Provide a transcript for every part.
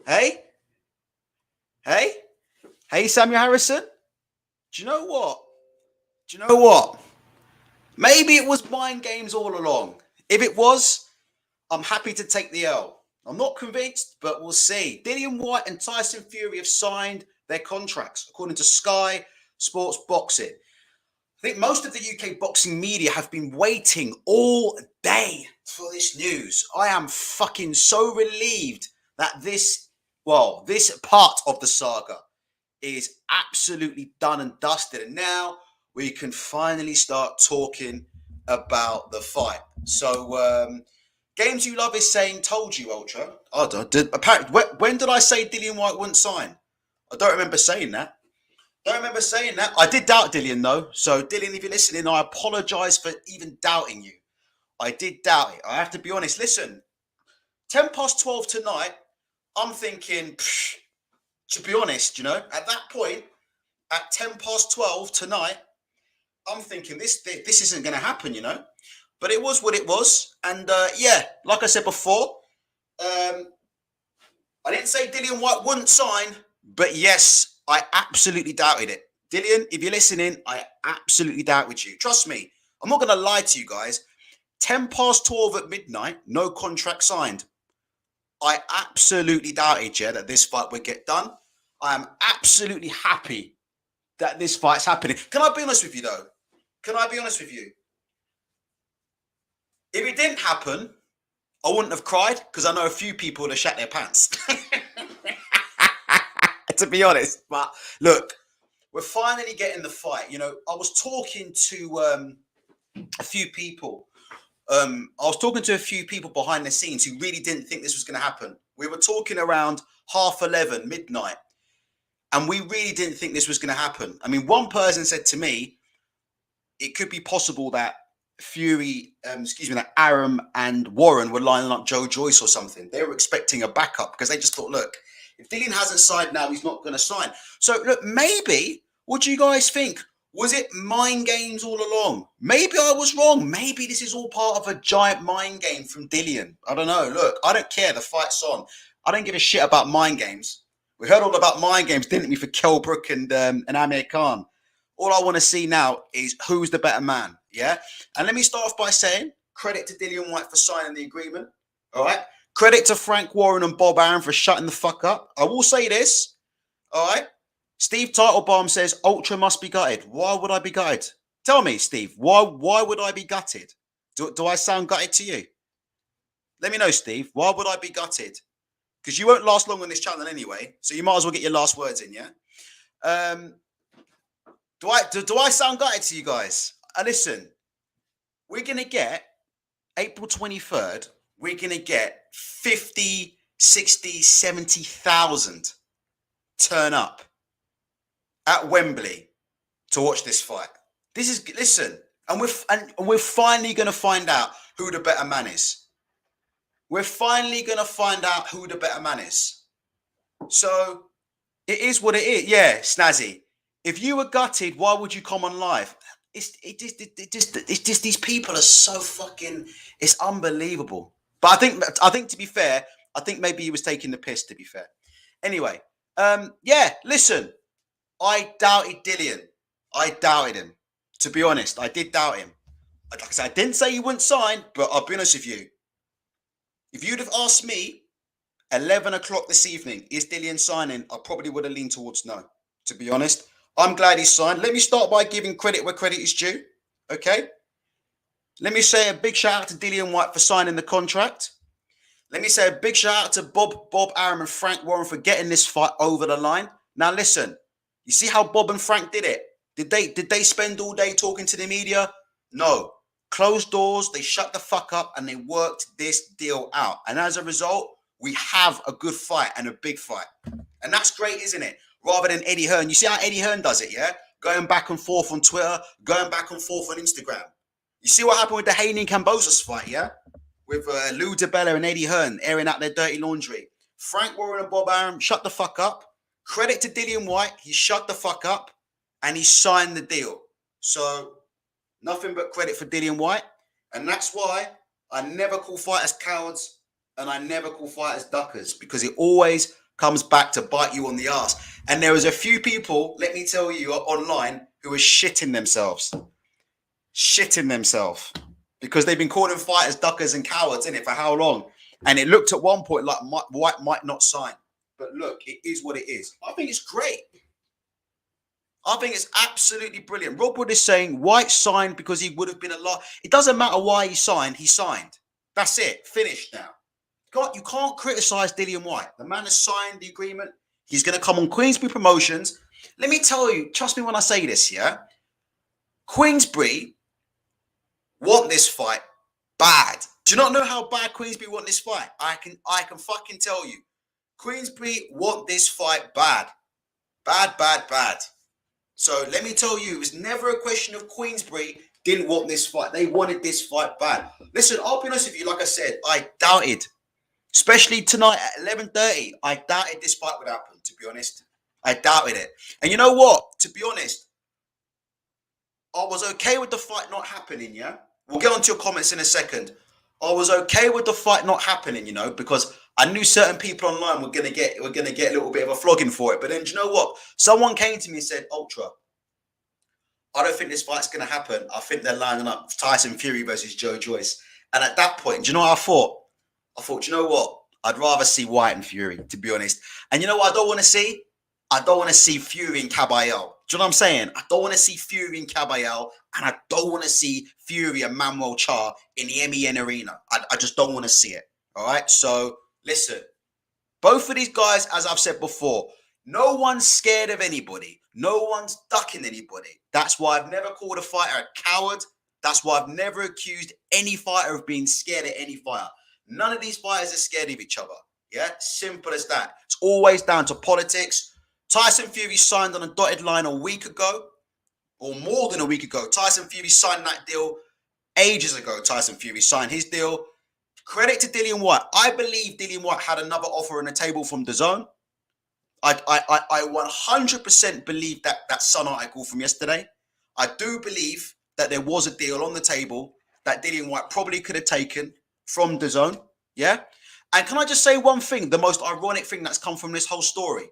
Hey, hey, hey, Samuel Harrison. Do you know what? Do you know what? Maybe it was mind games all along. If it was, I'm happy to take the L. I'm not convinced, but we'll see. Dillian Whyte and Tyson Fury have signed their contracts, according to Sky Sports Boxing. I think most of the UK boxing media have been waiting all day for this news. I am fucking so relieved that this part of the saga is absolutely done and dusted. And now we can finally start talking about the fight. So, Games You Love is saying, told you, Ultra. Apparently, when did I say Dillian Whyte wouldn't sign? I don't remember saying that. I did doubt Dillian, though. So, Dillian, if you're listening, I apologise for even doubting you. I did doubt it. I have to be honest. Listen, 10 past 12 tonight, I'm thinking, to be honest, at that point, at 10 past 12 tonight, I'm thinking this isn't going to happen, But it was what it was. And like I said before, I didn't say Dillian Whyte wouldn't sign, but yes, I absolutely doubted it. Dillian, if you're listening, I absolutely doubted you. Trust me, I'm not going to lie to you guys. 10 past 12 at midnight, no contract signed. I absolutely doubted, that this fight would get done. I am absolutely happy that this fight's happening. Can I be honest with you, though? If it didn't happen, I wouldn't have cried because I know a few people would have shat their pants. To be honest. But look, we're finally getting the fight. I was talking to a few people. Behind the scenes who really didn't think this was going to happen. We were talking around 11:30, midnight. And we really didn't think this was going to happen. I mean, one person said to me, it could be possible that Arum and Warren were lining up Joe Joyce or something. They were expecting a backup because they just thought, look, if Dillian hasn't signed now, he's not going to sign. So, look, maybe, what do you guys think? Was it mind games all along? Maybe I was wrong. Maybe this is all part of a giant mind game from Dillian. I don't know. Look, I don't care. The fight's on. I don't give a shit about mind games. We heard all about mind games, didn't we, for Kell Brook and Amir Khan. All I want to see now is who's the better man, yeah? And let me start off by saying credit to Dillian Whyte for signing the agreement, all right? Credit to Frank Warren and Bob Arum for shutting the fuck up. I will say this, all right? Steve Teitelbaum says Ultra must be gutted. Why would I be gutted? Tell me, Steve, why would I be gutted? Do I sound gutted to you? Let me know, Steve. Why would I be gutted? Because you won't last long on this channel anyway, so you might as well get your last words in, yeah? Do I sound gutted to you guys? Listen, we're going to get, April 23rd, we're going to get 50, 60, 70,000 turn up at Wembley to watch this fight. Listen, and we're finally going to find out who the better man is. We're finally going to find out who the better man is. So, it is what it is. Yeah, Snazzy. If you were gutted, why would you come on live? It's just these people are so fucking... It's unbelievable. But I think to be fair, I think maybe he was taking the piss, to be fair. Anyway, listen. I doubted Dillian. I doubted him. To be honest, I did doubt him. Like I said, I didn't say he wouldn't sign, but I'll be honest with you. If you'd have asked me 11 o'clock this evening, is Dillian signing? I probably would have leaned towards no, to be honest. I'm glad he's signed. Let me start by giving credit where credit is due, okay? Let me say a big shout out to Dillian Whyte for signing the contract. Let me say a big shout out to Bob Arum and Frank Warren for getting this fight over the line. Now listen, you see how Bob and Frank did it? Did they spend all day talking to the media? No. Closed doors, they shut the fuck up and they worked this deal out. And as a result, we have a good fight and a big fight. And that's great, isn't it? Rather than Eddie Hearn. You see how Eddie Hearn does it, yeah? Going back and forth on Twitter, going back and forth on Instagram. You see what happened with the Haney and Cambosos fight, yeah? With Lou DiBella and Eddie Hearn airing out their dirty laundry. Frank Warren and Bob Arum, shut the fuck up. Credit to Dillian Whyte. He shut the fuck up and he signed the deal. So, nothing but credit for Dillian Whyte. And that's why I never call fighters cowards and I never call fighters duckers, because it always comes back to bite you on the ass. And there was a few people, let me tell you, online who were shitting themselves. Because they've been calling fighters duckers and cowards, innit, for how long? And it looked at one point like Whyte might not sign. But look, it is what it is. I think it's great. I think it's absolutely brilliant. Rob Wood is saying Whyte signed because he would have been a lot. It doesn't matter why he signed. He signed. That's it. Finished now. You can't criticize Dillian Whyte. The man has signed the agreement. He's going to come on Queensbury Promotions. Let me tell you, trust me when I say this, yeah? Queensbury want this fight bad. Do you not know how bad Queensbury want this fight? I can fucking tell you. Queensbury want this fight bad. Bad. So let me tell you, it was never a question of Queensbury didn't want this fight. They wanted this fight bad. Listen, I'll be honest with you. Like I said, I doubted, especially tonight at 11:30, I doubted this fight would happen, to be honest. I doubted it. And you know what? To be honest, I was okay with the fight not happening, yeah? We'll get on to your comments in a second. I was okay with the fight not happening, you know, because I knew certain people online were gonna get a little bit of a flogging for it. But then, do you know what? Someone came to me and said, Ultra, I don't think this fight's gonna happen. I think they're lining up Tyson Fury versus Joe Joyce. And at that point, do you know what I thought? I thought, do you know what? I'd rather see Whyte and Fury, to be honest. And you know what I don't want to see? I don't want to see Fury and Caballero. Do you know what I'm saying? I don't want to see Fury and Caballero, and I don't want to see Fury and Manuel Char in the MEN arena. I just don't want to see it. All right? So, listen. Both of these guys, as I've said before, no one's scared of anybody. No one's ducking anybody. That's why I've never called a fighter a coward. That's why I've never accused any fighter of being scared of any fighter. None of these fighters are scared of each other. Yeah? Simple as that. It's always down to politics. Tyson Fury signed on a dotted line a week ago, or more than a week ago. Tyson Fury signed that deal ages ago. Tyson Fury signed his deal. Credit to Dillian Whyte. I believe Dillian Whyte had another offer on the table from DAZN. I 100% believe that Sun article from yesterday. I do believe that there was a deal on the table that Dillian Whyte probably could have taken from DAZN. Yeah? And can I just say one thing? The most ironic thing that's come from this whole story.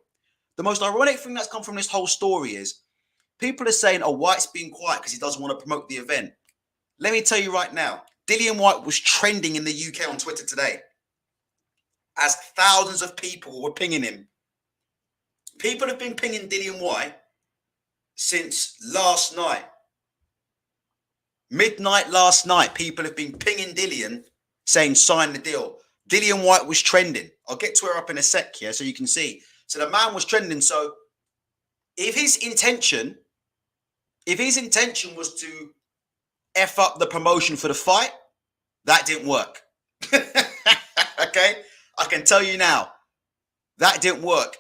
The most ironic thing that's come from this whole story is people are saying, oh, Whyte's being quiet because he doesn't want to promote the event. Let me tell you right now, Dillian Whyte was trending in the UK on Twitter today as thousands of people were pinging him. People have been pinging Dillian Whyte since last night. Midnight last night, people have been pinging Dillian saying, sign the deal. Dillian Whyte was trending. I'll get to her up in a sec here so you can see. So the man was trending. So if his intention was to F up the promotion for the fight, that didn't work. Okay? I can tell you now, that didn't work.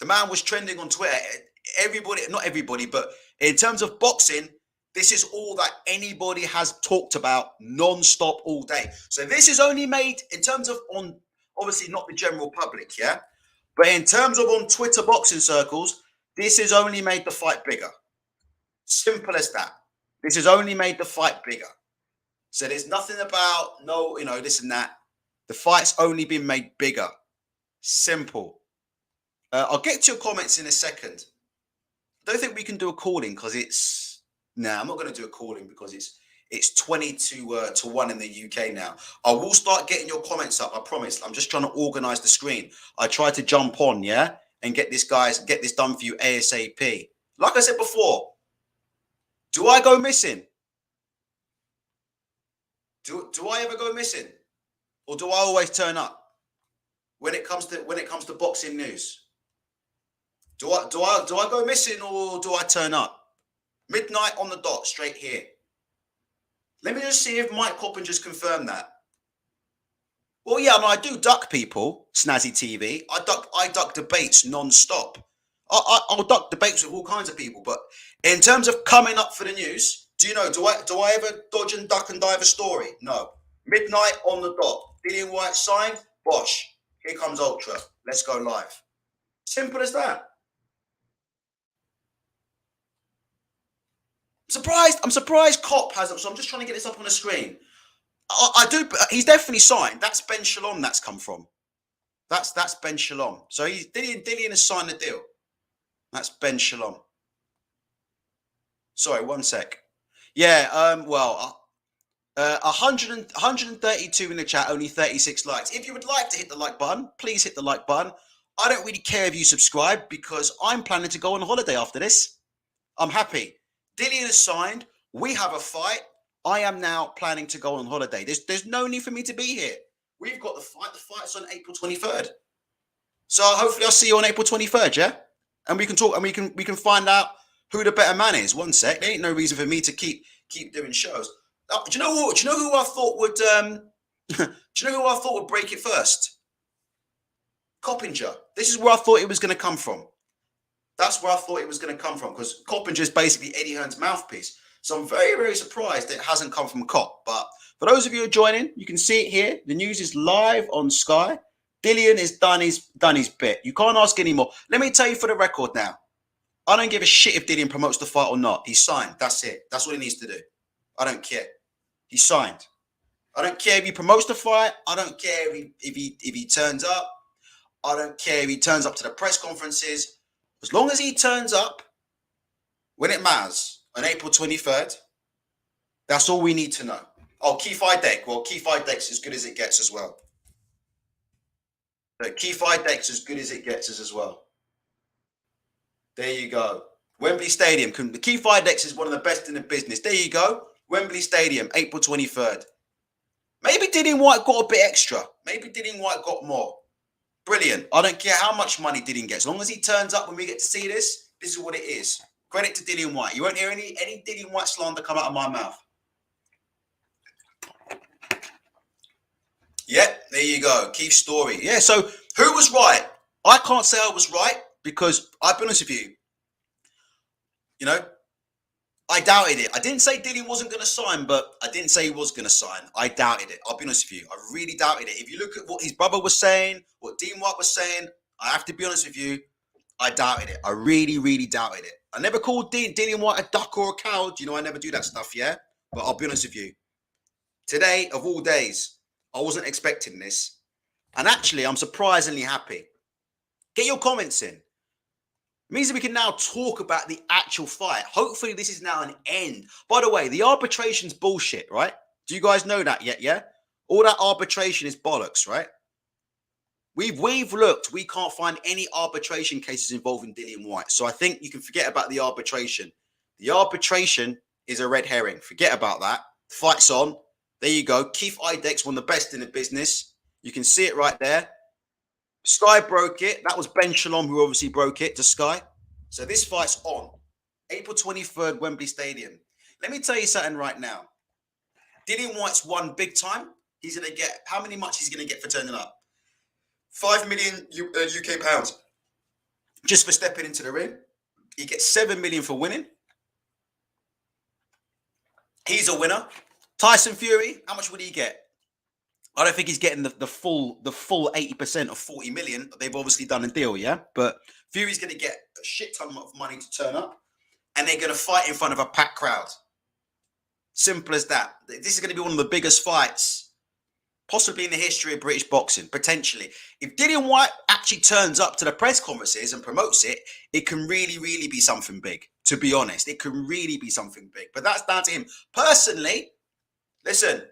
The man was trending on Twitter. Everybody, not everybody, but in terms of boxing, this is all that anybody has talked about non-stop all day. So this is only made in terms of on, obviously not the general public, yeah? But in terms of on Twitter boxing circles, this has only made the fight bigger. Simple as that. This has only made the fight bigger. So there's nothing about, no, you know, this and that. The fight's only been made bigger. Simple. I'll get to your comments in a second. I don't think we can do a calling because it's... Nah, I'm not going to do a calling because it's 20 to 1 in the UK now. I will start getting your comments up, I promise. I'm just trying to organize the screen. I try to jump on, yeah, and get this done for you ASAP. Like I said before, do I go missing? Do I ever go missing? Or do I always turn up when it comes to boxing news? Do I go missing or do I turn up? Midnight on the dot, straight here. Let me just see if Mike Coppinger's confirmed that. Well, yeah, I do duck people, Snazzy TV. I duck debates non-stop. I'll duck debates with all kinds of people, but in terms of coming up for the news, do you know, do I ever dodge and duck and dive a story? No. Midnight on the dot. Dillian Whyte signed, bosh. Here comes Ultra. Let's go live. Simple as that. I'm surprised Cop hasn't. So I'm just trying to get this up on the screen. I do. He's definitely signed. That's Ben Shalom that's come from. That's Ben Shalom. So Dillian has signed the deal. That's Ben Shalom. Sorry, one sec. Yeah, 132 in the chat, only 36 likes. If you would like to hit the like button, please hit the like button. I don't really care if you subscribe because I'm planning to go on holiday after this. I'm happy. Dillian has signed. We have a fight. I am now planning to go on holiday. There's no need for me to be here. We've got the fight. The fight's on April 23rd. So hopefully I'll see you on April 23rd, yeah? And we can talk and we can find out who the better man is. One sec. There ain't no reason for me to keep doing shows. Do you know what? Do you know who I thought would do you know who I thought would break it first? Coppinger. This is where I thought it was going to come from. That's where I thought it was going to come from because Coppinger is basically Eddie Hearn's mouthpiece. So I'm very, very surprised that it hasn't come from Cop. But for those of you who are joining, you can see it here. The news is live on Sky. Dillian has done his bit. You can't ask anymore. Let me tell you for the record now. I don't give a shit if Dillian promotes the fight or not. He's signed. That's it. That's what he needs to do. I don't care. He's signed. I don't care if he promotes the fight. I don't care if he turns up. I don't care if he turns up to the press conferences. As long as he turns up when it matters on April 23rd, that's all we need to know. Oh, Keith Idek. Well, Keith Idek's as good as it gets as well. Keith Idek's as good as it gets as well. There you go. Wembley Stadium. Keith Idek is one of the best in the business. There you go. Wembley Stadium, April 23rd. Maybe Dillian Whyte got a bit extra. Maybe Dillian Whyte got more. Brilliant. I don't care how much money Dillian gets. As long as he turns up when we get to see this, this is what it is. Credit to Dillian Whyte. You won't hear any Dillian Whyte slander come out of my mouth. Yeah, there you go. Keith's story. Yeah, so who was right? I can't say I was right because I'll be honest with you. You know, I doubted it. I didn't say Dillian wasn't going to sign, but I didn't say he was going to sign. I doubted it. I'll be honest with you. I really doubted it. If you look at what his brother was saying, what Dean White was saying, I have to be honest with you. I doubted it. I really, really doubted it. I never called Dillian Whyte a duck or a coward. You know, I never do that stuff, yeah? But I'll be honest with you. Today, of all days, I wasn't expecting this. And actually, I'm surprisingly happy. Get your comments in. It means that we can now talk about the actual fight. Hopefully, this is now an end. By the way, the arbitration's bullshit, right? Do you guys know that yet, yeah? All that arbitration is bollocks, right? We've looked. We can't find any arbitration cases involving Dillian Whyte. So I think you can forget about the arbitration. The arbitration is a red herring. Forget about that. Fight's on. There you go. Keith Idek's one of the best in the business. You can see it right there. Sky broke it. That was Ben Shalom who obviously broke it to Sky. So this fight's on. April 23rd, Wembley Stadium. Let me tell you something right now. Dillian Whyte's won big time. He's going to get, how much he's going to get for turning up? 5 million UK pounds just for stepping into the ring. He gets 7 million for winning. He's a winner. Tyson Fury, how much would he get? I don't think he's getting the full 80% of 40 million. They've obviously done a deal, yeah? But Fury's going to get a shit ton of money to turn up, and they're going to fight in front of a packed crowd. Simple as that. This is going to be one of the biggest fights, possibly in the history of British boxing, potentially. If Dillian Whyte actually turns up to the press conferences and promotes it, it can really, really be something big, to be honest. It can really be something big. But that's down to him. Personally, listen,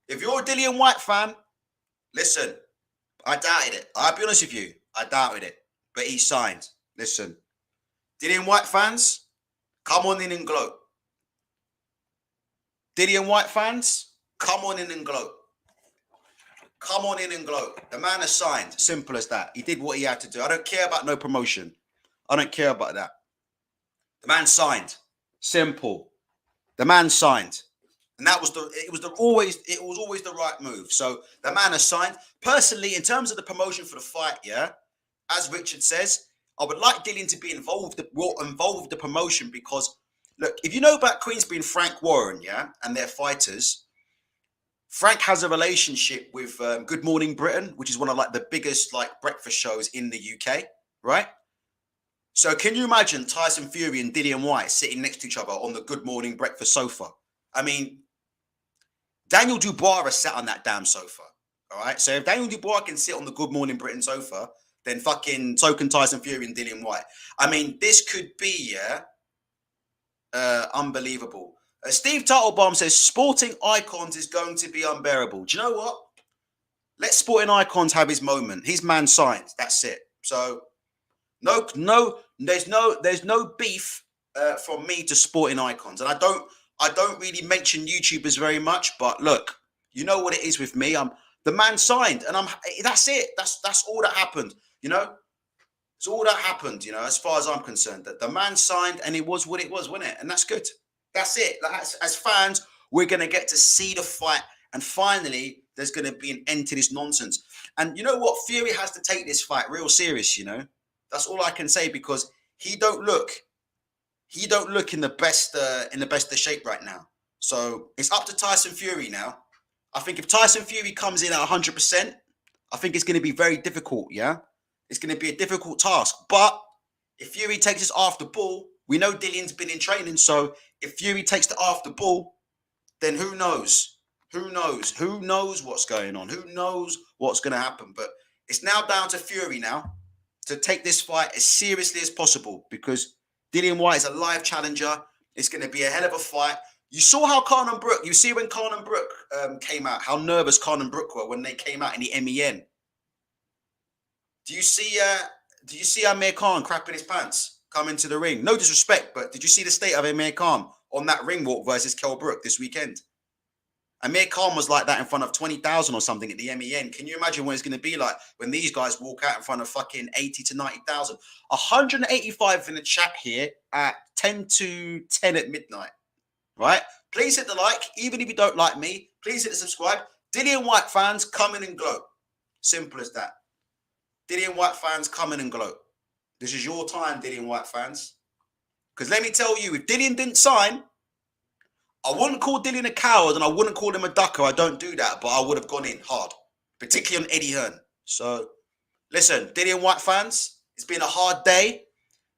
if you're a Dillian Whyte fan, listen, I doubted it. I'll be honest with you. I doubted it. But he signed. Listen, Dillian Whyte fans, come on in and gloat. Dillian Whyte fans, come on in and gloat. Come on in and gloat. The man has signed. Simple as that. He did what he had to do. I don't care about no promotion. I don't care about that. The man signed. Simple. The man signed. And that was always the right move. So the man has signed. Personally, in terms of the promotion for the fight, yeah, as Richard says, I would like Dillian to be involved with the promotion because, look, if you know about Queensberry and Frank Warren, yeah, and their fighters, Frank has a relationship with Good Morning Britain, which is one of like the biggest like breakfast shows in the UK, right? So can you imagine Tyson Fury and Dillian Whyte sitting next to each other on the Good Morning Breakfast sofa? I mean, Daniel Dubois sat on that damn sofa. All right. So if Daniel Dubois can sit on the Good Morning Britain sofa, then fucking so can Tyson Fury and Dillian Whyte. I mean, this could be unbelievable. Steve Tuttlebaum says sporting icons is going to be unbearable. Do you know what? Let sporting icons have his moment. His man signed. That's it. So there's no beef from me to sporting icons, and I don't really mention YouTubers very much. But look, you know what it is with me. The man signed, and that's it. That's all that happened. You know, it's all that happened. You know, as far as I'm concerned, that the man signed, and it was what it was, wasn't it? And that's good. That's it. Like, as fans, we're gonna get to see the fight, and finally, there's gonna be an end to this nonsense. And you know what? Fury has to take this fight real serious. You know, that's all I can say, because he don't look in the best of shape right now. So it's up to Tyson Fury now. I think if Tyson Fury comes in at 100%, I think it's going to be very difficult. Yeah, it's going to be a difficult task. But if Fury takes us after ball, we know Dillian's been in training. So if Fury takes the after ball, then who knows? Who knows? Who knows what's going on? Who knows what's going to happen? But it's now down to Fury now to take this fight as seriously as possible, because Dillian Whyte is a live challenger. It's going to be a hell of a fight. You saw how Khan and Brook, you see when Khan and Brook came out, how nervous Khan and Brook were when they came out in the MEN. Do you see Amir Khan crapping his pants coming to the ring? No disrespect, but did you see the state of Amir Khan on that ring walk versus Kell Brook this weekend? Amir Khan was like that in front of 20,000 or something at the MEN. Can you imagine what it's going to be like when these guys walk out in front of fucking 80 to 90,000? 185 in the chat here at 10 to 10 at midnight, right? Please hit the like. Even if you don't like me, please hit the subscribe. Dillian Whyte fans, come in and glow. Simple as that. Dillian Whyte fans, come in and glow. This is your time, Dillian Whyte fans. Because let me tell you, if Dillian didn't sign, I wouldn't call Dillian a coward and I wouldn't call him a ducker. I don't do that, but I would have gone in hard, particularly on Eddie Hearn. So, listen, Dillian Whyte fans, it's been a hard day.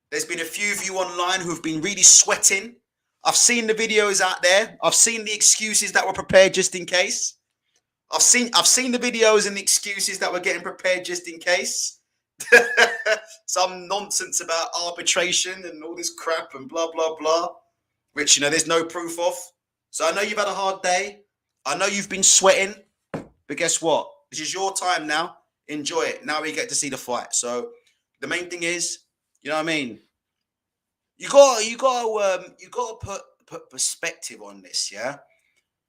There's been a few of you online who have been really sweating. I've seen the videos out there. I've seen the excuses that were prepared just in case. I've seen the videos and the excuses that were getting prepared just in case. Some nonsense about arbitration and all this crap and blah, blah, blah, which, you know, there's no proof of. So I know you've had a hard day. I know you've been sweating, but guess what? This is your time now. Enjoy it. Now we get to see the fight. So the main thing is, you know what I mean? You got to put perspective on this, yeah?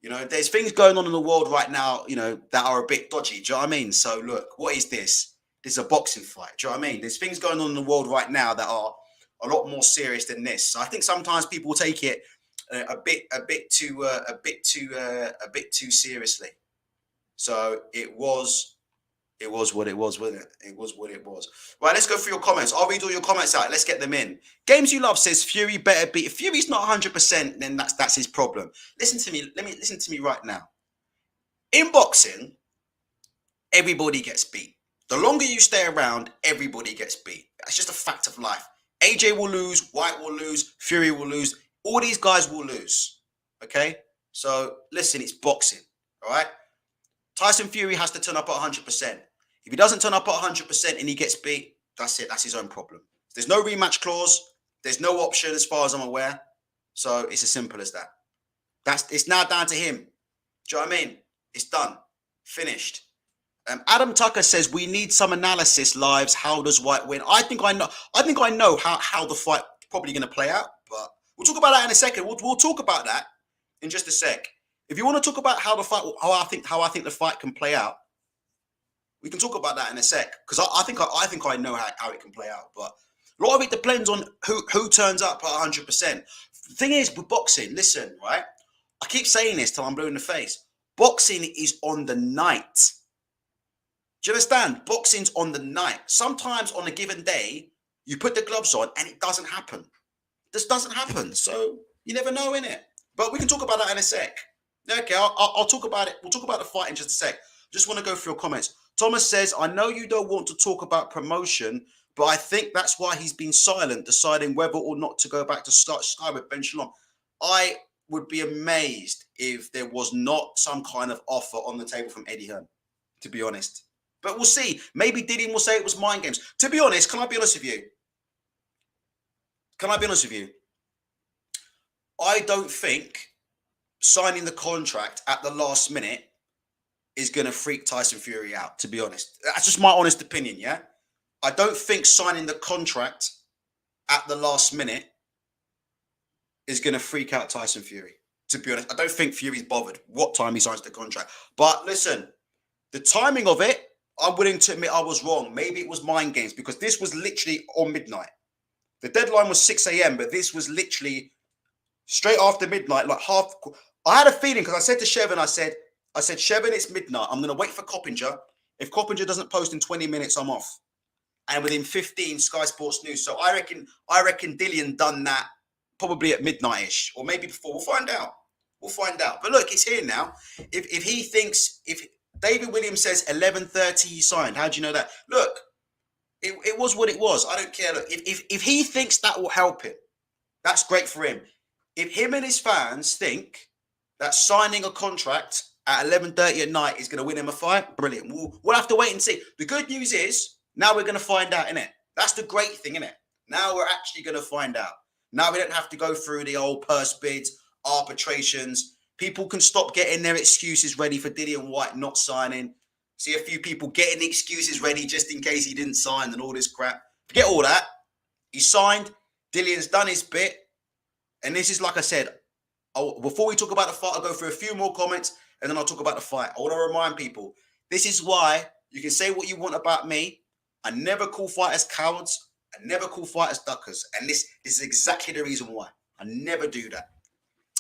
You know, there's things going on in the world right now, you know, that are a bit dodgy. Do you know what I mean? So look, what is this? This is a boxing fight. Do you know what I mean? There's things going on in the world right now that are a lot more serious than this. So I think sometimes people take it a bit too seriously. So it was what it was, wasn't it? It was what it was. Right, let's go through your comments. I'll read all your comments out. Let's get them in. Games You Love says Fury better beat. If Fury's not 100%, then that's his problem. Listen to me. Listen to me right now. In boxing, everybody gets beat. The longer you stay around, everybody gets beat. That's just a fact of life. AJ will lose, White will lose, Fury will lose. All these guys will lose. Okay? So, listen, it's boxing. All right? Tyson Fury has to turn up at 100%. If he doesn't turn up at 100% and he gets beat, that's it. That's his own problem. There's no rematch clause. There's no option as far as I'm aware. So, it's as simple as that. It's now down to him. Do you know what I mean? It's done. Finished. Adam Tucker says we need some analysis lives. How does White win? I think I know how the fight probably going to play out, but we'll talk about that in a second. We'll talk about that in just a sec. If you want to talk about how I think the fight can play out, we can talk about that in a sec, because I think I know how it can play out. But a lot of it depends on who turns up at 100%. The thing is with boxing, listen, right? I keep saying this till I'm blue in the face. Boxing is on the night. Do you understand? Boxing's on the night. Sometimes on a given day, you put the gloves on and it doesn't happen. This doesn't happen. So you never know, innit? But we can talk about that in a sec. Okay, I'll talk about it. We'll talk about the fight in just a sec. Just want to go through your comments. Thomas says, I know you don't want to talk about promotion, but I think that's why he's been silent, deciding whether or not to go back to Sky with Ben Shalom. I would be amazed if there was not some kind of offer on the table from Eddie Hearn. to be honest. But we'll see. Maybe Dillian will say it was mind games. To be honest, can I be honest with you? Can I be honest with you? I don't think signing the contract at the last minute is going to freak Tyson Fury out, to be honest. That's just my honest opinion, yeah? I don't think signing the contract at the last minute is going to freak out Tyson Fury, to be honest. I don't think Fury's bothered what time he signs the contract. But listen, the timing of it, I'm willing to admit I was wrong. Maybe it was mind games because this was literally on midnight. The deadline was 6 a.m., but this was literally straight after midnight, like half. I had a feeling because I said to Shevin, I said, Shevin, it's midnight. I'm going to wait for Coppinger. If Coppinger doesn't post in 20 minutes, I'm off. And within 15, Sky Sports News. So I reckon Dillian done that probably at midnight-ish, or maybe before. We'll find out. But look, it's here now. If he thinks, if David Williams says 11:30 he signed, how do you know that? Look, it was what it was. I don't care. Look, if he thinks that will help him, that's great for him. If him and his fans think that signing a contract at 11:30 at night is going to win him a fight, brilliant. We'll have to wait and see. The good news is now we're going to find out, innit? That's the great thing, innit? Now we're actually going to find out. Now we don't have to go through the old purse bids, arbitrations. People can stop getting their excuses ready for Dillian Whyte not signing. See a few people getting excuses ready just in case he didn't sign and all this crap. Forget all that. He signed. Dillian's done his bit. And this is, like I said, before we talk about the fight, I'll go through a few more comments and then I'll talk about the fight. I want to remind people, this is why you can say what you want about me. I never call fighters cowards. I never call fighters duckers. And this is exactly the reason why. I never do that.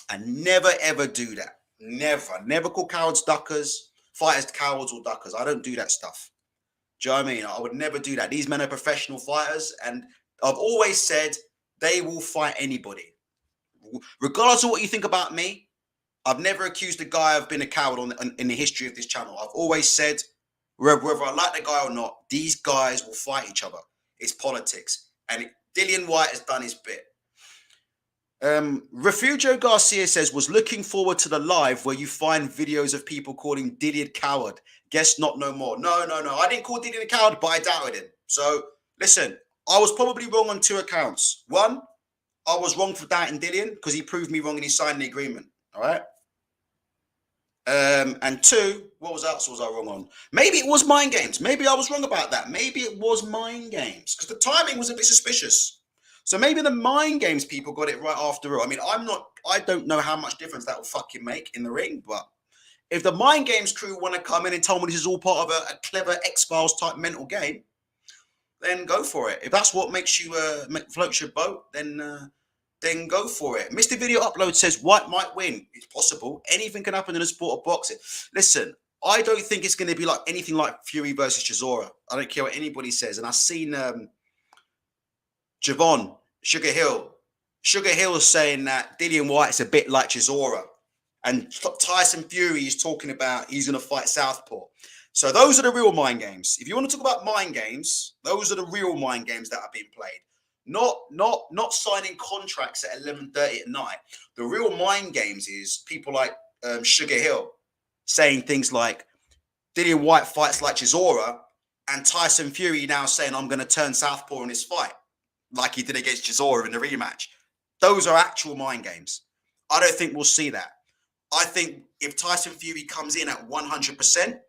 I never, ever do that. Never call cowards duckers, fighters cowards or duckers. I don't do that stuff. Do you know what I mean? I would never do that. These men are professional fighters. And I've always said they will fight anybody. Regardless of what you think about me, I've never accused a guy of being a coward in the history of this channel. I've always said, whether I like the guy or not, these guys will fight each other. It's politics. And Dillian Whyte has done his bit. Refugio Garcia says, was looking forward to the live where you find videos of people calling Dillian coward. Guess not no more. No. I didn't call Dillian a coward, but I doubted him. So, listen, I was probably wrong on two accounts. One, I was wrong for doubting Dillian because he proved me wrong and he signed the agreement. All right. And two, what else was I wrong on? Maybe it was mind games. Maybe I was wrong about that. Maybe it was mind games because the timing was a bit suspicious. So maybe the mind games people got it right after all. I mean, I don't know how much difference that will fucking make in the ring, but if the mind games crew want to come in and tell me this is all part of a clever X-Files type mental game, then go for it. If that's what makes you floats your boat, then go for it. Mr. Video Upload says White might win. It's possible. Anything can happen in the sport of boxing. Listen, I don't think it's going to be like anything like Fury versus Chisora. I don't care what anybody says. And I've seen Javon, Sugar Hill saying that Dillian Whyte's a bit like Chisora. And Tyson Fury is talking about he's going to fight Southpaw. So those are the real mind games. If you want to talk about mind games, those are the real mind games that are being played. Not signing contracts at 11:30 at night. The real mind games is people like Sugar Hill saying things like Dillian Whyte fights like Chisora, and Tyson Fury now saying I'm going to turn Southpaw in this fight, like he did against Chisora in the rematch. Those are actual mind games. I don't think we'll see that. I think if Tyson Fury comes in at 100%,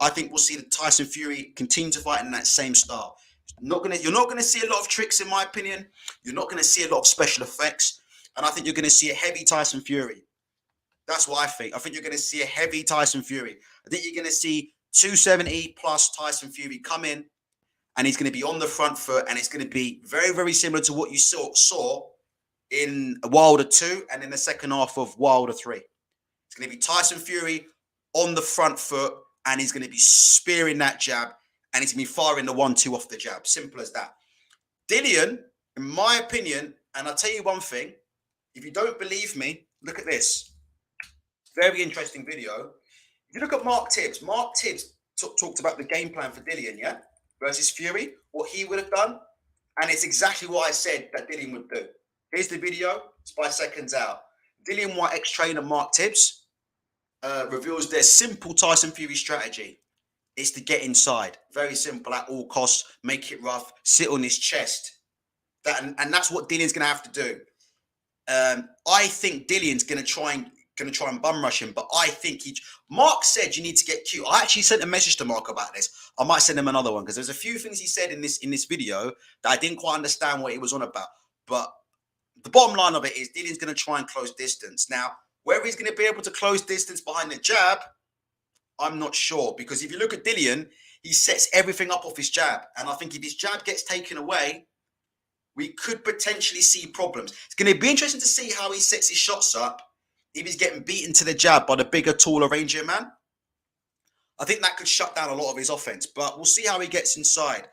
I think we'll see the Tyson Fury continue to fight in that same style. You're not gonna see a lot of tricks, in my opinion. You're not gonna see a lot of special effects, and I think you're gonna see a heavy Tyson Fury. That's what I think. I think you're gonna see a heavy Tyson Fury. I think you're gonna see 270 plus Tyson Fury come in, and he's gonna be on the front foot, and it's gonna be very, very similar to what you saw in Wilder 2 and in the second half of Wilder 3. It's gonna be Tyson Fury on the front foot, and he's gonna be spearing that jab. And he's going to be firing the 1-2 off the jab. Simple as that. Dillian, in my opinion, and I'll tell you one thing. If you don't believe me, look at this. Very interesting video. If you look at Mark Tibbs talked about the game plan for Dillian, yeah? Versus Fury, what he would have done. And it's exactly what I said that Dillian would do. Here's the video. It's 5 seconds out. Dillian Whyte ex-trainer Mark Tibbs reveals their simple Tyson Fury strategy. It's to get inside. Very simple at all costs. Make it rough. Sit on his chest. And that's what Dillian's going to have to do. I think Dillian's going to try and bum rush him, but I think Mark said you need to get cute. I actually sent a message to Mark about this. I might send him another one because there's a few things he said in this video that I didn't quite understand what he was on about. But the bottom line of it is Dillian's going to try and close distance. Now, whether he's going to be able to close distance behind the jab, I'm not sure. Because if you look at Dillian, he sets everything up off his jab. And I think if his jab gets taken away, we could potentially see problems. It's going to be interesting to see how he sets his shots up if he's getting beaten to the jab by the bigger, taller, rangier man. I think that could shut down a lot of his offense, but we'll see how he gets inside.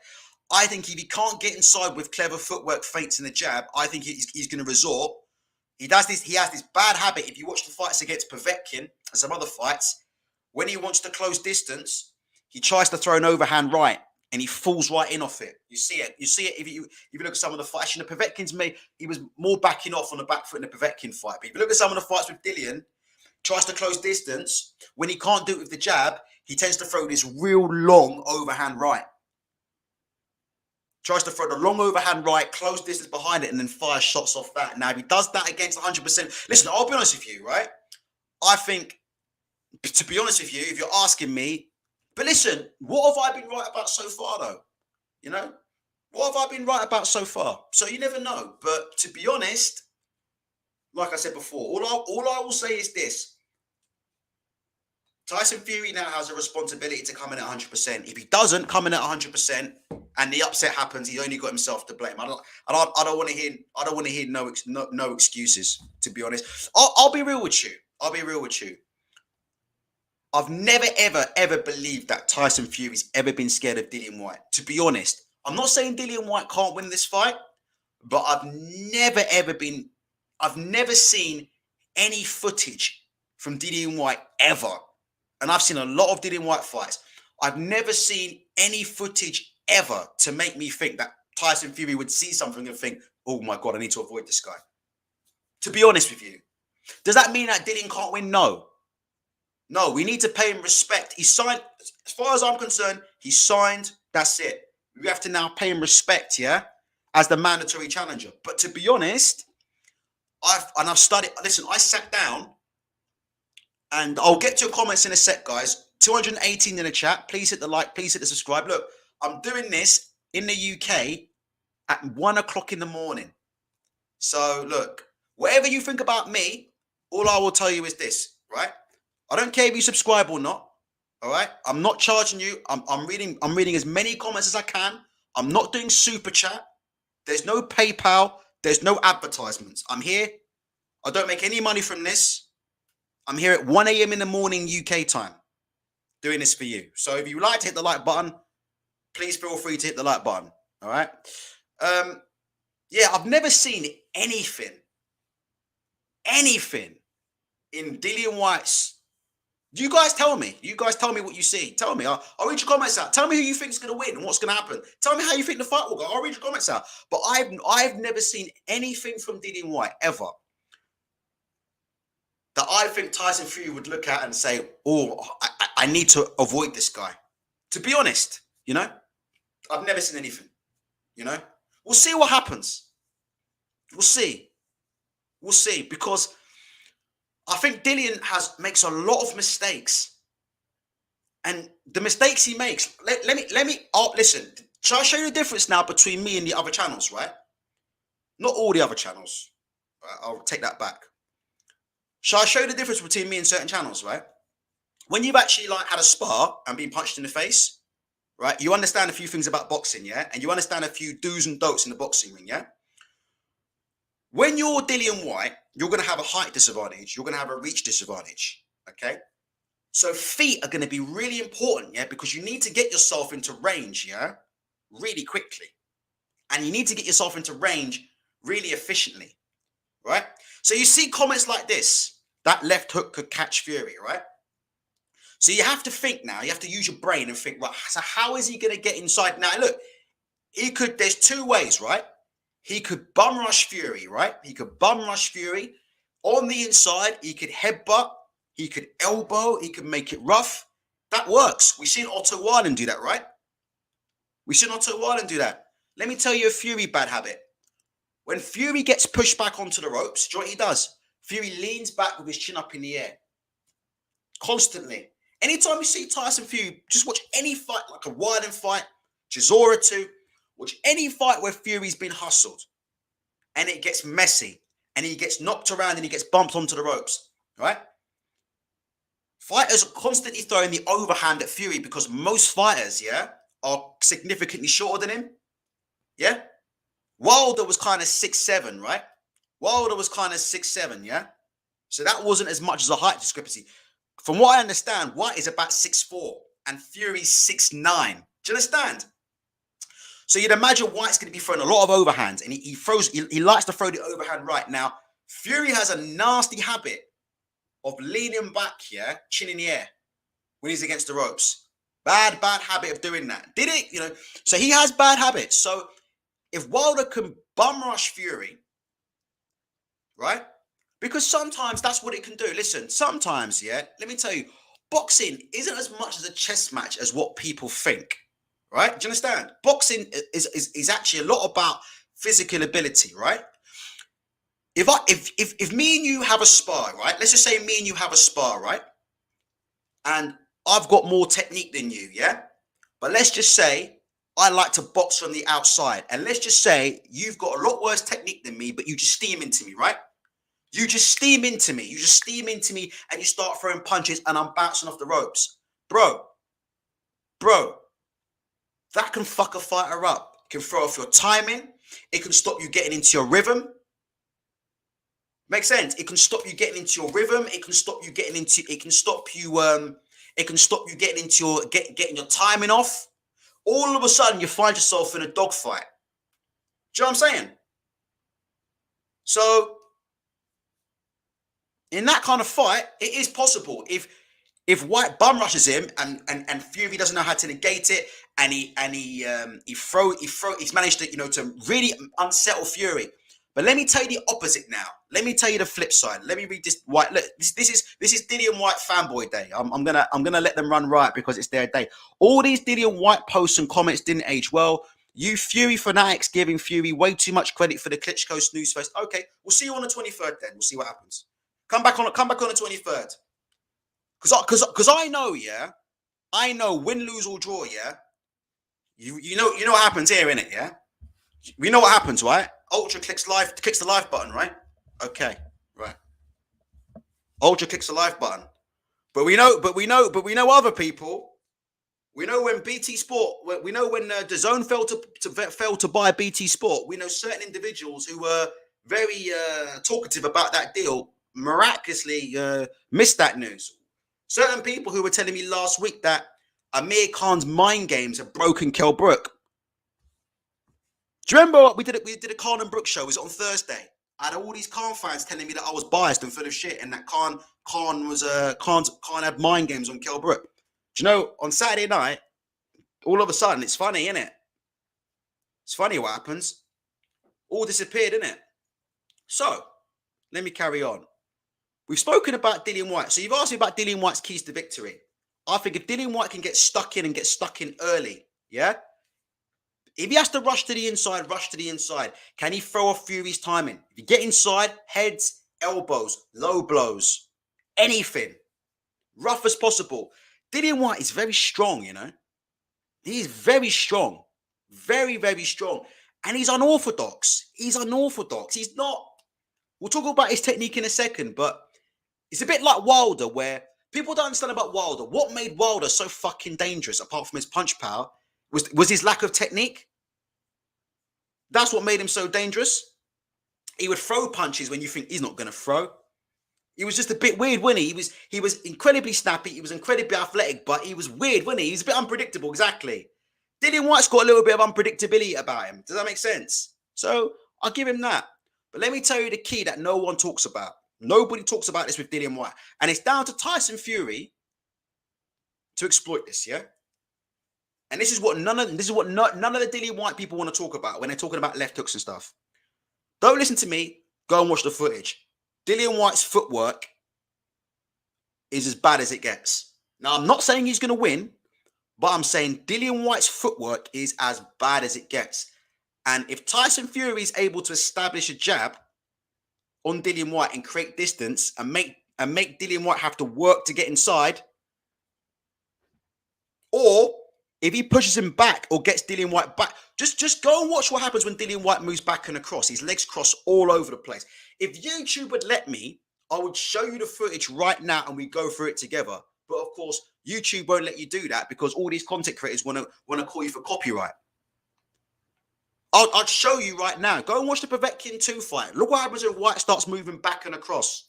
I think if he can't get inside with clever footwork, feints in the jab, I think he's going to resort. He has this bad habit. If you watch the fights against Povetkin and some other fights, when he wants to close distance, he tries to throw an overhand right. And he falls right in off it. You see it. You see it if you look at some of the fights. You know, Povetkin's he was more backing off on the back foot in the Povetkin fight. But if you look at some of the fights with Dillian, tries to close distance. When he can't do it with the jab, he tends to throw this real long overhand right. Tries to throw the long overhand right, close distance behind it, and then fire shots off that. Now, if he does that against 100%, listen, I'll be honest with you, right? I think, to be honest with you, if you're asking me, but listen, what have I been right about so far, though? You know, what have I been right about so far? So you never know. But to be honest, like I said before, all I will say is this. Tyson Fury now has a responsibility to come in at 100%. If he doesn't come in at 100% and the upset happens, he's only got himself to blame. I don't want to hear no excuses, to be honest. I'll be real with you. I've never, ever believed that Tyson Fury's ever been scared of Dillian Whyte. To be honest, I'm not saying Dillian Whyte can't win this fight, but I've never seen any footage from Dillian Whyte ever. And I've seen a lot of Dillian Whyte fights. I've never seen any footage ever to make me think that Tyson Fury would see something and think, oh my God, I need to avoid this guy. To be honest with you. Does that mean that Dillian can't win? No, we need to pay him respect. He signed, as far as I'm concerned, he signed, that's it. We have to now pay him respect, yeah, as the mandatory challenger. But to be honest, I've studied, listen, I sat down, and I'll get to your comments in a sec, guys. 218 in the chat. Please hit the like, please hit the subscribe. Look, I'm doing this in the UK at 1 o'clock in the morning. So look, whatever you think about me, all I will tell you is this, right? I don't care if you subscribe or not. All right. I'm not charging you. I'm reading as many comments as I can. I'm not doing super chat. There's no PayPal. There's no advertisements. I'm here. I don't make any money from this. I'm here at 1 a.m. in the morning UK time doing this for you. So if you like to hit the like button, please feel free to hit the like button. All right. Yeah, I've never seen anything in Dillian Whyte's. You guys tell me. You guys tell me what you see. Tell me. I'll read your comments out. Tell me who you think is going to win and what's going to happen. Tell me how you think the fight will go. I'll read your comments out. But I've never seen anything from Dillian Whyte ever that I think Tyson Fury would look at and say, oh, I need to avoid this guy. To be honest, you know, I've never seen anything, you know. We'll see what happens. We'll see. We'll see, because I think Dillian makes a lot of mistakes, and the mistakes he makes. Listen. Shall I show you the difference now between me and the other channels, right? Not all the other channels. Right? I'll take that back. Shall I show you the difference between me and certain channels, right? When you've actually had a spar and been punched in the face, right? You understand a few things about boxing, yeah, and you understand a few do's and don'ts in the boxing ring, yeah. When you're Dillian Whyte, you're going to have a height disadvantage. You're going to have a reach disadvantage, okay? So feet are going to be really important, yeah, because you need to get yourself into range, yeah, really quickly. And you need to get yourself into range really efficiently, right? So you see comments like this, that left hook could catch Fury, right? So you have to think now, you have to use your brain and think, right, so how is he going to get inside? Now, look, there's two ways, right? He could bum rush Fury, right? He could bum rush Fury. On the inside, he could headbutt, he could elbow, he could make it rough. That works. We've seen Otto Warren do that, right? We've seen Otto Warren do that. Let me tell you a Fury bad habit. When Fury gets pushed back onto the ropes, do you know what he does? Fury leans back with his chin up in the air. Constantly. Anytime you see Tyson Fury, just watch any fight, like a Warren fight, Chisora 2, watch any fight where Fury's been hustled and it gets messy and he gets knocked around and he gets bumped onto the ropes, right? Fighters are constantly throwing the overhand at Fury because most fighters, yeah, are significantly shorter than him. Yeah? Wilder was kind of 6'7", right? Wilder was kind of 6'7", yeah? So that wasn't as much as a height discrepancy. From what I understand, White is about 6'4", and Fury's 6'9". Do you understand? So you'd imagine White's going to be throwing a lot of overhands, and he likes to throw the overhand right. Now, Fury has a nasty habit of leaning back, yeah, chin in the air when he's against the ropes. Bad habit of doing that. Did it? You know, so he has bad habits. So if Wilder can bum rush Fury, right? Because sometimes that's what it can do. Listen, sometimes, yeah, let me tell you, boxing isn't as much as a chess match as what people think, right? Do you understand? Boxing is actually a lot about physical ability, right? If me and you have a spar, right? Let's just say me and you have a spar, right? And I've got more technique than you, yeah? But let's just say I like to box from the outside. And let's just say you've got a lot worse technique than me, but you just steam into me, right? You just steam into me. You just steam into me and you start throwing punches and I'm bouncing off the ropes. Bro, that can fuck a fighter up. It can throw off your timing. It can stop you getting into your rhythm. Makes sense? It can stop you getting into your rhythm. It can stop you getting into, it can stop you getting into your, getting your timing off. All of a sudden you find yourself in a dogfight. Do you know what I'm saying? So, in that kind of fight, it is possible. If White bum rushes him and Fury doesn't know how to negate it, and he's managed to, you know, to really unsettle Fury. But let me tell you the opposite now. Let me tell you the flip side. Let me read this. White. Look, this is Dillian Whyte fanboy day. I'm gonna let them run riot because it's their day. All these Dillian Whyte posts and comments didn't age well. You Fury fanatics giving Fury way too much credit for the Klitschko snooze fest. Okay, we'll see you on the 23rd then. We'll see what happens. Come back on the 23rd. Because I know, yeah. I know win, lose, or draw, yeah. You know what happens here, innit, yeah? We know what happens, right? Ultra clicks the live button, right? Okay, right. Ultra clicks the live button. But we know other people. We know when BT Sport, we know when DAZN failed to buy BT Sport. We know certain individuals who were very talkative about that deal miraculously missed that news. Certain people who were telling me last week that Amir Khan's mind games have broken Kell Brook. Do you remember we did a Khan and Brook show? It was on Thursday. I had all these Khan fans telling me that I was biased and full of shit, and that Khan had mind games on Kell Brook. Do you know, on Saturday night, all of a sudden, it's funny, isn't it? It's funny what happens. All disappeared, isn't it? So, let me carry on. We've spoken about Dillian Whyte. So you've asked me about Dillian Whyte's keys to victory. I think if Dillian Whyte can get stuck in early, yeah? If he has to rush to the inside. Can he throw off Fury's timing? If you get inside, heads, elbows, low blows, anything. Rough as possible. Dillian Whyte is very strong, you know? He is very strong. Very, very strong. And he's unorthodox. He's not... We'll talk about his technique in a second, but it's a bit like Wilder, where people don't understand about Wilder. What made Wilder so fucking dangerous, apart from his punch power, was his lack of technique. That's what made him so dangerous. He would throw punches when you think he's not going to throw. He was just a bit weird, wasn't he? He was incredibly snappy. He was incredibly athletic, but he was weird, wasn't he? He was a bit unpredictable, exactly. Dillian Whyte's got a little bit of unpredictability about him. Does that make sense? So I'll give him that. But let me tell you the key that no one talks about. Nobody talks about this with Dillian Whyte. And it's down to Tyson Fury to exploit this, yeah? And this is what none of the Dillian Whyte people want to talk about when they're talking about left hooks and stuff. Don't listen to me. Go and watch the footage. Dillian Whyte's footwork is as bad as it gets. Now, I'm not saying he's going to win, but I'm saying Dillian Whyte's footwork is as bad as it gets. And if Tyson Fury is able to establish a jab on Dillian Whyte and create distance and make Dillian Whyte have to work to get inside, or if he pushes him back or gets Dillian Whyte back, just go and watch what happens when Dillian Whyte moves back and across. His legs cross all over the place. If YouTube would let me, I would show you the footage right now and we go through it together. But of course, YouTube won't let you do that because all these content creators want to call you for copyright. I'll show you right now. Go and watch the Povetkin 2 fight. Look what happens when Whyte starts moving back and across.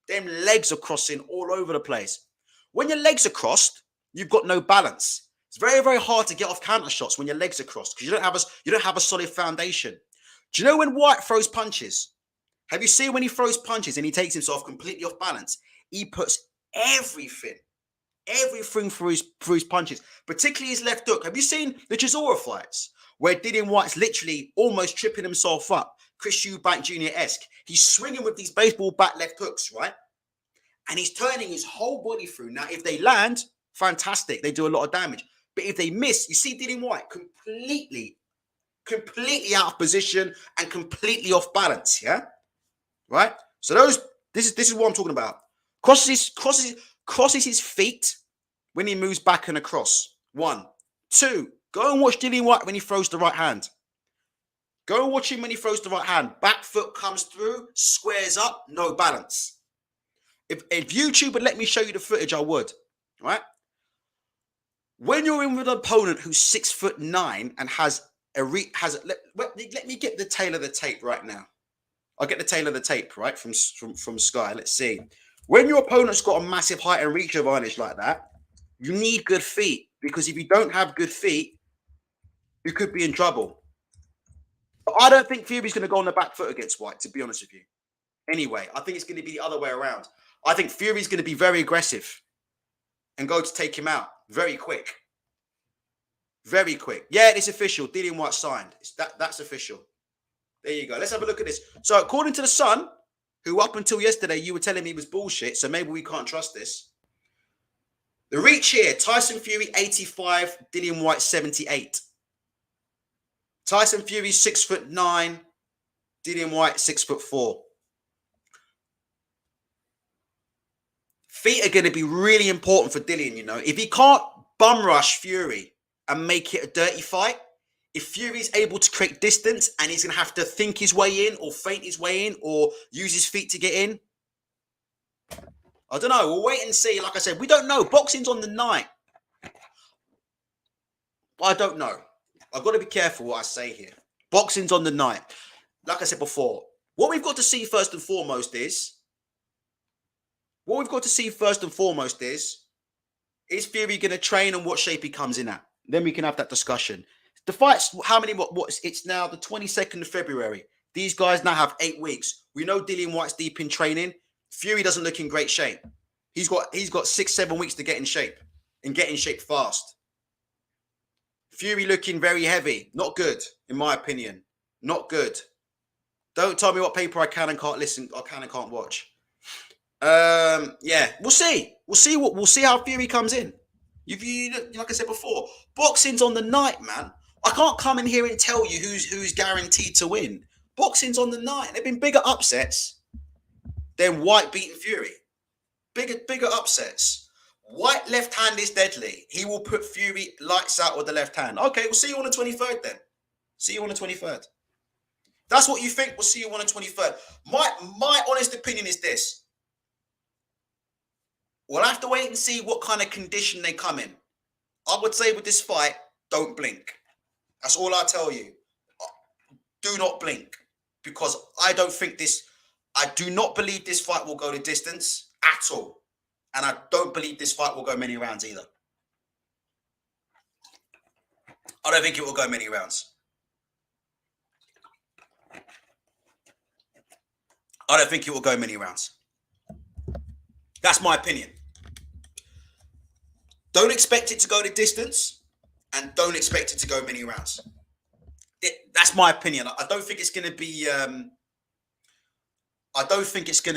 Them legs are crossing all over the place. When your legs are crossed, you've got no balance. It's very, very hard to get off counter shots when your legs are crossed because you don't have a solid foundation. Do you know when Whyte throws punches? Have you seen when he throws punches and he takes himself completely off balance? He puts everything through his punches, particularly his left hook. Have you seen the Chisora fights where Dillian Whyte's literally almost tripping himself up, Chris Eubank Jr.-esque? He's swinging with these baseball bat left hooks, right? And he's turning his whole body through. Now, if they land, fantastic. They do a lot of damage. But if they miss, you see Dillian Whyte completely out of position and completely off balance, yeah? Right? So this is what I'm talking about. Crosses his feet when he moves back and across. 1. 2, go and watch Dillian Whyte when he throws the right hand. Go and watch him when he throws the right hand. Back foot comes through, squares up, no balance. If YouTube would let me show you the footage, I would. Right? When you're in with an opponent who's 6'9" and let me get the tail of the tape right now. I'll get the tail of the tape, right, from Sky. Let's see. When your opponent's got a massive height and reach advantage like that, you need good feet. Because if you don't have good feet, you could be in trouble. But I don't think Fury's going to go on the back foot against Whyte, to be honest with you. Anyway, I think it's going to be the other way around. I think Fury's going to be very aggressive and go to take him out very quick. Very quick. Yeah, it's official. Dillian Whyte signed. That's official. There you go. Let's have a look at this. So according to The Sun, who up until yesterday you were telling me was bullshit, so maybe we can't trust this. The reach here, Tyson Fury 85, Dillian Whyte 78. Tyson Fury 6'9", Dillian Whyte 6'4". Feet are going to be really important for Dillian, you know. If he can't bum rush Fury and make it a dirty fight, if Fury's able to create distance and he's going to have to think his way in or feint his way in or use his feet to get in, I don't know. We'll wait and see. Like I said, we don't know. Boxing's on the night. I don't know. I've got to be careful what I say here. Boxing's on the night. Like I said before, what we've got to see first and foremost is Fury going to train and what shape he comes in at? Then we can have that discussion. The fight's it's now the 22nd of February. These guys now have 8 weeks. We know Dillian Whyte's deep in training. Fury doesn't look in great shape. He's got 6-7 weeks to get in shape and get in shape fast. Fury looking very heavy. Not good, in my opinion. Not good. Don't tell me what paper I can and can't listen. I can and can't watch. Yeah, we'll see. We'll see how Fury comes in. Like I said before, boxing's on the night, man. I can't come in here and tell you who's guaranteed to win. Boxing's on the night. There've been bigger upsets than Whyte beating Fury. Bigger upsets. Whyte left hand is deadly. He will put Fury lights out with the left hand. Okay, we'll see you on the 23rd then. See you on the 23rd. That's what you think. We'll see you on the 23rd. My honest opinion is this. We'll have to wait and see what kind of condition they come in. I would say with this fight, don't blink. That's all I tell you. Do not blink. Because I do not believe this fight will go the distance at all. And I don't believe this fight will go many rounds either. I don't think it will go many rounds. I don't think it will go many rounds. That's my opinion. Don't expect it to go the distance and don't expect it to go many rounds. That's my opinion. I don't think it's going to be... I don't think it's going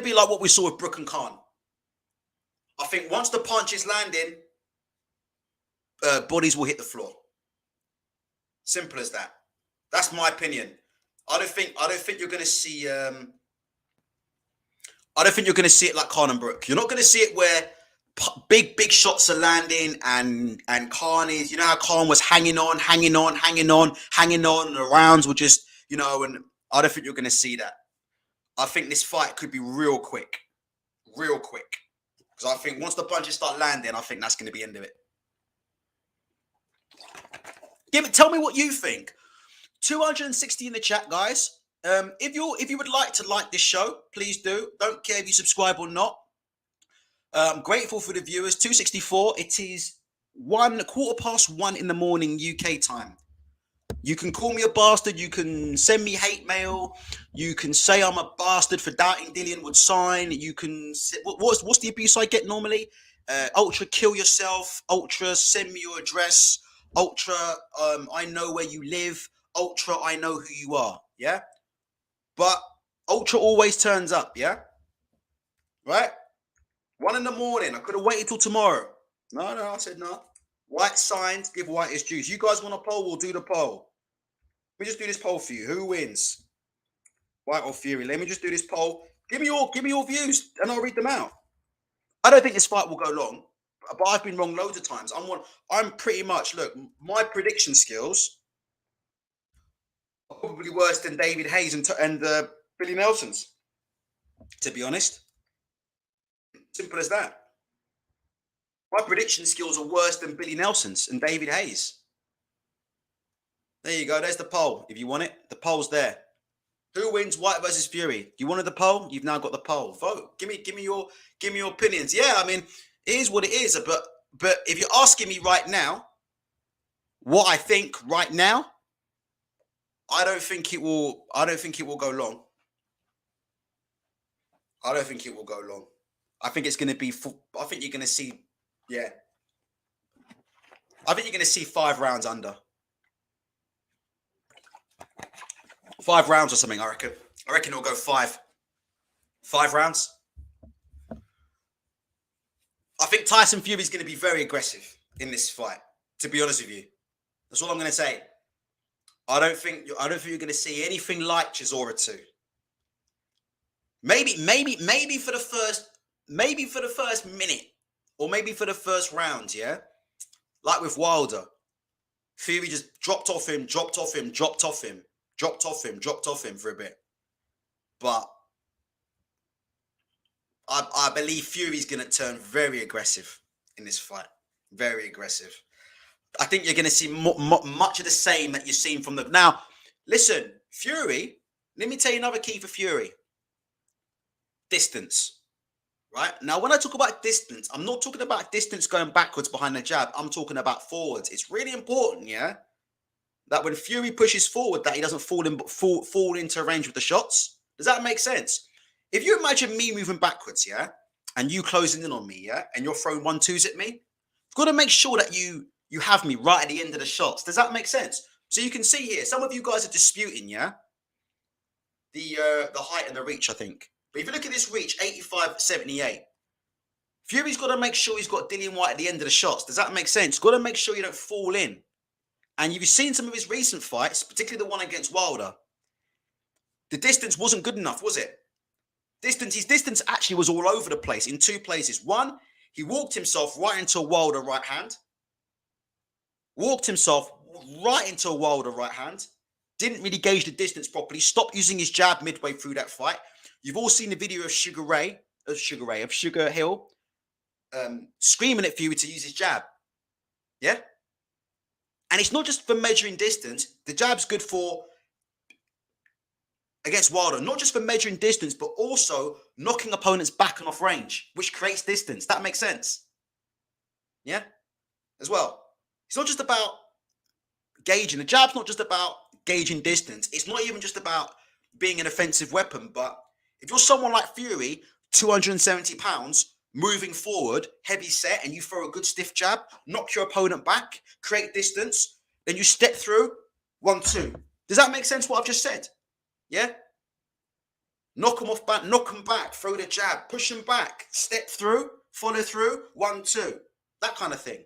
to be like what we saw with Brook and Khan. I think once the punch is landing, bodies will hit the floor. Simple as that. That's my opinion. I don't think you're going to see. I don't think you're going to see it like Khan and Brook. You're not going to see it where big shots are landing and Khan is. You know how Khan was hanging on, and the rounds were just, you know. And I don't think you're going to see that. I think this fight could be real quick. Because I think once the punches start landing, I think that's going to be the end of it. Tell me what you think. 260 in the chat, guys. If you would like to like this show, please do. Don't care if you subscribe or not. I'm grateful for the viewers. 264. It is 1:15 in the morning UK time. You can call me a bastard. You can send me hate mail. You can say I'm a bastard for doubting Dillian would sign. You can. What's the abuse I get normally? Ultra, kill yourself. Ultra, send me your address. Ultra, I know where you live. Ultra, I know who you are. Yeah, but Ultra always turns up. Yeah, right. 1 in the morning. I could have waited till tomorrow. No, I said no. Whyte signed. Give Whyte his juice. You guys want a poll? We'll do the poll. Let me just do this poll for you. Who wins? Whyte or Fury? Let me just do this poll. Give me your views, and I'll read them out. I don't think this fight will go long, but I've been wrong loads of times. I'm pretty much, look, my prediction skills are probably worse than David Hayes and Billy Nelson's, to be honest. Simple as that. My prediction skills are worse than Billy Nelson's and David Hayes. There you go. There's the poll. If you want it, the poll's there. Who wins, Whyte versus Fury? You wanted the poll? You've now got the poll. Vote. Give me your opinions. Yeah, I mean, it is what it is. But if you're asking me right now, what I think right now, I don't think it will go long. I don't think it will go long. I think it's going to be. I think you're going to see. Yeah. I think you're going to see 5 rounds under. 5 rounds or something, I reckon. I reckon it'll go 5. 5 rounds. I think Tyson Fury is going to be very aggressive in this fight, to be honest with you. That's all I'm going to say. I don't think you're going to see anything like Chisora 2. Maybe for the first minute, or maybe for the first round, yeah? Like with Wilder. Fury just dropped off him for a bit. But I believe Fury's going to turn very aggressive in this fight. Very aggressive. I think you're going to see much of the same that you've seen from the... Now, listen, Fury, let me tell you another key for Fury. Distance. Right? Now, when I talk about distance, I'm not talking about distance going backwards behind the jab. I'm talking about forwards. It's really important, yeah? That when Fury pushes forward, that he doesn't fall into range with the shots. Does that make sense? If you imagine me moving backwards, yeah, and you closing in on me, yeah, and you're throwing 1-2s at me, you've got to make sure that you have me right at the end of the shots. Does that make sense? So you can see here, some of you guys are disputing, yeah, the height and the reach, I think. But if you look at this reach, 85-78, Fury's got to make sure he's got Dillian Whyte at the end of the shots. Does that make sense? Got to make sure you don't fall in. And you've seen some of his recent fights, particularly the one against Wilder. The distance wasn't good enough, was it? His distance actually was all over the place in 2 places. One, he walked himself right into a Wilder right hand. Didn't really gauge the distance properly. Stopped using his jab midway through that fight. You've all seen the video of Sugar Hill, screaming at Fury to use his jab. Yeah? And it's not just for measuring distance. The jab's good for, against Wilder, not just for measuring distance, but also knocking opponents back and off range, which creates distance. That makes sense. Yeah? As well. It's not just about gauging. The jab's not just about gauging distance. It's not even just about being an offensive weapon. But if you're someone like Fury, 270 pounds, moving forward, heavy set, and you throw a good stiff jab, knock your opponent back, create distance, then you step through, 1-2. Does that make sense what I've just said? Yeah? Knock them off back, knock them back, throw the jab, push them back, step through, follow through, 1-2, that kind of thing.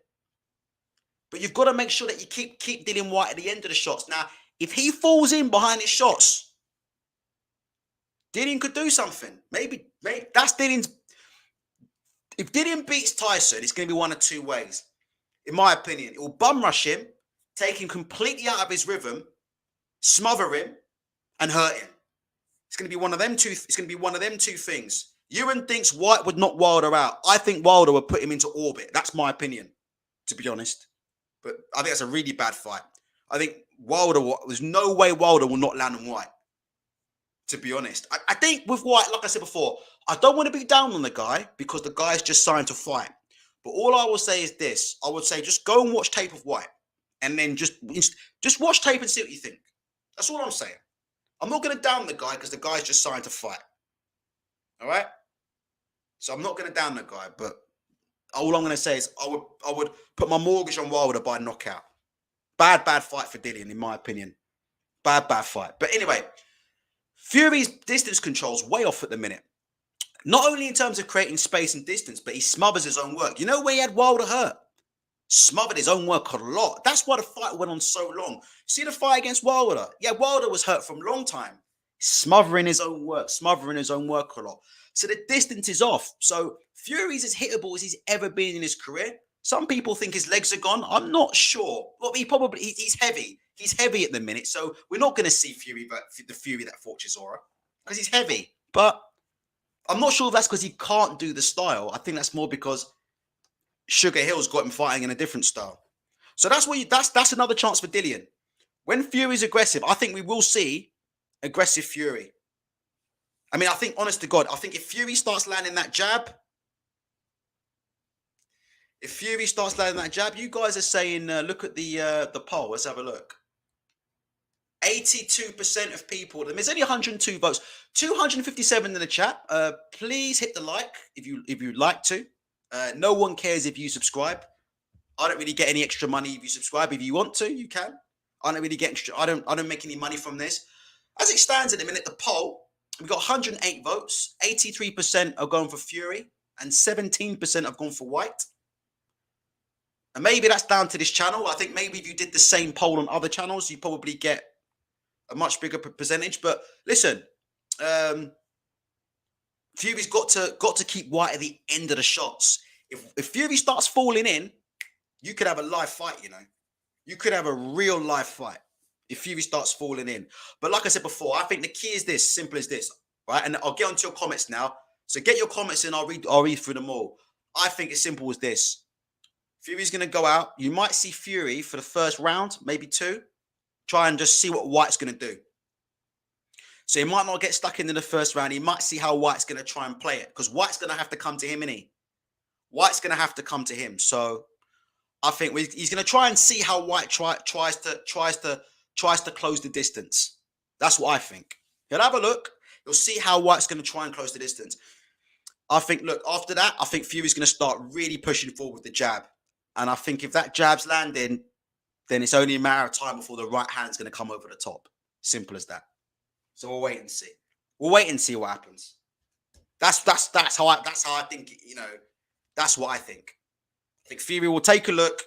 But you've got to make sure that you keep Dillian Whyte at the end of the shots. Now, if he falls in behind his shots, Dillian could do something. Maybe that's Dillian's. If Dillian beats Tyson, it's going to be one of two ways. In my opinion, it will bum rush him, take him completely out of his rhythm, smother him, and hurt him. It's going to be one of them two. It's going to be one of them two things. Ewan thinks Whyte would knock Wilder out. I think Wilder would put him into orbit. That's my opinion, to be honest. But I think that's a really bad fight. I think there's no way Wilder will not land on Whyte, to be honest. I think with Whyte, like I said before, I don't want to be down on the guy because the guy's just signed to fight. But all I will say is this. I would say just go and watch tape of Whyte. And then just watch tape and see what you think. That's all I'm saying. I'm not going to down the guy because the guy's just signed to fight. All right? So I'm not going to down the guy. But all I'm going to say is I would put my mortgage on Wilder by knockout. Bad fight for Dillian, in my opinion. Bad fight. But anyway, Fury's distance control's way off at the minute. Not only in terms of creating space and distance, but he smothers his own work. You know where he had Wilder hurt? Smothered his own work a lot. That's why the fight went on so long. See the fight against Wilder? Yeah, Wilder was hurt from a long time. Smothering his own work a lot. So the distance is off. So Fury's as hittable as he's ever been in his career. Some people think his legs are gone. I'm not sure. Well, he's heavy. He's heavy at the minute. So we're not going to see the Fury that fought Chisora because he's heavy. But I'm not sure if that's because he can't do the style. I think that's more because Sugar Hill's got him fighting in a different style. So that's another chance for Dillian. When Fury's aggressive, I think we will see aggressive Fury. I mean, I think, honest to God, I think if Fury starts landing that jab, you guys are saying, look at the poll. Let's have a look. 82% of people. There's only 102 votes. 257 in the chat. Please hit the like if you'd like to. No one cares if you subscribe. I don't really get any extra money if you subscribe. If you want to, you can. I don't really get extra. I don't make any money from this. As it stands at the minute, the poll, we've got 108 votes. 83% are going for Fury, and 17% have gone for Whyte. And maybe that's down to this channel. I think maybe if you did the same poll on other channels, you probably get a much bigger percentage. But listen, Fury's got to keep Whyte at the end of the shots. If Fury starts falling in, you could have a live fight, you know. You could have a real live fight if Fury starts falling in. But like I said before, I think the key is this, simple as this, right? And I'll get onto your comments now. So get your comments in, I'll read through them all. I think it's simple as this. Fury's going to go out. You might see Fury for the first round, maybe two. Try and just see what Whyte's going to do. So he might not get stuck into the first round. He might see how Whyte's going to try and play it. Because Whyte's going to have to come to him, isn't he? Whyte's going to have to come to him. So I think he's going to try and see how Whyte tries to close the distance. That's what I think. He'll have a look. He'll see how Whyte's going to try and close the distance. I think, look, after that, I think Fury's going to start really pushing forward with the jab. And I think if that jab's landing, then it's only a matter of time before the right hand's going to come over the top. Simple as that. So we'll wait and see. We'll wait and see what happens. That's how I think, you know, that's what I think. I think Fury will take a look,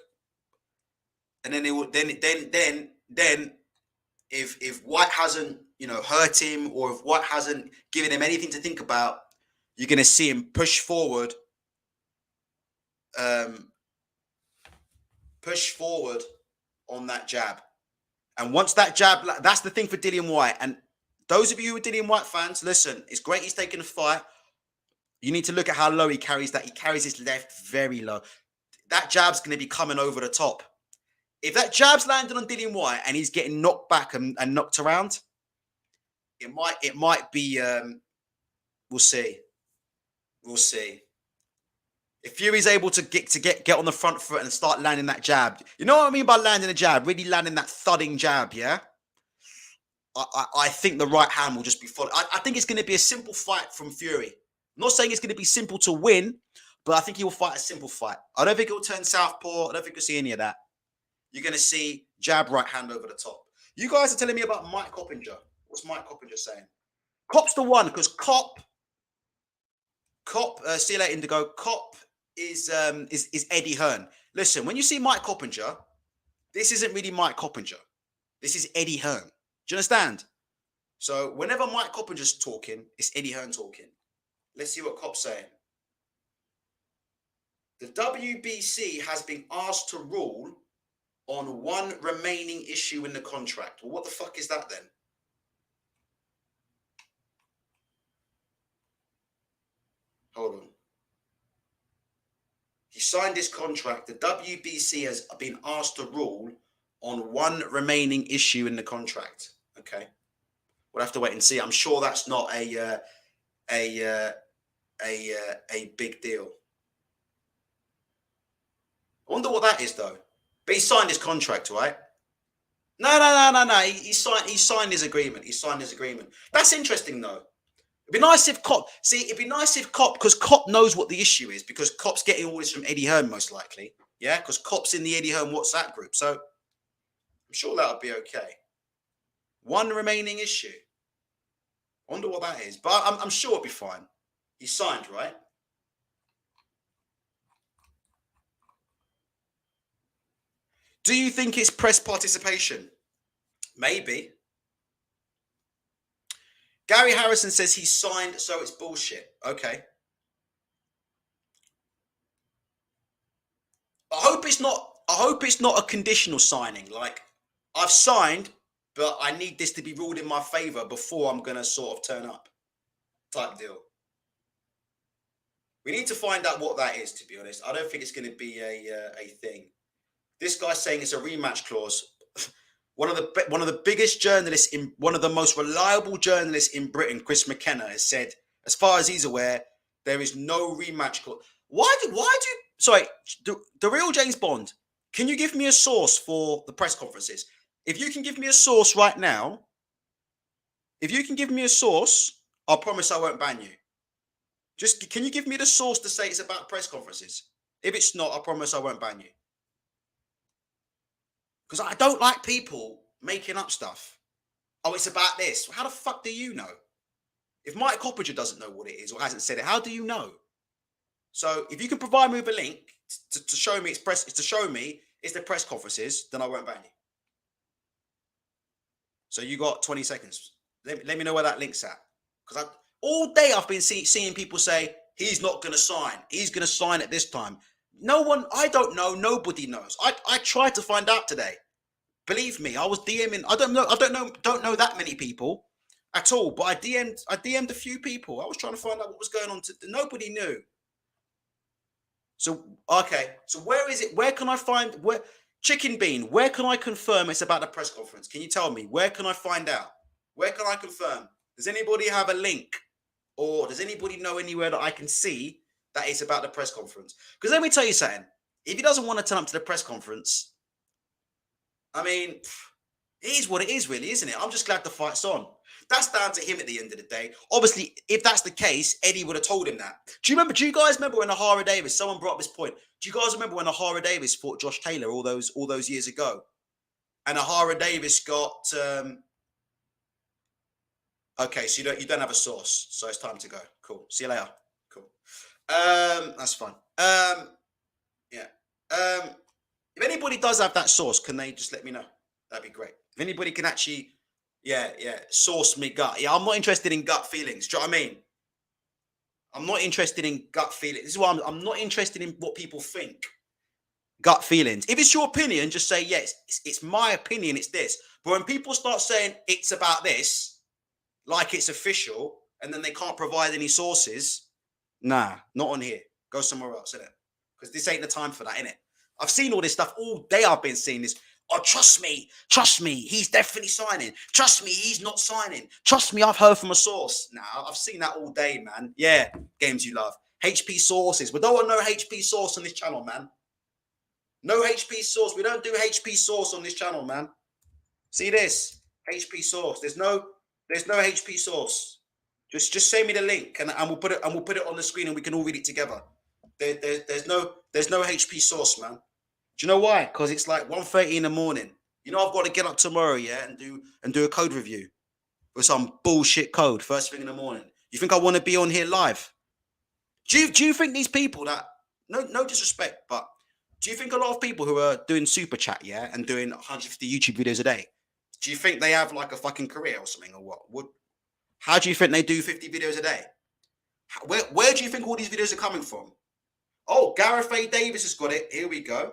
and then it will then if Whyte hasn't, you know, hurt him, or if Whyte hasn't given him anything to think about, you're going to see him push forward on that jab. And once that jab, that's the thing for Dillian Whyte. And those of you who are Dillian Whyte fans, listen, it's great he's taking a fight. You need to look at how low he carries that. He carries his left very low. That jab's going to be coming over the top. If that jab's landing on Dillian Whyte and he's getting knocked back and knocked around, it might be, we'll see. We'll see. If Fury's able to get on the front foot and start landing that jab, you know what I mean by landing a jab? Really landing that thudding jab, yeah? I think the right hand will just be followed. I think it's going to be a simple fight from Fury. I'm not saying it's going to be simple to win, but I think he will fight a simple fight. I don't think he'll turn southpaw. I don't think you'll see any of that. You're going to see jab, right hand over the top. You guys are telling me about Mike Coppinger. What's Mike Coppinger saying? Cop's the one, because Cop, see you later, Indigo. Cop is Eddie Hearn. Listen, when you see Mike Coppinger, this isn't really Mike Coppinger. This is Eddie Hearn. Do you understand? So whenever Mike Coppinger's talking, it's Eddie Hearn talking. Let's see what Cop's saying. The WBC has been asked to rule on one remaining issue in the contract. Well, what the fuck is that then? Hold on. He signed his contract. The WBC has been asked to rule on one remaining issue in the contract. Okay. We'll have to wait and see. I'm sure that's not a big deal. I wonder what that is, though. But he signed his contract, right? No. He signed his agreement. He signed his agreement. That's interesting, though. It'd be nice if Cop. See, it'd be nice if Cop, because Cop knows what the issue is, because Cop's getting all this from Eddie Hearn, most likely. Yeah, because Cop's in the Eddie Hearn WhatsApp group, so I'm sure that'll be okay. One remaining issue. I wonder what that is, but I'm sure it'll be fine. He signed, right? Do you think it's press participation? Maybe. Gary Harrison says he signed, so it's bullshit. Okay. I hope it's not a conditional signing. Like, I've signed, but I need this to be ruled in my favor before I'm gonna sort of turn up. Type deal. We need to find out what that is, to be honest. I don't think it's gonna be a thing. This guy's saying it's a rematch clause. One of the biggest journalists one of the most reliable journalists in Britain, Chris McKenna, has said, as far as he's aware, there is no rematch clause. Sorry, the real James Bond, can you give me a source for the press conferences? If you can give me a source right now, I promise I won't ban you. Just, can you give me the source to say it's about press conferences? If it's not, I promise I won't ban you. Because I don't like people making up stuff. Oh, it's about this. How the fuck do you know? If Mike Coppinger doesn't know what it is or hasn't said it, how do you know? So if you can provide me with a link to show me it's the press conferences, then I won't ban you. So you got 20 seconds. Let me know where that link's at. Because all day I've been seeing people say, he's not going to sign. He's going to sign at this time. No one, I don't know. Nobody knows. I tried to find out today. Believe me, I was DMing. I don't know that many people at all. But I DM'd a few people. I was trying to find out what was going on. Nobody knew. So, okay. So where is it? Where can I find, Chicken Bean, where can I confirm it's about the press conference? Can you tell me? Where can I find out? Where can I confirm? Does anybody have a link? Or does anybody know anywhere that I can see that it's about the press conference? Because let me tell you something. If he doesn't want to turn up to the press conference, I mean, it is what it is, really, isn't it? I'm just glad the fight's on. That's down to him at the end of the day. Obviously, if that's the case, Eddie would have told him that. Do you guys remember when Ahara Davis, someone brought up this point. Do you guys remember when Ahara Davis fought Josh Taylor all those years ago? And Ahara Davis got okay, so you don't have a source, so it's time to go. Cool. See you later. Cool. That's fine. Yeah. If anybody does have that source, can they just let me know? That'd be great. If anybody can actually, source me gut. Yeah, I'm not interested in gut feelings. Do you know what I mean? I'm not interested in gut feelings. This is why I'm not interested in what people think. Gut feelings. If it's your opinion, just say, yes, it's my opinion, it's this. But when people start saying it's about this, like it's official, and then they can't provide any sources, nah, not on here. Go somewhere else, innit? Because this ain't the time for that, innit? I've seen all this stuff all day. I've been seeing this. Oh, trust me, he's definitely signing. Trust me, he's not signing. Trust me, I've heard from a source. Nah, I've seen that all day, man. Yeah, games you love. HP sources. We don't want no HP source on this channel, man. No HP source. We don't do HP source on this channel, man. See this? HP source. There's no HP source. Just send me the link and we'll put it on the screen and we can all read it together. There's no HP source, man. Do you know why? Because it's like 1:30 in the morning. You know I've got to get up tomorrow, yeah, and do a code review with some bullshit code first thing in the morning. You think I want to be on here live? Do you think these people that no disrespect, but do you think a lot of people who are doing super chat, yeah, and doing 150 YouTube videos a day, do you think they have like a fucking career or something, or what? How do you think they do 50 videos a day? Where do you think all these videos are coming from? Oh, Gareth A. Davis has got it. Here we go.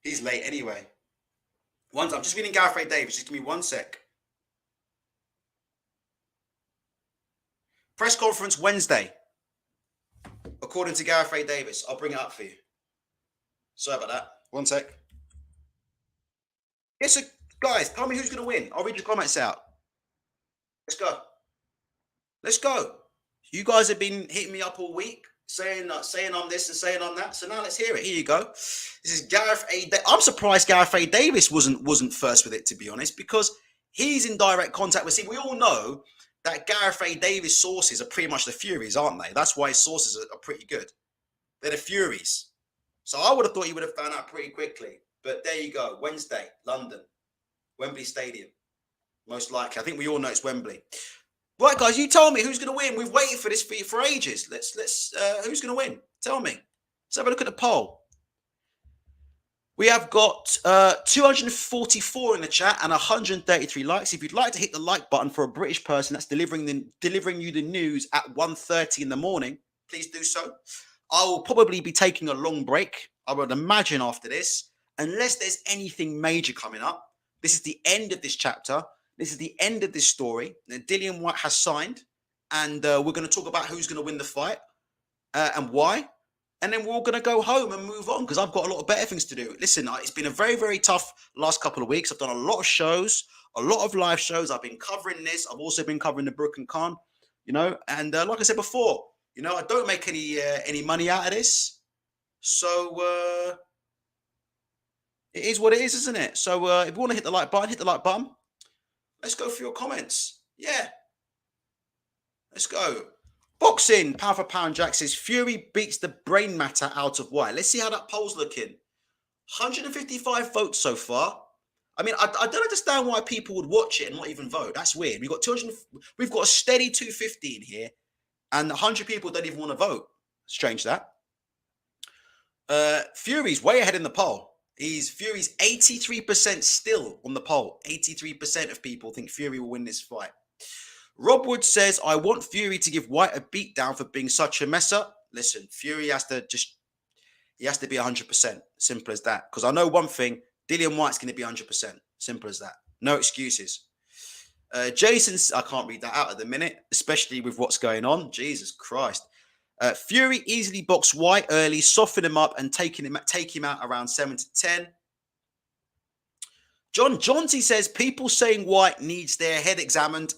He's late anyway. I'm just reading Gareth A. Davis. Just give me 1 sec. Press conference Wednesday. According to Gareth A. Davis. I'll bring it up for you. Sorry about that. 1 sec. Yes, guys, tell me who's going to win. I'll read your comments out. Let's go. Let's go. You guys have been hitting me up all week, saying I'm this and saying I'm that. So now let's hear it. Here you go. This is Gareth A. I'm surprised Gareth A. Davis wasn't first with it, to be honest, because he's in direct contact with. See, we all know that Gareth A. Davis sources are pretty much the Furies, aren't they? That's why his sources are pretty good. They're the Furies. So I would have thought he would have found out pretty quickly. But there you go. Wednesday, London, Wembley Stadium. Most likely. I think we all know it's Wembley. Right, guys, you tell me who's going to win. We've waited for this for ages. Let's who's going to win? Tell me. Let's have a look at the poll. We have got 244 in the chat and 133 likes. If you'd like to hit the like button for a British person that's delivering you the news at 1:30 in the morning, please do so. I will probably be taking a long break, I would imagine, after this, unless there's anything major coming up. This is the end of this chapter. This is the end of this story. Dillian Whyte has signed, and we're going to talk about who's going to win the fight and why. And then we're all going to go home and move on because I've got a lot of better things to do. Listen, it's been a very, very tough last couple of weeks. I've done a lot of shows, a lot of live shows. I've been covering this. I've also been covering the Brooklyn Khan, and like I said before, I don't make any money out of this. So it is what it is, isn't it? So if you want to hit the like button, hit the like button. Let's go for your comments. Yeah. Let's go. Boxing, pound for pound, Jack says, Fury beats the brain matter out of Whyte. Let's see how that poll's looking. 155 votes so far. I mean, I don't understand why people would watch it and not even vote. That's weird. We've got a steady 250 in here, and 100 people don't even want to vote. Strange that. Fury's way ahead in the poll. Fury's 83% still on the poll. 83% of people think Fury will win this fight. Rob Wood says, I want Fury to give Whyte a beatdown for being such a mess up. Listen, Fury has to be 100%. Simple as that. Because I know one thing, Dillian Whyte's going to be 100%. Simple as that. No excuses. Jason, I can't read that out at the minute, especially with what's going on. Jesus Christ. Fury easily boxed Whyte early, soften him up and take him out around 7-10. John Johnsy says, people saying Whyte needs their head examined.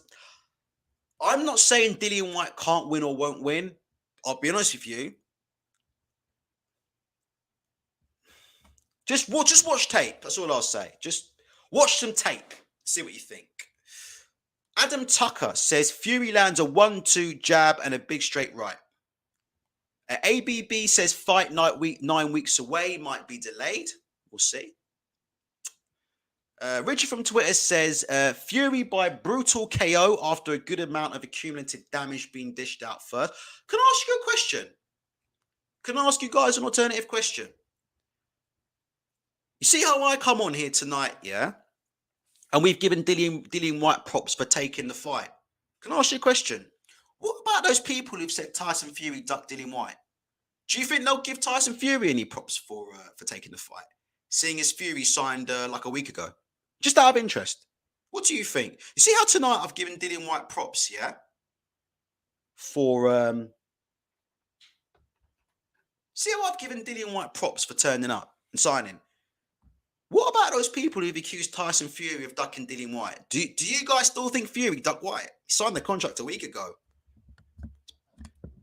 I'm not saying Dillian Whyte can't win or won't win. I'll be honest with you. Just watch tape. That's all I'll say. Just watch some tape. See what you think. Adam Tucker says Fury lands a 1-2 jab and a big straight right. ABB says fight night 9 weeks away, might be delayed. We'll see. Richard from Twitter says Fury by brutal KO after a good amount of accumulative damage being dished out first. Can I ask you a question? Can I ask you guys an alternative question? You see how I come on here tonight, yeah? And we've given Dillian Whyte props for taking the fight. Can I ask you a question? What about those people who've said Tyson Fury ducked Dillian Whyte? Do you think they'll give Tyson Fury any props for taking the fight? Seeing as Fury signed like a week ago. Just out of interest. What do you think? You see how tonight I've given Dillian Whyte props, yeah? For see how I've given Dillian Whyte props for turning up and signing. What about those people who've accused Tyson Fury of ducking Dillian Whyte? Do you guys still think Fury ducked Whyte? He signed the contract a week ago.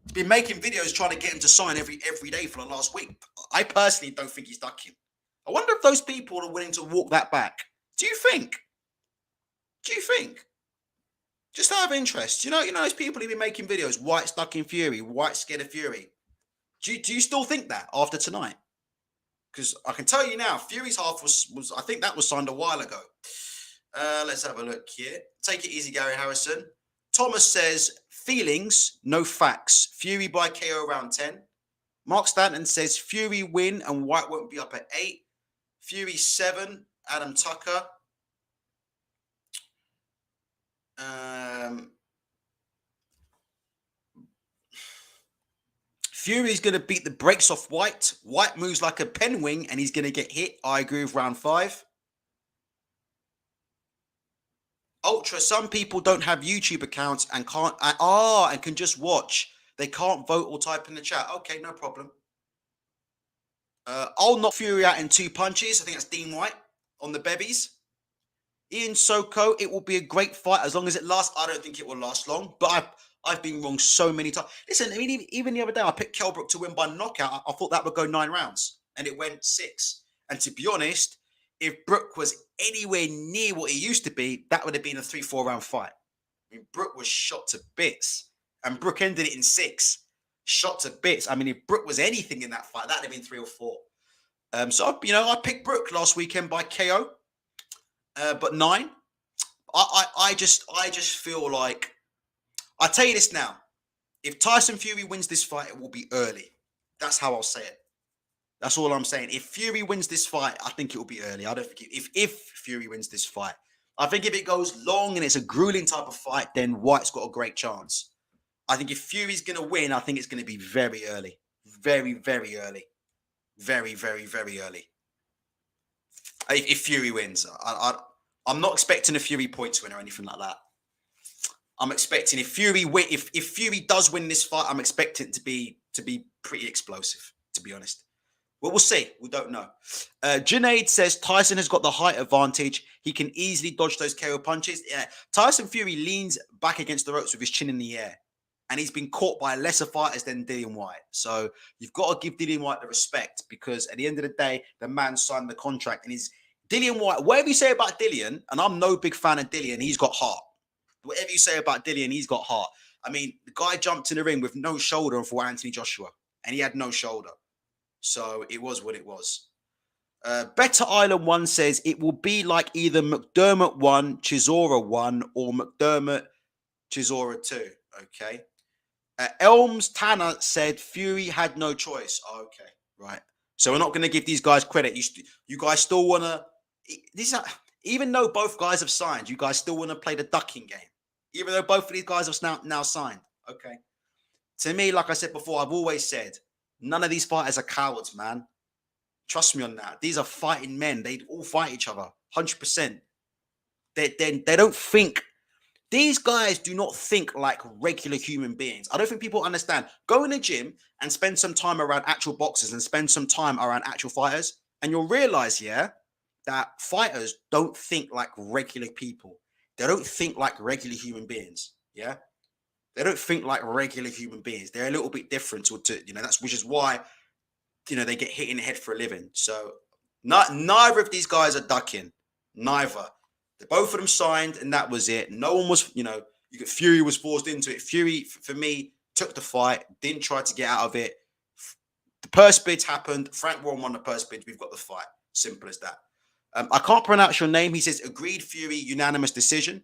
He's been making videos trying to get him to sign every day for the last week. I personally don't think he's ducking. I wonder if those people are willing to walk that back. Do you think? Just out of interest. You know those people who've been making videos, Whyte's ducking Fury, Whyte's scared of Fury. Do you still think that after tonight? Because I can tell you now, Fury's half was I think that was signed a while ago. Let's have a look here. Take it easy, Gary Harrison. Thomas says Feelings, no facts. Fury by KO round 10. Mark Stanton says Fury win and Whyte won't be up at 8. Fury 7. Adam Tucker. Fury's going to beat the brakes off Whyte. Whyte moves like a penwing and he's going to get hit. I agree with round 5. Ultra, some people don't have YouTube accounts and can't, and can just watch. They can't vote or type in the chat. Okay, no problem. I'll knock Fury out in 2 punches. I think that's Dean White on the Bebbies. Ian Soko, it will be a great fight as long as it lasts. I don't think it will last long, but I've been wrong so many times. Listen, I mean, even the other day, I picked Kell Brook to win by knockout. I thought that would go 9 rounds, and it went 6. And to be honest, if Brook was anywhere near what he used to be, that would have been a 3-4 round fight. I mean, Brook was shot to bits, and Brook ended it in 6. Shot to bits. I mean, if Brook was anything in that fight, that would have been 3 or 4. So, I picked Brook last weekend by KO. But 9, I just feel like, I tell you this now, if Tyson Fury wins this fight, it will be early. That's how I'll say it. That's all I'm saying. If Fury wins this fight, I think it will be early. I don't think if Fury wins this fight, I think if it goes long and it's a grueling type of fight, then Whyte's got a great chance. I think if Fury's going to win, I think it's going to be very early. Very, very early. Very, very, very early. If Fury wins, I'm not expecting a Fury points win or anything like that. I'm expecting if Fury does win this fight, I'm expecting it to be pretty explosive, to be honest. Well, we'll see. We don't know. Junaid says Tyson has got the height advantage. He can easily dodge those KO punches. Yeah, Tyson Fury leans back against the ropes with his chin in the air, and he's been caught by lesser fighters than Dillian Whyte. So you've got to give Dillian Whyte the respect, because at the end of the day, the man signed the contract, and he's Dillian Whyte. Whatever you say about Dillian, and I'm no big fan of Dillian, he's got heart. Whatever you say about Dillian, he's got heart. I mean, the guy jumped in the ring with no shoulder for Anthony Joshua, and he had no shoulder. So it was what it was. Better Island 1 says it will be like either McDermott 1, Chisora 1, or McDermott, Chisora 2. Okay. Elms Tanner said Fury had no choice. Oh, okay, right. So we're not going to give these guys credit. You guys still want to... Even though both guys have signed, you guys still want to play the ducking game. Even though both of these guys have now signed. Okay. To me, like I said before, I've always said, none of these fighters are cowards, man. Trust me on that. These are fighting men. They all fight each other, 100%. They don't think. These guys do not think like regular human beings. I don't think people understand. Go in the gym and spend some time around actual boxers and spend some time around actual fighters, and you'll realize, that fighters don't think like regular people. They don't think like regular human beings. Yeah. They don't think like regular human beings. They're a little bit different which is why, they get hit in the head for a living. So neither of these guys are ducking. Neither. Both of them signed, and that was it. No one was, Fury was forced into it. Fury, for me, took the fight, didn't try to get out of it. The purse bids happened. Frank Warren won the purse bids. We've got the fight. Simple as that. I can't pronounce your name. He says, agreed, Fury, unanimous decision.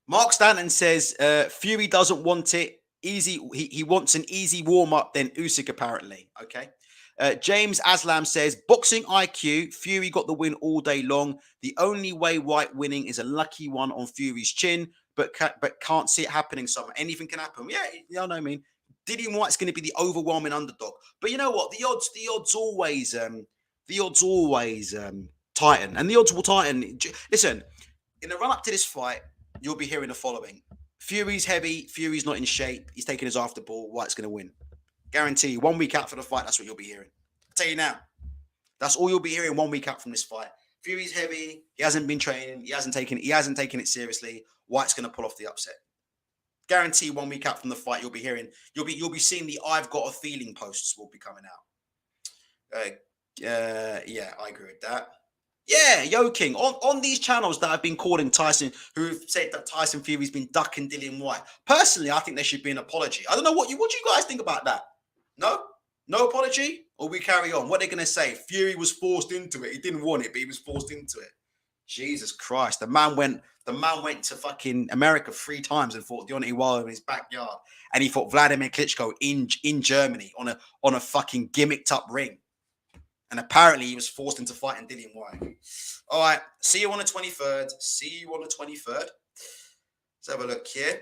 Mark Stanton says, Fury doesn't want it easy. He wants an easy warm-up than Usyk, apparently. Okay. James Aslam says, boxing IQ, Fury got the win all day long. The only way Whyte winning is a lucky one on Fury's chin, but can't see it happening somewhere. Anything can happen. Yeah, you know what I mean? Dillian Whyte's going to be the overwhelming underdog. But you know what? The odds always tighten, and the odds will tighten. Listen, in the run-up to this fight, you'll be hearing the following. Fury's heavy. Fury's not in shape. He's taking his after ball. Whyte's going to win. Guarantee you, 1 week out for the fight, that's what you'll be hearing. I'll tell you now. That's all you'll be hearing 1 week out from this fight. Fury's heavy. He hasn't been training. He hasn't taken it seriously. Whyte's going to pull off the upset. Guarantee 1 week out from the fight, you'll be seeing the I've got a feeling posts will be coming out. Yeah, I agree with that. Yeah, Yo King, on these channels that have been calling Tyson, who've said that Tyson Fury's been ducking Dillian Whyte. Personally, I think there should be an apology. I don't know what do you guys think about that? No apology, or we carry on? What they're gonna say? Fury was forced into it. He didn't want it, but he was forced into it. Jesus Christ. The man went to fucking America 3 times and fought Deontay Wilder in his backyard. And he fought Vladimir Klitschko in Germany on a fucking gimmicked up ring. And apparently he was forced into fighting Dillian Whyte. All right. See you on the 23rd. Let's have a look here.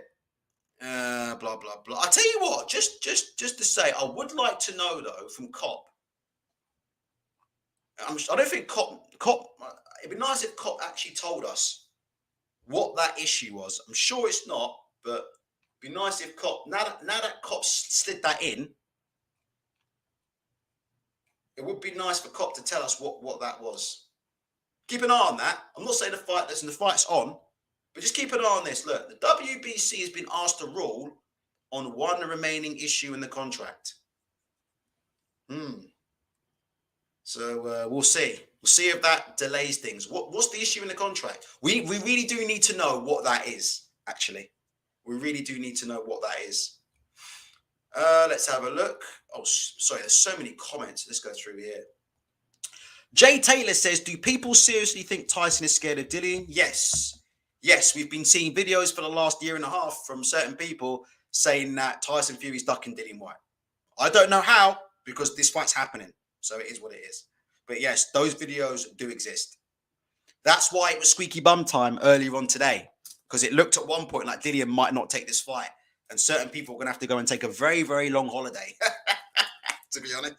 Blah, blah, blah. I'll tell you what, just to say, I would like to know, though, from Cop. I don't think Cop, it'd be nice if Cop actually told us what that issue was. I'm sure it's not, but it'd be nice if Cop, now that Cop slid that in, it would be nice for Cop to tell us what that was. Keep an eye on that. I'm not saying the fight's on, but just keep an eye on this. Look, the WBC has been asked to rule on one remaining issue in the contract. So we'll see. We'll see if that delays things. What's the issue in the contract? We really do need to know what that is, actually. We really do need to know what that is. Let's have a look. Oh, sorry, there's so many comments. Let's go through here. Jay Taylor says, do people seriously think Tyson is scared of Dillian? Yes. Yes, we've been seeing videos for the last year and a half from certain people saying that Tyson Fury's ducking Dillian Whyte. I don't know how, because this fight's happening. So it is what it is. But yes, those videos do exist. That's why it was squeaky bum time earlier on today, because it looked at one point like Dillian might not take this fight. And certain people are going to have to go and take a very, very long holiday, to be honest.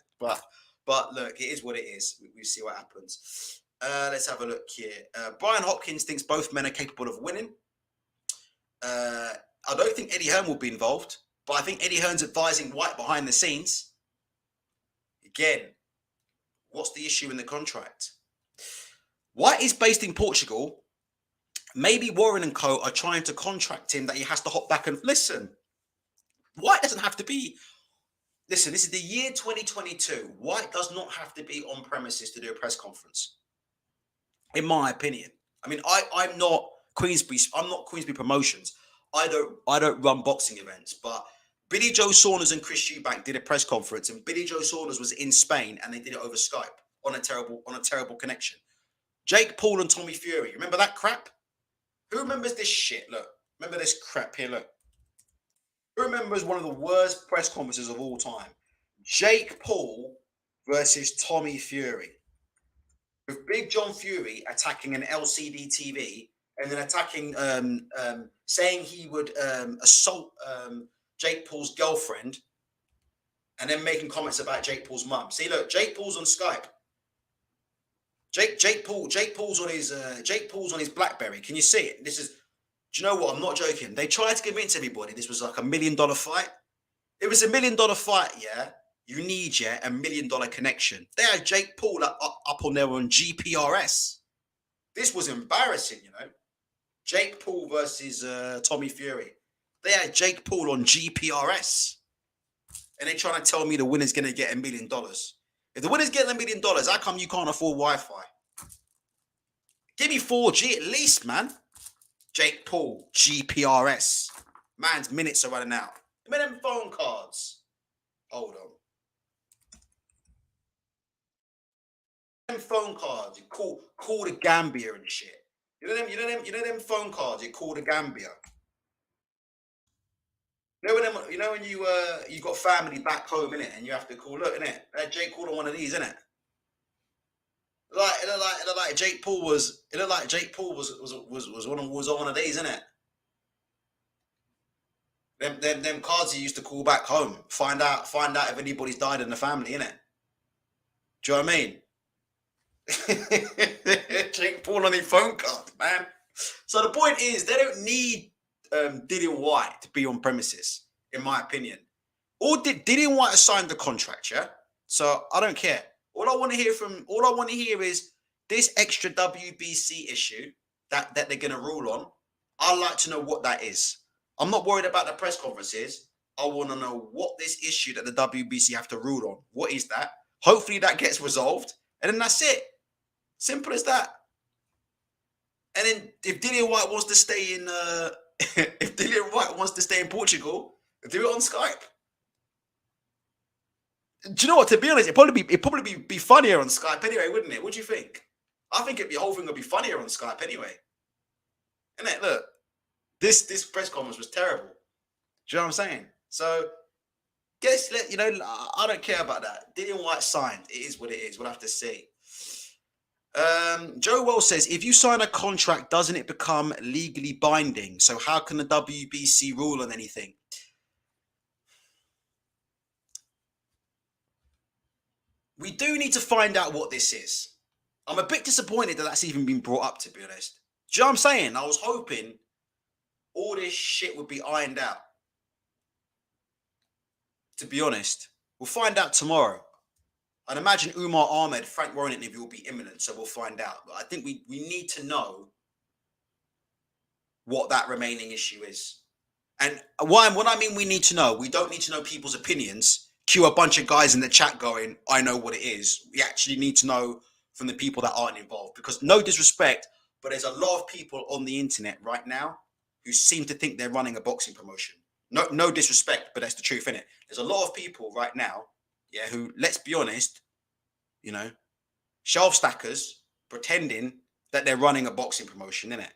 But look, it is what it is. We see what happens. Let's have a look here. Brian Hopkins thinks both men are capable of winning. I don't think Eddie Hearn will be involved, but I think Eddie Hearn's advising Whyte behind the scenes. Again, what's the issue in the contract? Whyte is based in Portugal. Maybe Warren and Co. are trying to contract him that he has to hop back and listen. Whyte doesn't have to be. Listen, this is the year 2022. Whyte does not have to be on premises to do a press conference, in my opinion. I mean, I'm not Queensbury. I'm not Queensbury Promotions. I don't run boxing events, but Billy Joe Saunders and Chris Eubank did a press conference, and Billy Joe Saunders was in Spain, and they did it over Skype on a terrible connection. Jake Paul and Tommy Fury. Remember that crap? Who remembers this shit? Look, remember this crap here. Look. Who remembers one of the worst press conferences of all time? Jake Paul versus Tommy Fury. With Big John Fury attacking an LCD TV and then attacking, saying he would assault Jake Paul's girlfriend, and then making comments about Jake Paul's mum. See, look, Jake Paul's on Skype. Jake Paul's on his BlackBerry. Can you see it? This is. Do you know what? I'm not joking. They tried to convince everybody this was like $1 million fight. It was $1 million fight, yeah. You need, $1 million connection. They had Jake Paul up on there on GPRS. This was embarrassing, you know. Jake Paul versus Tommy Fury. They had Jake Paul on GPRS. And they're trying to tell me the winner's going to get $1 million. If the winner's getting $1 million, how come you can't afford Wi-Fi? Give me 4G at least, man. Jake Paul, GPRS. Man's minutes are running out. Remember them phone cards? Hold on. Them phone cards, you call the Gambia and shit. You know them phone cards you call the Gambia. You know when you got family back home, innit, and you have to call, look, innit? Jake called on one of these, innit? It looked like Jake Paul was on one of these, innit? Them cards he used to call back home, find out if anybody's died in the family, innit? Do you know what I mean? Jake Paul on his phone card, man. So the point is, they don't need Dillian Whyte to be on premises, in my opinion. Or Dillian Whyte signed the contract, yeah? So I don't care. All I want to hear is this extra WBC issue that they're going to rule on. I'd like to know what that is. I'm not worried about the press conferences. I want to know what this issue that the WBC have to rule on. What is that? Hopefully that gets resolved. And then that's it. Simple as that. And then if Dillian Whyte wants to stay in Portugal, do it on Skype. Do you know what? To be honest, it'd probably be funnier on Skype anyway, wouldn't it? What do you think? I think the whole thing would be funnier on Skype anyway. Innit? Look, this press conference was terrible. Do you know what I'm saying? So, I don't care about that. Dillian Whyte signed. It is what it is. We'll have to see. Joe Wells says, if you sign a contract, doesn't it become legally binding? So how can the WBC rule on anything? We do need to find out what this is. I'm a bit disappointed that that's even been brought up, to be honest. Do you know what I'm saying? I was hoping all this shit would be ironed out. To be honest, we'll find out tomorrow. I'd imagine Umar Ahmed, Frank Warren interview will be imminent, so we'll find out. But I think we need to know what that remaining issue is. And what I mean we need to know, we don't need to know people's opinions. Cue a bunch of guys in the chat going, I know what it is. We actually need to know from the people that aren't involved. Because no disrespect, but there's a lot of people on the internet right now who seem to think they're running a boxing promotion. No disrespect, but that's the truth, innit? There's a lot of people right now, yeah, who, let's be honest, shelf stackers pretending that they're running a boxing promotion, innit?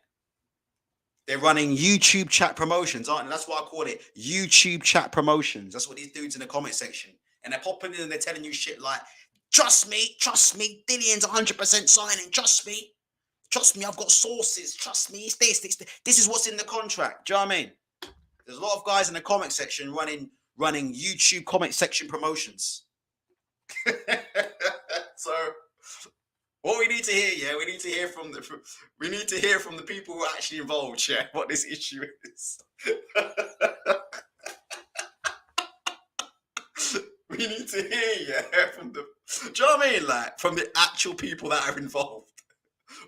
They're running YouTube chat promotions, aren't they? That's why I call it YouTube chat promotions. That's what these dudes in the comment section. And they're popping in and they're telling you shit like, trust me, Dillian's 100% signing, trust me, I've got sources, trust me, it's this is what's in the contract. Do you know what I mean? There's a lot of guys in the comment section running YouTube comment section promotions. So what we need to hear, we need to hear from the people who are actually involved, what this issue is. We need to hear, from the, do you know what I mean? Like, from the actual people that are involved.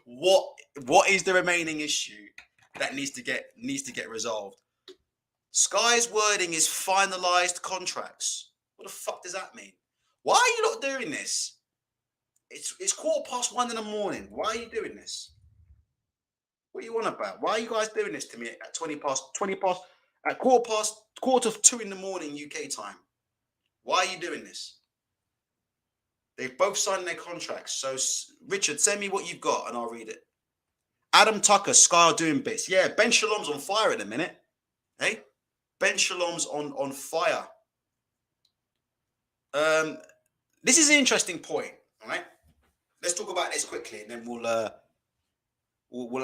What is the remaining issue that needs to get resolved? Sky's wording is finalized contracts. What the fuck does that mean? Why are you not doing this? It's 1:15 in the morning. Why are you doing this? What are you on about? Why are you guys doing this to me at 1:15 in the morning UK time? Why are you doing this? They've both signed their contracts. So, Richard, send me what you've got and I'll read it. Adam Tucker, Sky are doing bits. Yeah, Ben Shalom's on fire at the minute. Hey? Ben Shalom's on fire. This is an interesting point, all right? Let's talk about this quickly and then we'll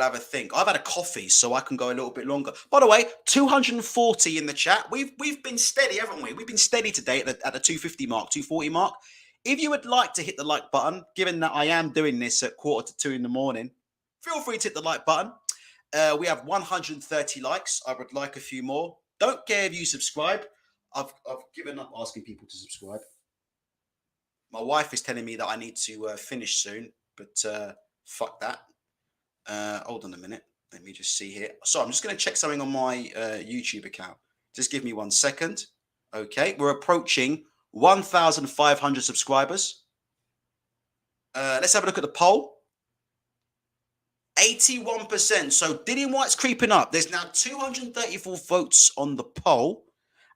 have a think. I've had a coffee, so I can go a little bit longer. By the way, 240 in the chat. We've been steady, haven't we? We've been steady today at the 250 mark, 240 mark. If you would like to hit the like button, given that I am doing this at 1:45 in the morning, feel free to hit the like button. We have 130 likes. I would like a few more. Don't care if you subscribe. I've given up asking people to subscribe. My wife is telling me that I need to finish soon, but fuck that. Hold on a minute. Let me just see here. So I'm just going to check something on my YouTube account. Just give me 1 second. Okay, we're approaching 1,500 subscribers. Let's have a look at the poll. 81%. So Dillian Whyte's creeping up. There's now 234 votes on the poll.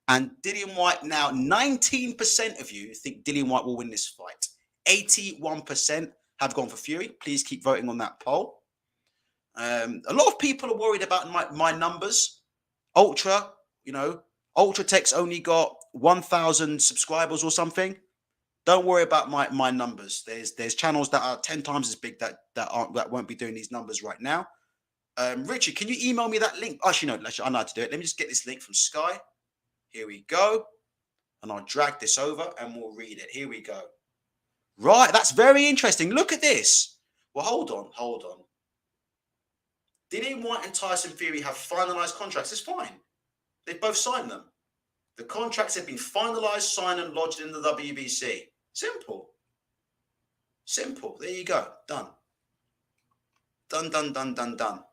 And Dillian Whyte now, 19% of you think Dillian Whyte will win this fight. 81% have gone for Fury. Please keep voting on that poll. A lot of people are worried about my numbers. Ultra Tech's only got 1,000 subscribers or something. Don't worry about my numbers. There's channels that are 10 times as big that won't be doing these numbers right now. Richard, can you email me that link? Actually, no, I know how to do it. Let me just get this link from Sky. Here we go. And I'll drag this over and we'll read it. Here we go. Right, that's very interesting. Look at this. Well, hold on. Dillian Whyte and Tyson Fury have finalized contracts. It's fine. They've both signed them. The contracts have been finalized, signed, and lodged in the WBC. Simple. There you go. Done. Done.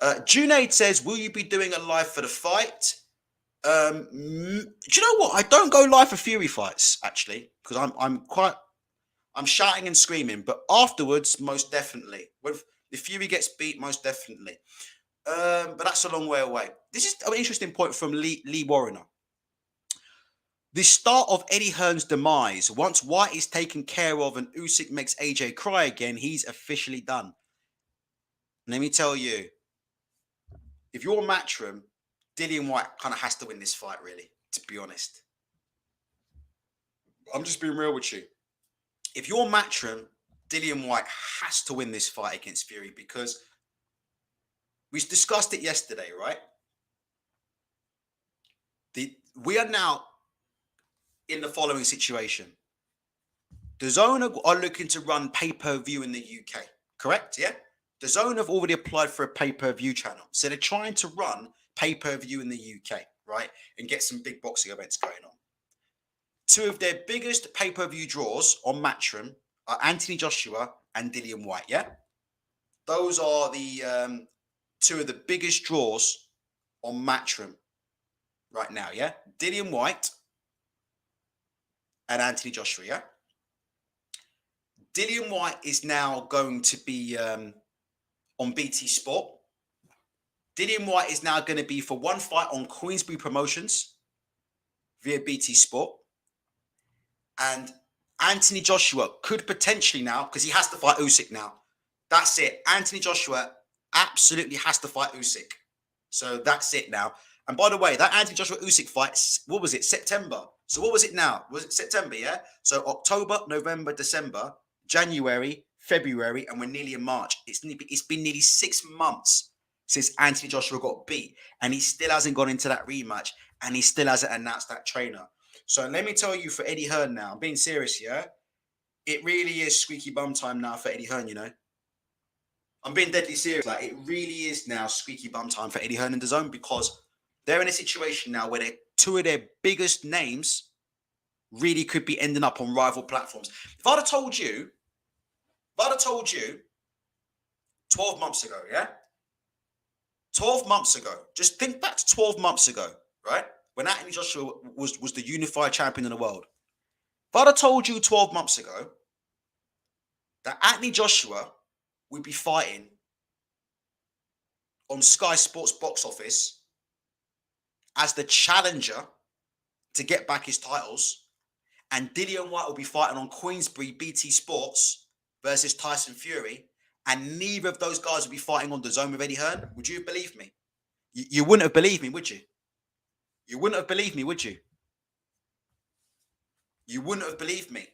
Junaid says, will you be doing a live for the fight? Do you know what? I don't go live for Fury fights, actually, because I'm shouting and screaming, but afterwards, most definitely. If Fury gets beat, most definitely. But that's a long way away. This is an interesting point from Lee Warrener. The start of Eddie Hearn's demise. Once White is taken care of and Usyk makes AJ cry again, he's officially done. Let me tell you, if you're Matchroom, Dillian Whyte kind of has to win this fight, really, to be honest. I'm just being real with you. If you're Matchroom, Dillian Whyte has to win this fight against Fury because we discussed it yesterday, right? We are now in the following situation. The Zone are looking to run pay-per-view in the UK, correct? Yeah? The Zone have already applied for a pay-per-view channel. So they're trying to run pay-per-view in the UK, right? And get some big boxing events going on. Two of their biggest pay-per-view draws on Matchroom are Anthony Joshua and Dillian Whyte, yeah? Those are the two of the biggest draws on Matchroom right now, yeah? Dillian Whyte and Anthony Joshua, yeah? Dillian Whyte is now going to be on BT Sport. Dillian Whyte is now going to be for one fight on Queensberry Promotions via BT Sport. And Anthony Joshua could potentially now, because he has to fight Usyk now. That's it. Anthony Joshua absolutely has to fight Usyk. So that's it now. And by the way, that Anthony Joshua Usyk fight, what was it? September. So what was it now? Was it September, yeah? So October, November, December, January, February, and we're nearly in March. It's been nearly 6 months since Anthony Joshua got beat, and he still hasn't gone into that rematch, and he still hasn't announced that trainer. So let me tell you, for Eddie Hearn now, I'm being serious, yeah? It really is squeaky bum time now for Eddie Hearn, you know? I'm being deadly serious. Like, it really is now squeaky bum time for Eddie Hearn and the Zone, because they're in a situation now where two of their biggest names really could be ending up on rival platforms. If I'd have told you 12 months ago, yeah? 12 months ago, just think back to 12 months ago, right? When Anthony Joshua was the unified champion in the world. If I'd have told you 12 months ago that Anthony Joshua would be fighting on Sky Sports box office as the challenger to get back his titles, and Dillian Whyte will be fighting on Queensberry BT Sports versus Tyson Fury, and neither of those guys will be fighting on the Zone with Eddie Hearn, would you have believed me? You wouldn't have believed me, would you? You wouldn't have believed me, would you? You wouldn't have believed me.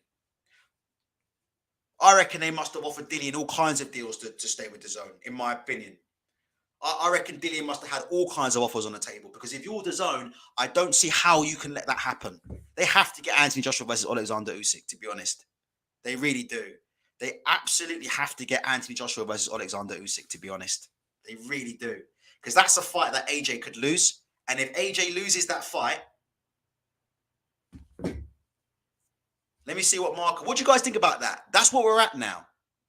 I reckon they must have offered Dillian all kinds of deals to stay with the Zone, in my opinion. I reckon Dillian must have had all kinds of offers on the table, because if you're the Zone, I don't see how you can let that happen. They have to get Anthony Joshua versus Oleksandr Usyk, to be honest. They really do. They absolutely have to get Anthony Joshua versus Oleksandr Usyk, to be honest. They really do. Because that's a fight that AJ could lose. And if AJ loses that fight, let me see what do you guys think about that? That's what we're at now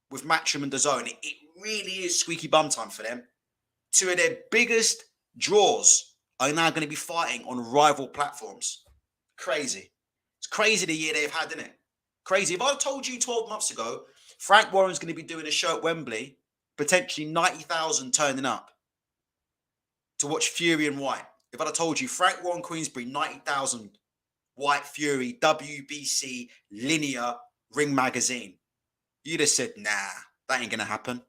with Matchroom and the Zone. It really is squeaky bum time for them. Two of their biggest draws are now going to be fighting on rival platforms. Crazy. It's crazy the year they've had, isn't it? Crazy. If I told you 12 months ago, Frank Warren's going to be doing a show at Wembley, potentially 90,000 turning up to watch Fury and Whyte. If I'd have told you Frank Warren Queensberry, 90,000, Whyte Fury, WBC, Linear, Ring Magazine, you'd have said, nah, that ain't going to happen.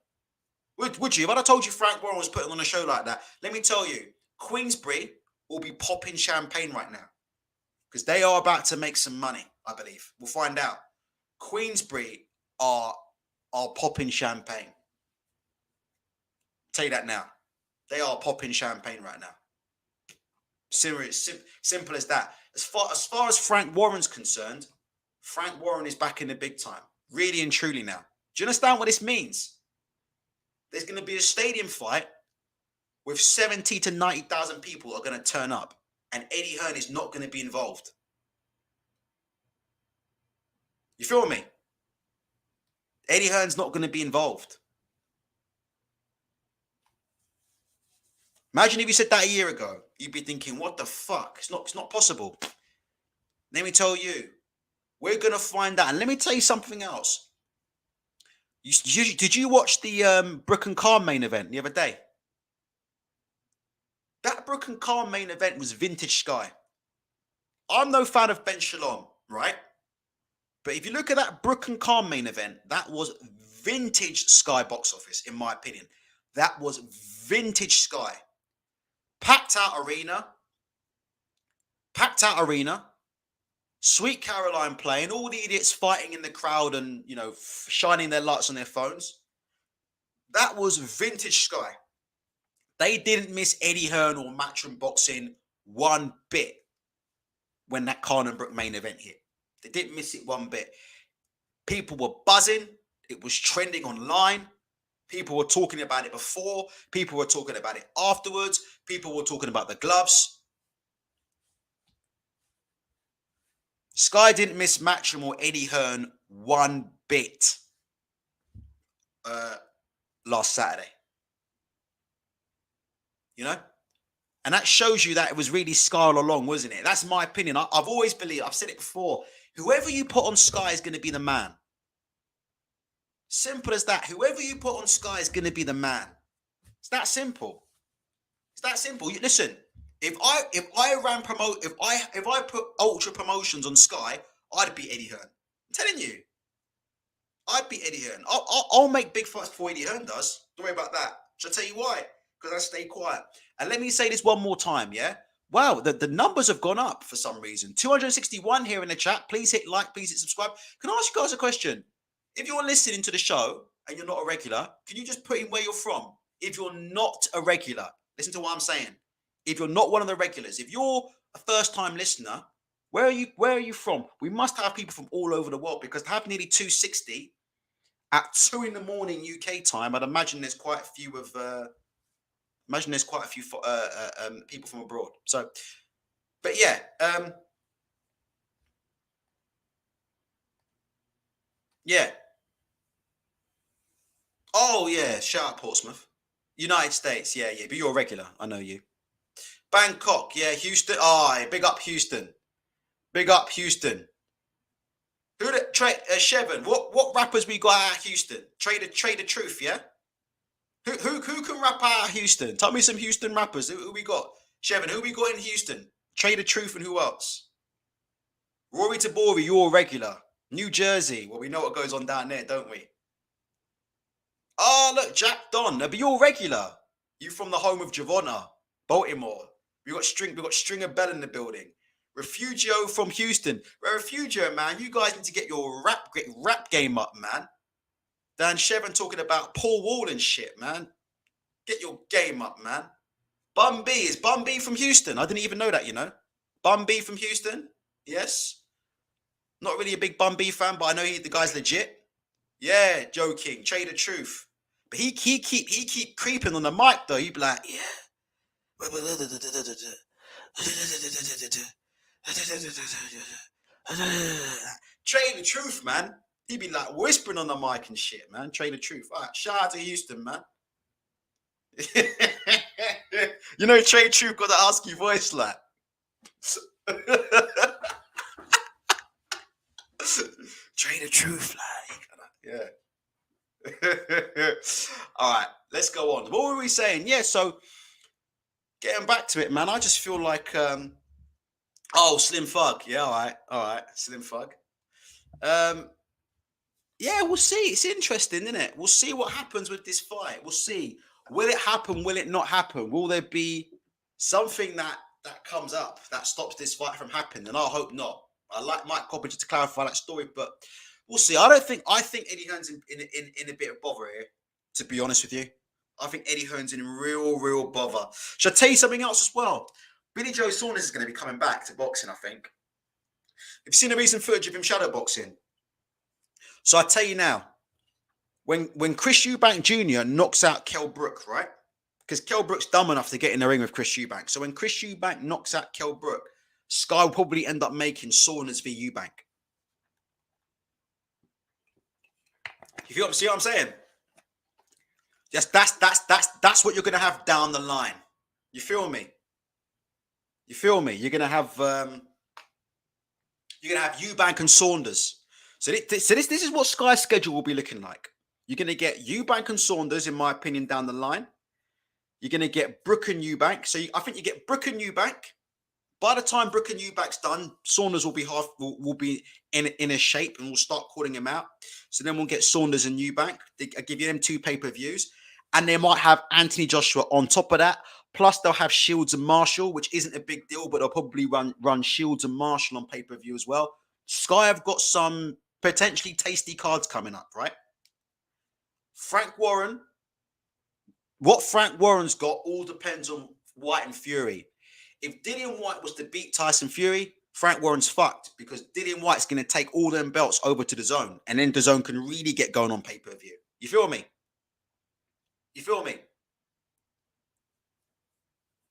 Would you? If I'd have told you Frank Warren was putting on a show like that, let me tell you, Queensberry will be popping champagne right now, because they are about to make some money, I believe. We'll find out. Queensberry are popping champagne. Tell you that now. They are popping champagne right now. Serious, simple as that. As far as Frank Warren's concerned, Frank Warren is back in the big time. Really and truly now. Do you understand what this means? There's going to be a stadium fight with 70 to 90,000 people are going to turn up, and Eddie Hearn is not going to be involved. You feel me? Eddie Hearn's not going to be involved. Imagine if you said that a year ago. You'd be thinking, what the fuck? It's not possible. Let me tell you, we're going to find out. And let me tell you something else. Did you watch the Brook and Khan main event the other day? That Brook and Khan main event was vintage Sky. I'm no fan of Ben Shalom, right? But if you look at that Brook and Khan main event, that was vintage Sky box office, in my opinion. That was vintage Sky. Packed out arena, Sweet Caroline playing, all the idiots fighting in the crowd and, you know, shining their lights on their phones. That was vintage Sky. They didn't miss Eddie Hearn or Matchroom Boxing one bit when that Khan and Brook main event hit. They didn't miss it one bit. People were buzzing. It was trending online. People were talking about it before. People were talking about it afterwards. People were talking about the gloves. Sky didn't miss Matchroom or Eddie Hearn one bit last Saturday. You know? And that shows you that it was really Sky all along, wasn't it? That's my opinion. I've always believed, I've said it before, whoever you put on Sky is going to be the man. Simple as that. Whoever you put on Sky is going to be the man. It's that simple. It's that simple. Listen, if I put ultra promotions on Sky, I'd beat Eddie Hearn. I'm telling you, I'd beat Eddie Hearn. I'll make big fights before Eddie Hearn does. Don't worry about that. Shall I tell you why? Because I stay quiet. And let me say this one more time, yeah? Wow, the numbers have gone up for some reason. 261 here in the chat. Please hit like, please hit subscribe. Can I ask you guys a question? If you're listening to the show and you're not a regular, can you just put in where you're from? If you're not a regular, listen to what I'm saying. If you're not one of the regulars, if you're a first-time listener, where are you from? We must have people from all over the world, because to have nearly 260 at 2 in the morning UK time, I'd imagine there's quite a few people from abroad. So, but yeah, yeah. Oh yeah, shout out Portsmouth, United States. Yeah, yeah. But you're a regular. I know you. Bangkok. Yeah, Houston. Oh, big up Houston. Big up Houston. Who the Chevin? What rappers we got out of Houston? Trader Truth. Yeah. Who can rap out of Houston? Tell me some Houston rappers. Who we got? Chevin. Who we got in Houston? Trader Truth and who else? Rory Tabori. You're a regular. New Jersey. Well, we know what goes on down there, don't we? Oh, look, Jack Don. But you're regular. You from the home of Giovanna, Baltimore. We got Stringer Bell in the building. Refugio from Houston. Refugio, man, you guys need to get your rap game up, man. Dan Chevron talking about Paul Wall and shit, man. Get your game up, man. Bun B. Is Bun B from Houston? I didn't even know that, you know. Bun B from Houston? Yes. Not really a big Bun B fan, but I know the guy's legit. Yeah, joking. Trader Truth. But he keep creeping on the mic though. He'd be like, yeah. Trader Truth, man. He'd be like whispering on the mic and shit, man. Trader Truth. All right, shout out to Houston, man. You know, Trader Truth got that husky voice, like. Trader Truth, like. Yeah. All right, let's go on. What were we saying? Yeah, so getting back to it, man, I just feel like Slim Thug. Yeah, all right, Slim Thug. Yeah, we'll see. It's interesting, isn't it? We'll see what happens with this fight. We'll see. Will it happen? Will it not happen? Will there be something that comes up that stops this fight from happening? And I hope not. I like Mike Coppage to clarify that story, but we'll see. I think Eddie Hearn's in a bit of bother here, to be honest with you. I think Eddie Hearn's in real bother. Should I tell you something else as well? Billy Joe Saunders is going to be coming back to boxing, I think. Have you seen the recent footage of him shadow boxing? So I tell you now, when Chris Eubank Jr. knocks out Kell Brook, right? Because Kell Brook's dumb enough to get in the ring with Chris Eubank. So when Chris Eubank knocks out Kell Brook, Sky will probably end up making Saunders v Eubank. You see what I'm saying? Yes, that's what you're gonna have down the line. You feel me? You're gonna have Eubank and Saunders. So this is what Sky's schedule will be looking like. You're gonna get Eubank and Saunders, in my opinion, down the line. You're gonna get Brook and Eubank. So I think you get Brook and Eubank, By the time Brook and Eubank's done, Saunders will be in a shape, and we'll start calling him out. So then we'll get Saunders and Eubank. I give you them 2 pay-per-views, and they might have Anthony Joshua on top of that. Plus they'll have Shields and Marshall, which isn't a big deal, but they'll probably run Shields and Marshall on pay-per-view as well. Sky have got some potentially tasty cards coming up, right? Frank Warren. What Frank Warren's got all depends on Whyte and Fury. If Dillian Whyte was to beat Tyson Fury, Frank Warren's fucked, because Dillian Whyte's going to take all them belts over to the Zone, and then the Zone can really get going on pay-per-view. You feel me? You feel me?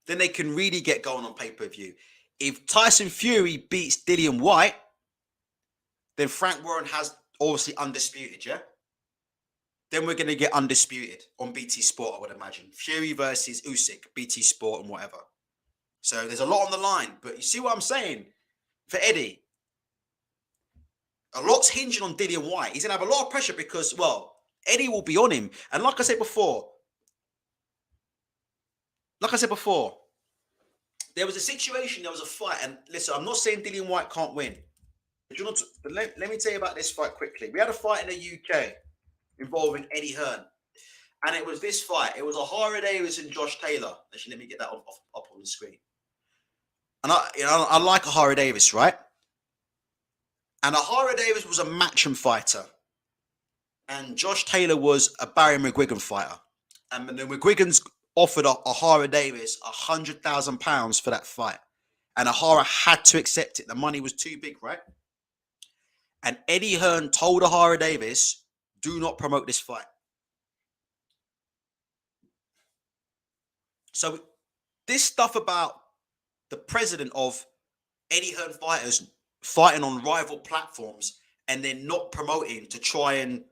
Then they can really get going on pay-per-view. If Tyson Fury beats Dillian Whyte, then Frank Warren has obviously undisputed, yeah? Then we're going to get undisputed on BT Sport, I would imagine. Fury versus Usyk, BT Sport and whatever. So there's a lot on the line. But you see what I'm saying? For Eddie, a lot's hinging on Dillian Whyte. He's going to have a lot of pressure because, well, Eddie will be on him. And like I said before, there was a situation, there was a fight. And listen, I'm not saying Dillian Whyte can't win. But let me tell you about this fight quickly. We had a fight in the UK involving Eddie Hearn. And it was this fight. It was Ahara Davis and Josh Taylor. Actually, let me get that up on the screen. And I like Ahara Davis, right? And Ahara Davis was a matchroom fighter. And Josh Taylor was a Barry McGuigan fighter. And the McGuigans offered Ahara Davis £100,000 for that fight. And Ahara had to accept it. The money was too big, right? And Eddie Hearn told Ahara Davis, do not promote this fight. So this stuff about the president of Eddie Hearn fighters fighting on rival platforms and then not promoting to try and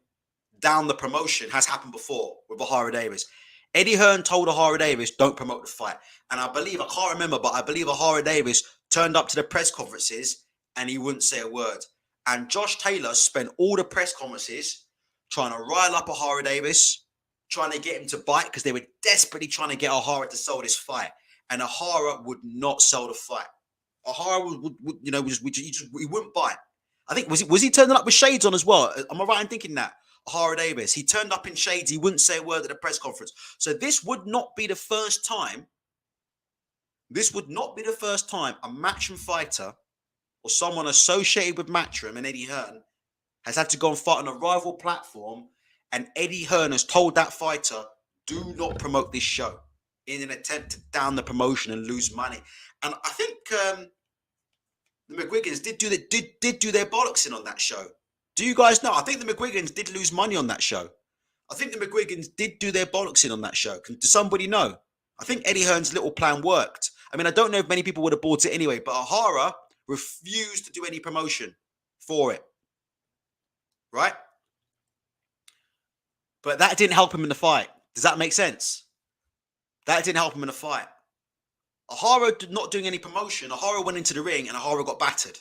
down the promotion has happened before with Ahara Davis. Eddie Hearn told Ahara Davis, don't promote the fight. And I can't remember, but I believe Ahara Davis turned up to the press conferences and he wouldn't say a word. And Josh Taylor spent all the press conferences trying to rile up Ahara Davis, trying to get him to bite because they were desperately trying to get Ahara to sell this fight. And Ahara would not sell the fight. Ahara he wouldn't bite. I think, was he turning up with shades on as well? Am I right in thinking that? Ahara Davis, he turned up in shades. He wouldn't say a word at the press conference. So this would not be the first time. This would not be the first time a matchroom fighter or someone associated with matchroom and Eddie Hearn has had to go and fight on a rival platform, and Eddie Hearn has told that fighter, do not promote this show, in an attempt to down the promotion and lose money. And I think the McGuigans did do their bollocking on that show. Do you guys know? I think the McGuigans did lose money on that show. I think the McGuigans did do their bollocking on that show. Does somebody know? I think Eddie Hearn's little plan worked. I mean, I don't know if many people would have bought it anyway, but Ahara refused to do any promotion for it. Right? But that didn't help him in the fight. Does that make sense? That didn't help him in the fight. Ahara not doing any promotion. Ahara went into the ring and Ahara got battered.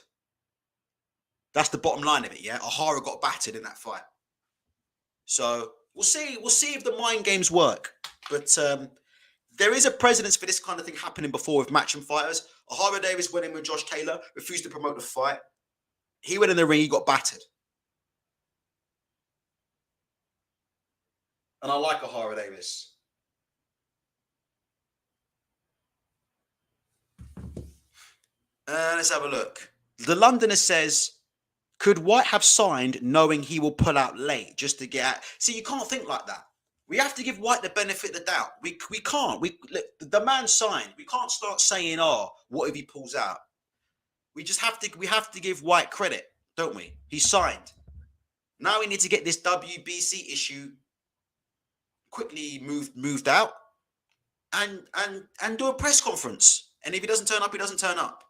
That's the bottom line of it, yeah? Ahara got battered in that fight. So we'll see if the mind games work. But there is a precedence for this kind of thing happening before with matchroom fighters. Ahara Davis went in with Josh Taylor, refused to promote the fight. He went in the ring, he got battered. And I like Ahara Davis. Let's have a look. The Londoner says, could Whyte have signed knowing he will pull out late just to get out? See, you can't think like that. We have to give Whyte the benefit of the doubt. We can't. The man signed. We can't start saying, what if he pulls out? We have to give Whyte credit, don't we? He signed. Now we need to get this WBC issue quickly moved out and do a press conference. And if he doesn't turn up, he doesn't turn up.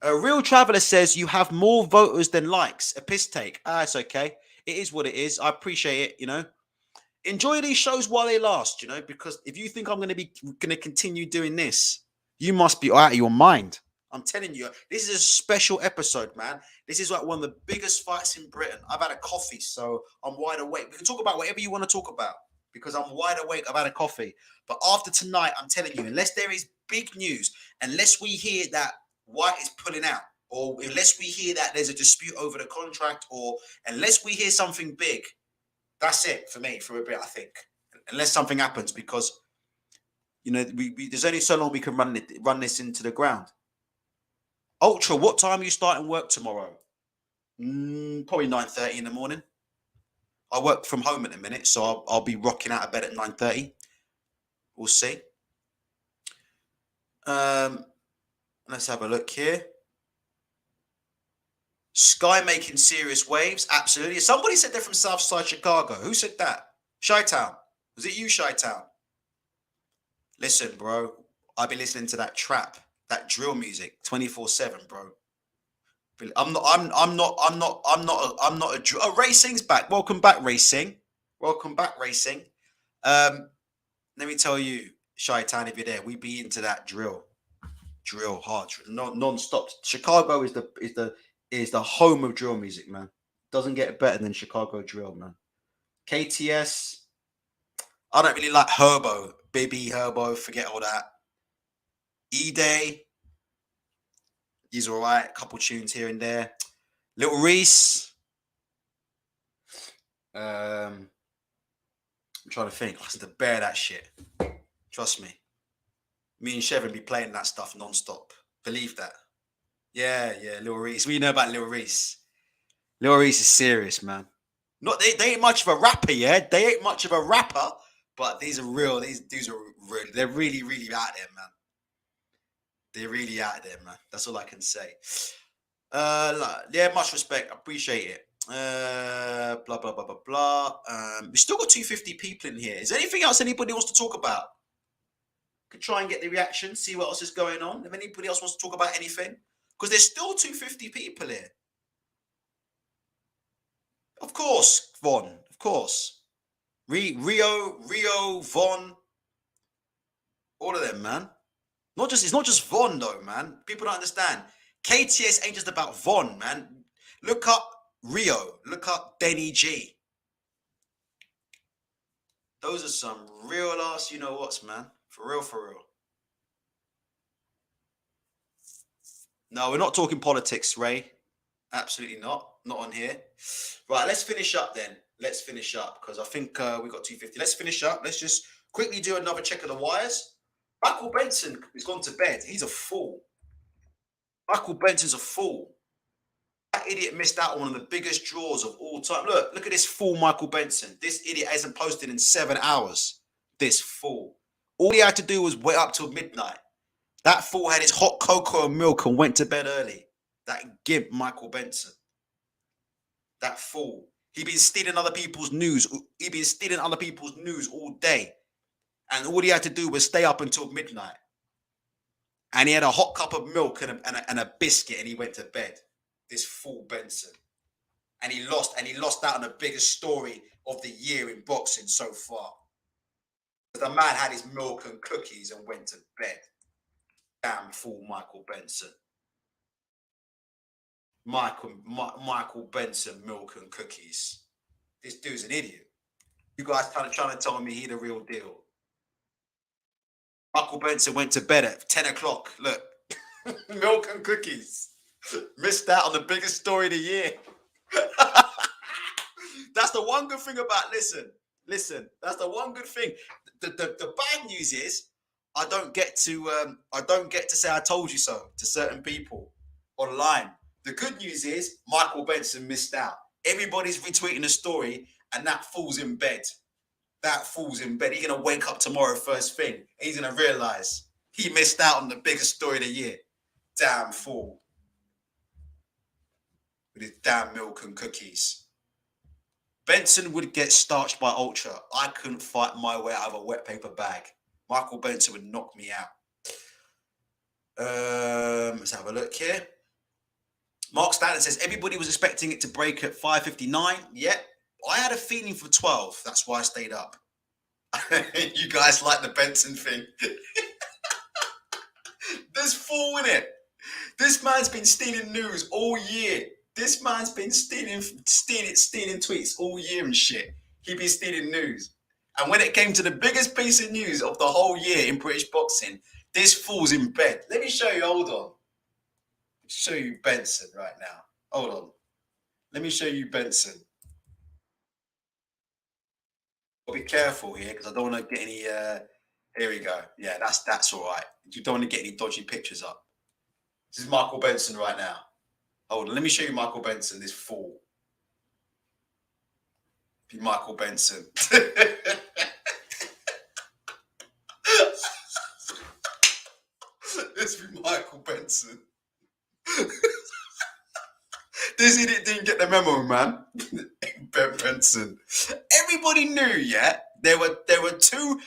A Real Traveller says you have more voters than likes. A piss take. It's okay. It is what it is. I appreciate it, Enjoy these shows while they last, because if you think I'm going to continue doing this, you must be out of your mind. I'm telling you, this is a special episode, man. This is like one of the biggest fights in Britain. I've had a coffee, so I'm wide awake. We can talk about whatever you want to talk about because I'm wide awake. I've had a coffee. But after tonight, I'm telling you, unless there is big news, unless we hear that White is pulling out, or unless we hear that there's a dispute over the contract, or unless we hear something big, that's it for me for a bit, I think. Unless something happens, because there's only so long we can run this into the ground. Ultra, what time are you starting work tomorrow? Probably 9:30 in the morning. I work from home at the minute, so I'll be rocking out of bed at 9:30. We'll see. Let's have a look here. Sky making serious waves. Absolutely. Somebody said they're from Southside Chicago. Who said that? Chi-Town. Was it you, Chi-Town? Listen, bro. I've been listening to that trap, that drill music 24/7, bro. I'm not a drill. Oh, Racing's back. Welcome back, Racing. Welcome back, Racing. Let me tell you, Chi-Town, if you're there, we be into that drill hard, non-stop. Chicago is the home of drill music, man. Doesn't get better than Chicago drill, man. KTS, I don't really like Herbo, Baby Herbo, forget all that. E-Day, he's all right, a couple tunes here and there. Little Reese, I'm trying to think. I have to bear that shit. Trust me. Me and Chevin be playing that stuff non-stop. Believe that. Yeah, Lil Reese. What do you know about Lil Reese? Lil Reese is serious, man. They ain't much of a rapper, yeah? They ain't much of a rapper, but these are real. These dudes are real. They're really, really out there, man. They're really out there, man. That's all I can say. Yeah, much respect. I appreciate it. Blah, blah, blah, blah, blah. We still got 250 people in here. Is there anything else anybody wants to talk about? Could try and get the reaction, see what else is going on. If anybody else wants to talk about anything, because there's still 250 people here. Of course, Von. Of course, Rio, Von, all of them, man. It's not just Von though, man. People don't understand. KTS ain't just about Von, man. Look up Rio. Look up Benny G. Those are some real ass, you know what's, man. For real, for real. No, we're not talking politics, Ray. Absolutely not. Not on here. Right, let's finish up then. Let's finish up because I think we got 250. Let's finish up. Let's just quickly do another check of the wires. Michael Benson has gone to bed. He's a fool. Michael Benson's a fool. That idiot missed out on one of the biggest draws of all time. Look at this fool, Michael Benson. This idiot hasn't posted in 7 hours. This fool. All he had to do was wait up till midnight. That fool had his hot cocoa and milk and went to bed early. That gimp, Michael Benson. That fool. He been stealing other people's news. He been stealing other people's news all day. And all he had to do was stay up until midnight. And he had a hot cup of milk and a biscuit and he went to bed. This fool Benson. And he lost out on the biggest story of the year in boxing so far. The man had his milk and cookies and went to bed. Damn fool Michael Benson. Michael Benson, milk and cookies. This dude's an idiot. You guys kind of trying to tell me he the real deal. Michael Benson went to bed at 10 o'clock. Look, milk and cookies. Missed out on the biggest story of the year. That's the one good thing about, listen, that's the one good thing. The bad news is I don't get to say I told you so to certain people online. The good news is Michael Benson missed out. Everybody's retweeting the story and that fool's in bed. That fool's in bed. He's going to wake up tomorrow first thing. He's going to realize he missed out on the biggest story of the year. Damn fool. With his damn milk and cookies. Benson would get starched by Ultra. I couldn't fight my way out of a wet paper bag. Michael Benson would knock me out. Let's have a look here. Mark Stanton says, everybody was expecting it to break at 5:59. Yep. I had a feeling for 12. That's why I stayed up. You guys like the Benson thing. There's fool in it. This man's been stealing news all year. This man's been stealing tweets all year and shit. He been stealing news. And when it came to the biggest piece of news of the whole year in British boxing, this fool's in bed. Let me show you. Hold on. Show you Benson right now. Hold on. Let me show you Benson. I'll be careful here because I don't want to get any. Here we go. Yeah, that's all right. You don't want to get any dodgy pictures up. This is Michael Benson right now. Hold on. Let me show you Michael Benson. This fool. Be Michael Benson. This be Michael Benson. This idiot didn't get the memo, man. Benson. Everybody knew, yeah. There were two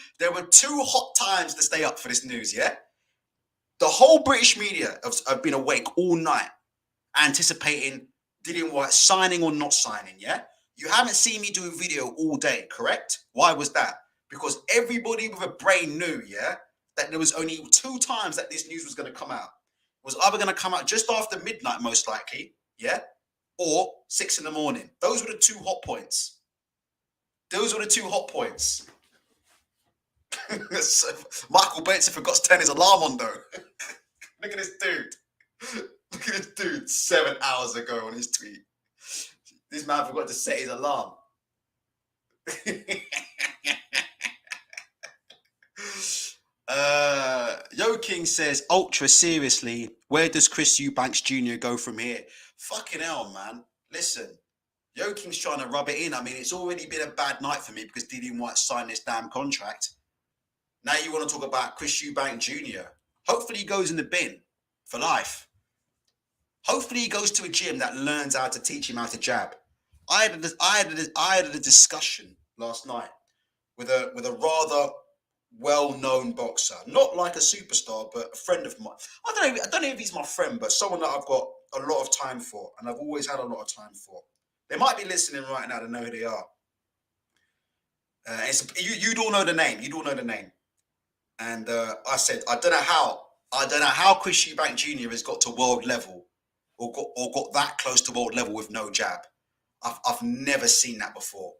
hot times to stay up for this news, yeah. The whole British media have been awake all night, anticipating Dillian Whyte signing or not signing, yeah. You haven't seen me do a video all day, correct? Why was that? Because everybody with a brain knew, yeah, that there was only 2 times that this news was going to come out. It was either going to come out just after midnight, most likely, yeah, or 6 in the morning. Those were the 2 hot points. Those were the 2 hot points. So, Michael Benson forgot to turn his alarm on, though. Look at this dude. Look at this dude 7 hours ago on his tweet. This man forgot to set his alarm. Yo King says, ultra seriously, where does Chris Eubanks Jr. go from here? Fucking hell, man. Listen, Yo King's trying to rub it in. I mean, it's already been a bad night for me because Dillian Whyte signed this damn contract. Now you want to talk about Chris Eubanks Jr. Hopefully he goes in the bin for life. Hopefully he goes to a gym that learns how to teach him how to jab. I had a discussion last night with a rather well-known boxer, not like a superstar, but a friend of mine. I don't know if he's my friend, but someone that I've got a lot of time for, and I've always had a lot of time for. They might be listening right now to know who they are. You'd all know the name. You'd all know the name. And I said, I don't know how Chris Eubanks Jr. has got to world level, or got that close to world level with no jab. I've never seen that before.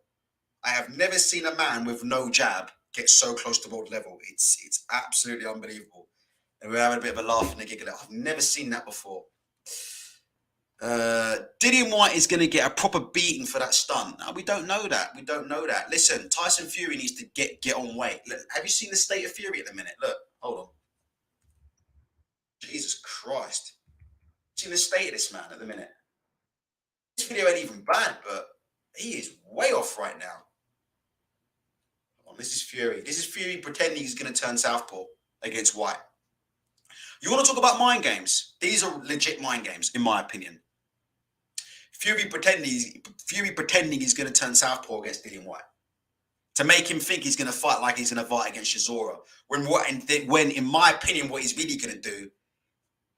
I have never seen a man with no jab get so close to world level. It's absolutely unbelievable. And we're having a bit of a laugh and a giggle. I've never seen that before. Dillian Whyte is going to get a proper beating for that stunt. No, we don't know that. We don't know that. Listen, Tyson Fury needs to get on weight. Look, have you seen the state of Fury at the minute? Look, hold on. Jesus Christ. See the state of this man at the minute. This video ain't even bad, but he is way off right now. This is Fury. This is Fury pretending he's going to turn southpaw against Whyte. You want to talk about mind games? These are legit mind games, in my opinion. Fury pretending he's going to turn southpaw against Dillian Whyte to make him think he's going to fight like he's going to fight against Chisora. When, in my opinion, what he's really going to do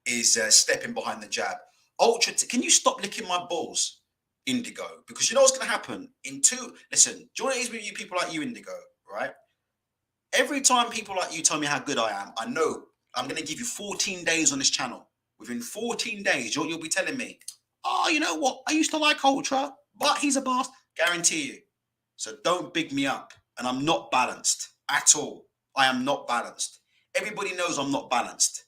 is stepping behind the jab. Ultra, can you stop licking my balls, Indigo? Because you know what's going to happen Listen, do you know what it is with you people like you, Indigo? Right? Every time people like you tell me how good I am, I know I'm going to give you 14 days on this channel. Within 14 days, you'll be telling me, oh, you know what? I used to like Ultra, but he's a boss. Guarantee you. So don't big me up. And I'm not balanced at all. I am not balanced. Everybody knows I'm not balanced.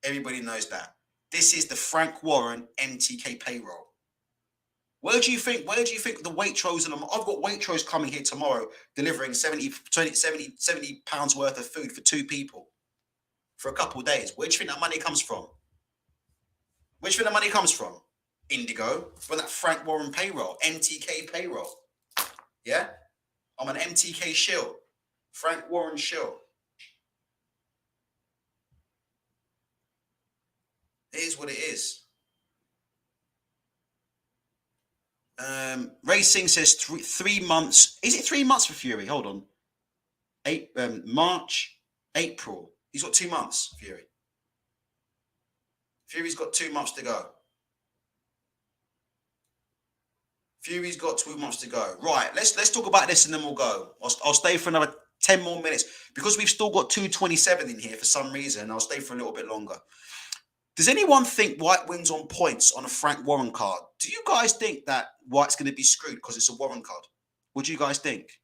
Everybody knows that. This is the Frank Warren MTK payroll. Where do you think the Waitrose and I've got Waitrose coming here tomorrow delivering 70 pounds worth of food for 2 people for a couple of days. Where do you think that money comes from? Where do you think the money comes from? Indigo, from that Frank Warren payroll, MTK payroll. Yeah? I'm an MTK shill. Frank Warren shill. It is what it is. Racing says 3 months. Is it 3 months for Fury? Hold on. March, April. He's got 2 months, Fury. Fury's got 2 months to go. Fury's got 2 months to go. Right, let's talk about this and then we'll go. I'll stay for another 10 more minutes. Because we've still got 227 in here for some reason, I'll stay for a little bit longer. Does anyone think Whyte wins on points on a Frank Warren card? Do you guys think that Whyte's going to be screwed because it's a Warren card? What do you guys think?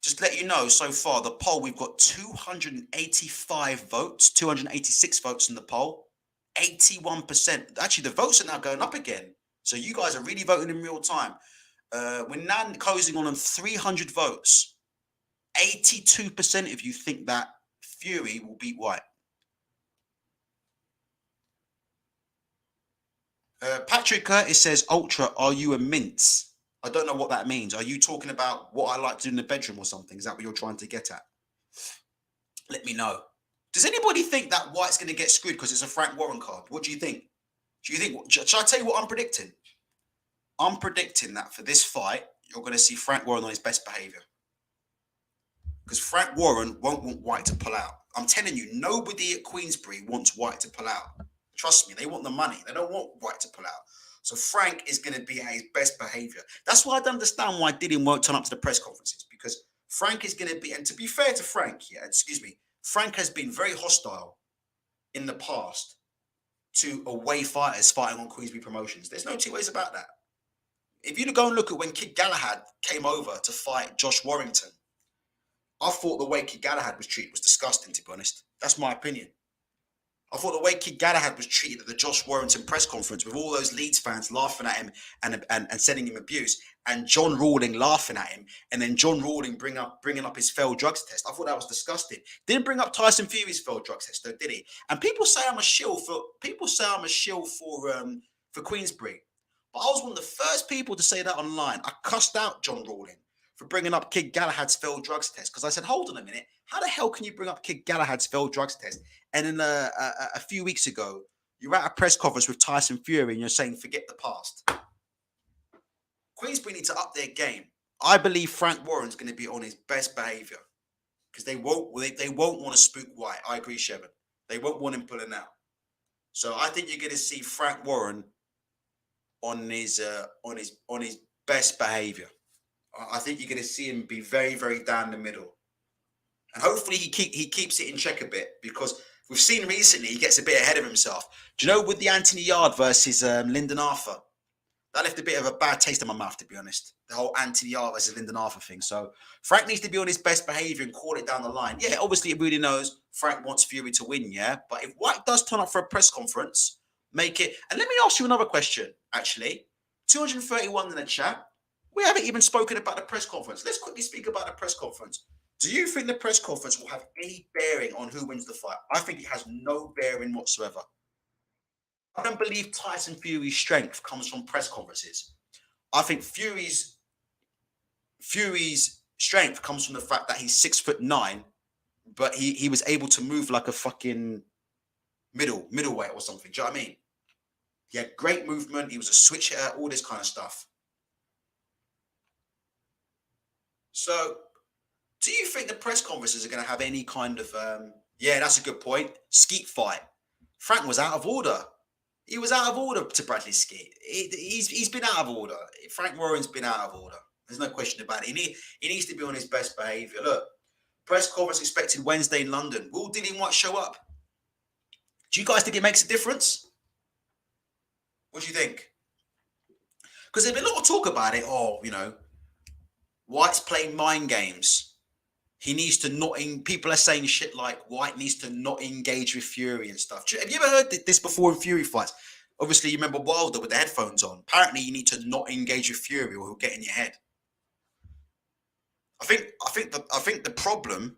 Just to let you know, so far, the poll, we've got 285 votes, 286 votes in the poll, 81%. Actually, the votes are now going up again. So you guys are really voting in real time. We're now closing on 300 votes. 82% of you think that Fury will beat Whyte. Patrick Curtis says, Ultra, are you a mince? I don't know what that means. Are you talking about what I like to do in the bedroom or something? Is that what you're trying to get at? Let me know. Does anybody think that Whyte's going to get screwed because it's a Frank Warren card? What do you think? Shall I tell you what I'm predicting? I'm predicting that for this fight, you're going to see Frank Warren on his best behavior. Because Frank Warren won't want Whyte to pull out. I'm telling you, nobody at Queensberry wants Whyte to pull out. Trust me, they want the money. They don't want Whyte to pull out. So Frank is going to be at his best behavior. That's why I don't understand why Dillian won't turn up to the press conferences, because Frank is going to be, and to be fair to Frank, Frank has been very hostile in the past to away fighters fighting on Queensberry Promotions. There's no two ways about that. If you go and look at when Kid Galahad came over to fight Josh Warrington, I thought the way Kid Galahad was treated was disgusting, to be honest. That's my opinion. I thought the way Kid Galahad was treated at the Josh Warrington press conference, with all those Leeds fans laughing at him and sending him abuse, and John Rawling laughing at him, and then John Rawling bringing up his failed drugs test. I thought that was disgusting. Didn't bring up Tyson Fury's failed drugs test, though, did he? And people say I'm a shill for Queensberry, but I was one of the first people to say that online. I cussed out John Rawling for bringing up Kid Galahad's failed drugs test, because I said, hold on a minute, how the hell can you bring up Kid Galahad's failed drugs test? And then a few weeks ago, you're at a press conference with Tyson Fury and you're saying, forget the past. Queensberry need to up their game. I believe Frank Warren's going to be on his best behavior, because they won't want to spook Whyte. I agree, Shevin. They won't want him pulling out. So I think you're going to see Frank Warren on his best behavior. I think you're going to see him be very, very down the middle. And hopefully he keeps it in check a bit, because we've seen recently he gets a bit ahead of himself. Do you know, with the Anthony Yard versus Lyndon Arthur, that left a bit of a bad taste in my mouth, to be honest. The whole Anthony Yard versus Lyndon Arthur thing. So Frank needs to be on his best behavior and call it down the line. Yeah, obviously everybody knows Frank wants Fury to win, yeah? But if Whyte does turn up for a press conference, make it... And let me ask you another question, actually. 231 in the chat. We haven't even spoken about the press conference. Let's quickly speak about the press conference. Do you think the press conference will have any bearing on who wins the fight? I think it has no bearing whatsoever. I don't believe Tyson Fury's strength comes from press conferences. I think Fury's strength comes from the fact that he's 6'9", but he was able to move like a fucking middleweight or something. Do you know what I mean? He had great movement. He was a switch hitter, all this kind of stuff. So, do you think the press conferences are going to have any kind of, yeah, that's a good point, Skeet fight? Frank was out of order. He was out of order to Bradley Skeet. He's been out of order. Frank Warren's been out of order. There's no question about it. He needs to be on his best behavior. Look, press conference expected Wednesday in London. Will Dillian Whyte show up? Do you guys think it makes a difference? What do you think? Because there's been a lot of talk about it. Oh, you know, Whyte's playing mind games. He needs to not... People are saying shit like Whyte needs to not engage with Fury and stuff. Have you ever heard this before in Fury fights? Obviously, you remember Wilder with the headphones on. Apparently, you need to not engage with Fury or he'll get in your head. I think the problem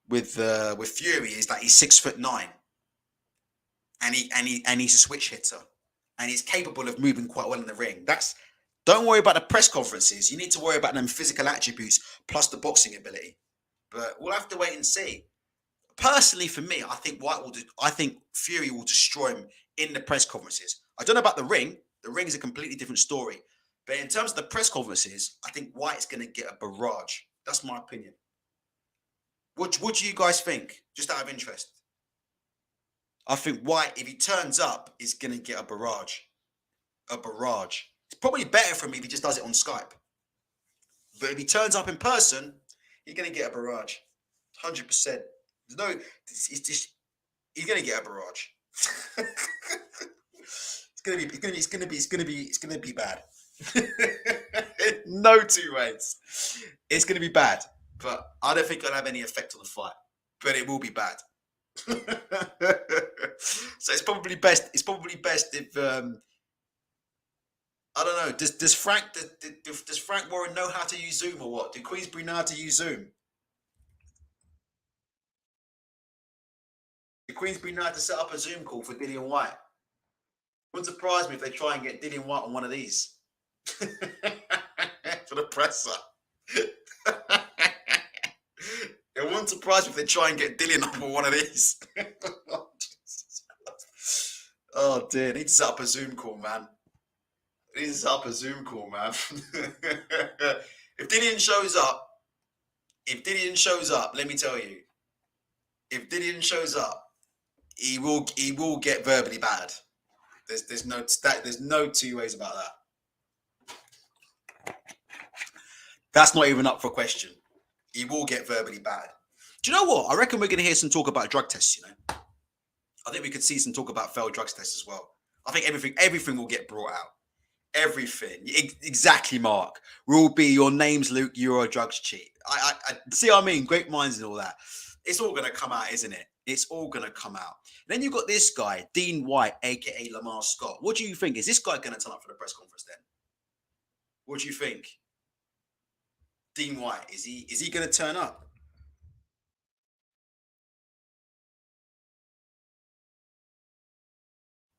with Fury is that he's 6'9", and he's a switch hitter, and he's capable of moving quite well in the ring. Don't worry about the press conferences. You need to worry about them physical attributes plus the boxing ability. But we'll have to wait and see. Personally, for me, I think Fury will destroy him in the press conferences. I don't know about the ring. The ring is a completely different story. But in terms of the press conferences, I think Whyte's going to get a barrage. That's my opinion. What do you guys think? Just out of interest. I think Whyte, if he turns up, is going to get a barrage. A barrage. It's probably better for him if he just does it on Skype. But if he turns up in person, he's going to get a barrage. 100%. He's going to get a barrage. It's going to be bad. No two ways. It's going to be bad. but I don't think it'll have any effect on the fight. But it will be bad. So it's probably best. It's probably best if I don't know. Does Frank Warren know how to use Zoom or what? Do Queensbury know how to use Zoom? Do Queensbury know how to set up a Zoom call for Dillian Whyte? Wouldn't surprise me if they try and get Dillian Whyte on one of these for the presser. It wouldn't surprise me if they try and get Dillian up on one of these. Oh dear, need to set up a Zoom call, man. Need to set up a Zoom call, man. If Dillian shows up, let me tell you, if Dillian shows up, he will get verbally bad. There's no two ways about that. That's not even up for question. He will get verbally bad. Do you know what? I reckon we're going to hear some talk about drug tests, you know. I think we could see some talk about failed drug tests as well. I think everything will get brought out. Everything. Exactly, Mark. Will be your name's Luke, you're a drugs cheat. I see what I mean? Great minds and all that. It's all going to come out, isn't it? It's all going to come out. Then you've got this guy, Dean Whyte, a.k.a. Lamar Scott. What do you think? Is this guy going to turn up for the press conference then? What do you think? Dean Whyte, is he going to turn up?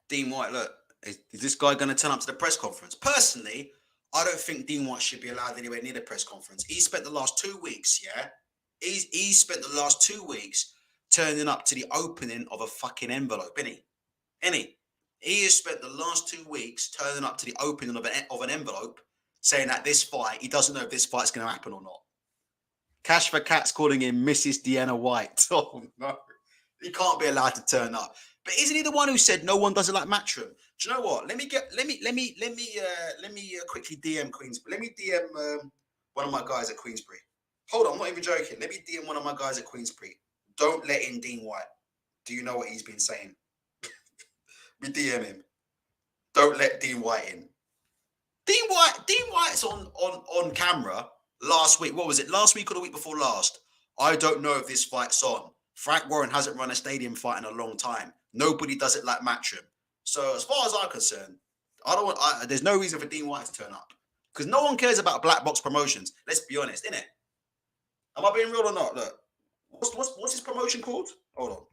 Dean Whyte, look, is this guy going to turn up to the press conference? Personally, I don't think Dean Whyte should be allowed anywhere near the press conference. He spent the last 2 weeks, yeah? He spent the last 2 weeks turning up to the opening of a fucking envelope, innit? He has spent the last 2 weeks turning up to the opening of an envelope, saying that this fight, he doesn't know if this fight's going to happen or not. Cash for Cats calling him Mrs. Deanna White. Oh no, he can't be allowed to turn up. But isn't he the one who said no one doesn't like Matchroom? Do you know what? Let me quickly DM Queensbury. Let me DM one of my guys at Queensbury. Hold on, I'm not even joking. Let me DM one of my guys at Queensbury. Don't let in Dean Whyte. Do you know what he's been saying? We DM him. Don't let Dean Whyte in. Dean Whyte's on camera last week. What was it? Last week or the week before last? I don't know if this fight's on. Frank Warren hasn't run a stadium fight in a long time. Nobody does it like Matchroom. So as far as I'm concerned, there's no reason for Dean Whyte to turn up. Because no one cares about black box promotions. Let's be honest, innit? Am I being real or not? Look. What's his promotion called? Hold on.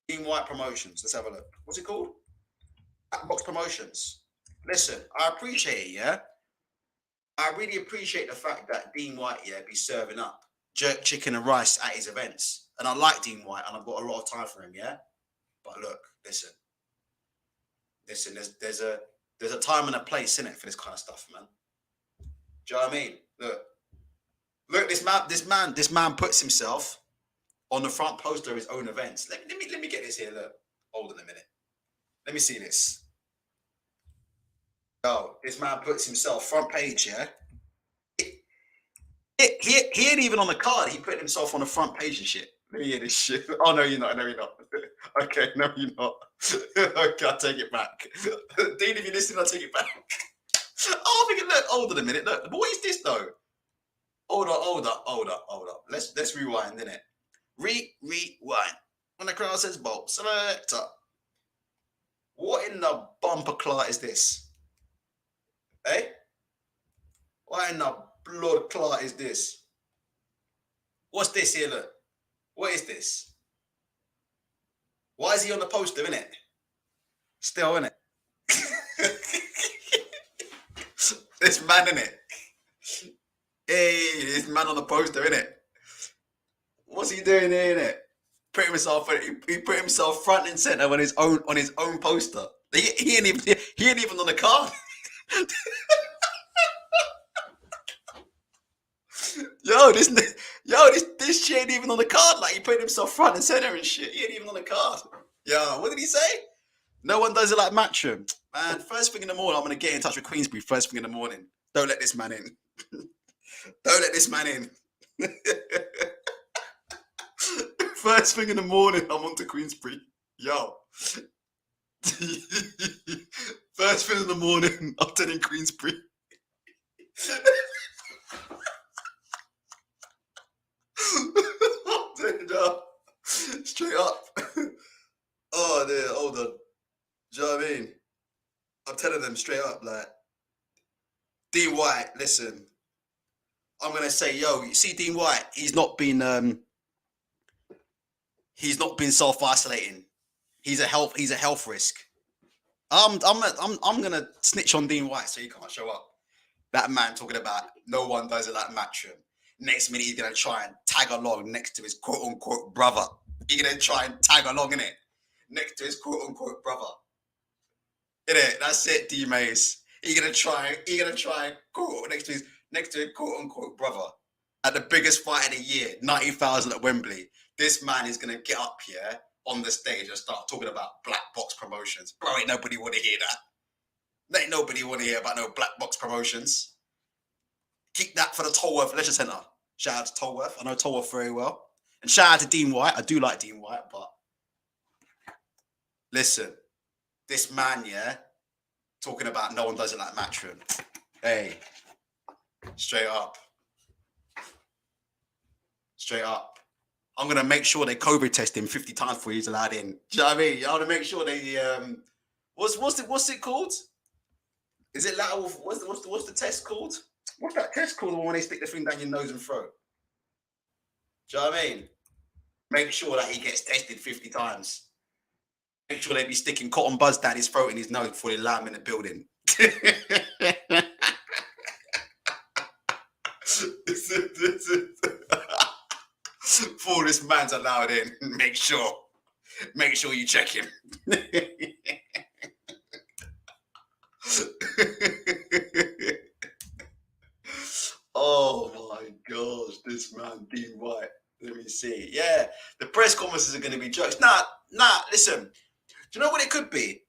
Dean Whyte Promotions. Let's have a look. What's it called? Black box Promotions. Listen, I appreciate it, yeah? I really appreciate the fact that Dean Whyte, yeah, be serving up jerk chicken and rice at his events. And I like Dean Whyte and I've got a lot of time for him, yeah? But look, listen, there's a time and a place in it for this kind of stuff, man. Do you know what I mean? Look, this man puts himself on the front poster of his own events. Let me get this here. Look, hold on a minute. Let me see this. Oh, this man puts himself front page, yeah? He ain't even on the card. He put himself on the front page and shit. Let me hear this shit. Oh, no, you're not. No, you're not. Okay, no, you're not. Okay, I'll take it back. Dean, if you're listening, I'll take it back. Oh, look, hold on a minute. Look, what is this, though? Hold up. Let's rewind, innit? Rewind. When the crowd says bolt, selector. What in the bumper clot is this? Eh? What in the blood clot is this? What's this here, look? What is this? Why is he on the poster, innit? Still, innit? This man, innit? Hey, this man on the poster, innit? What's he doing here, innit? He put himself front and center on his own poster. He ain't even on the card. This shit ain't even on the card. Like, he put himself front and center and shit. He ain't even on the card. Yo, what did he say? No one does it like Matchroom. Man, first thing in the morning, I'm going to get in touch with Queensbury first thing in the morning. Don't let this man in. Don't let this man in. First thing in the morning, I'm on to Queensbury. Yo. First thing in the morning, I'm telling Queensbury. I'm telling them straight up, like, Dean Whyte, listen, I'm gonna say, yo, you see Dean Whyte, he's not been self-isolating. He's a health risk. I'm gonna snitch on Dean Whyte so he can't show up. That man talking about no one does it like Matchroom. Next minute he's gonna try and tag along next to his quote unquote brother. He's gonna try and tag along in it next to his quote unquote brother. Innit? That's it, D Mays. He's gonna try quote next to his quote unquote brother at the biggest fight of the year, 90,000 at Wembley. This man is gonna get up here on the stage and start talking about black box promotions. Bro, ain't nobody want to hear that. Ain't nobody want to hear about no black box promotions. Keep that for the Tolworth Leisure Centre. Shout out to Tolworth. I know Tolworth very well. And shout out to Dean Whyte. I do like Dean Whyte, but listen, this man, yeah, talking about no one does it like Matchroom. Hey, straight up. Straight up. I'm going to make sure they COVID test him 50 times before he's allowed in. Do you know what I mean? I want to make sure they, what's it called? Is it lateral? What's the test called? What's that test called when they stick the thing down your nose and throat? Do you know what I mean? Make sure that he gets tested 50 times. Make sure they be sticking cotton buds down his throat and his nose before they allow him in the building. Before this man's allowed in, make sure you check him. Oh my gosh, this man, Dean Whyte. Let me see. Yeah, the press conferences are going to be jokes. Nah, listen. Do you know what it could be?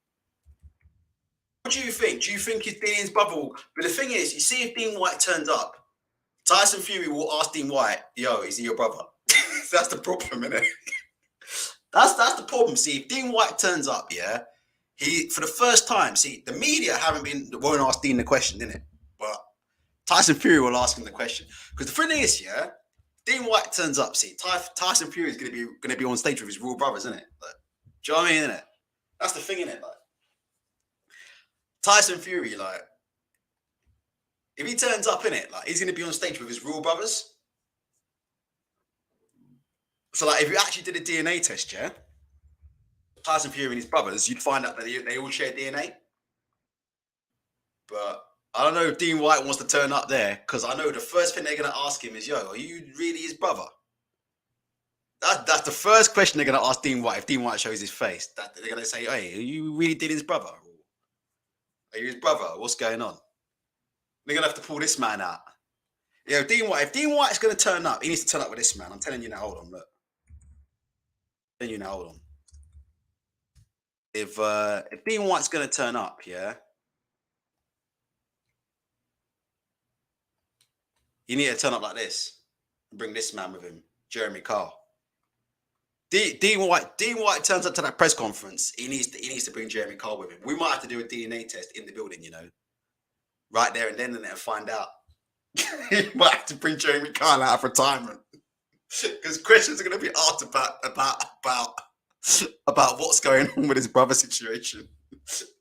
What do you think? Do you think it's Dillian's brother? But the thing is, you see if Dean Whyte turns up, Tyson Fury will ask Dean Whyte, yo, is he your brother? That's the problem, innit? That's the problem. See, if Dean Whyte turns up, yeah, he, for the first time, see, the media won't ask Dean the question, innit? But Tyson Fury will ask him the question. Because the thing is, yeah, Dean Whyte turns up, see, Tyson Fury is going to be on stage with his real brothers, isn't it? Like, do you know what I mean, innit? That's the thing, innit? Like, Tyson Fury, like, if he turns up, innit, like, he's going to be on stage with his real brothers. So, like, if you actually did a DNA test, yeah, Tyson Fury and his brothers, you'd find out that they all share DNA. But I don't know if Dean Whyte wants to turn up there, because I know the first thing they're going to ask him is, yo, are you really his brother? That's the first question they're going to ask Dean Whyte if Dean Whyte shows his face. That they're going to say, hey, are you really Dillian's brother? Are you his brother? What's going on? They're going to have to pull this man out. Yeah, if Dean Whyte's going to turn up, he needs to turn up with this man. I'm telling you now, hold on, look. Hold on. If Dean Whyte's going to turn up, yeah, you need to turn up like this and bring this man with him, Jeremy Carl. Dean Whyte turns up to that press conference. He needs to bring Jeremy Carl with him. We might have to do a DNA test in the building, you know, right there and then, and find out. He might have to bring Jeremy Carl out of retirement because questions are going to be asked about what's going on with his brother situation.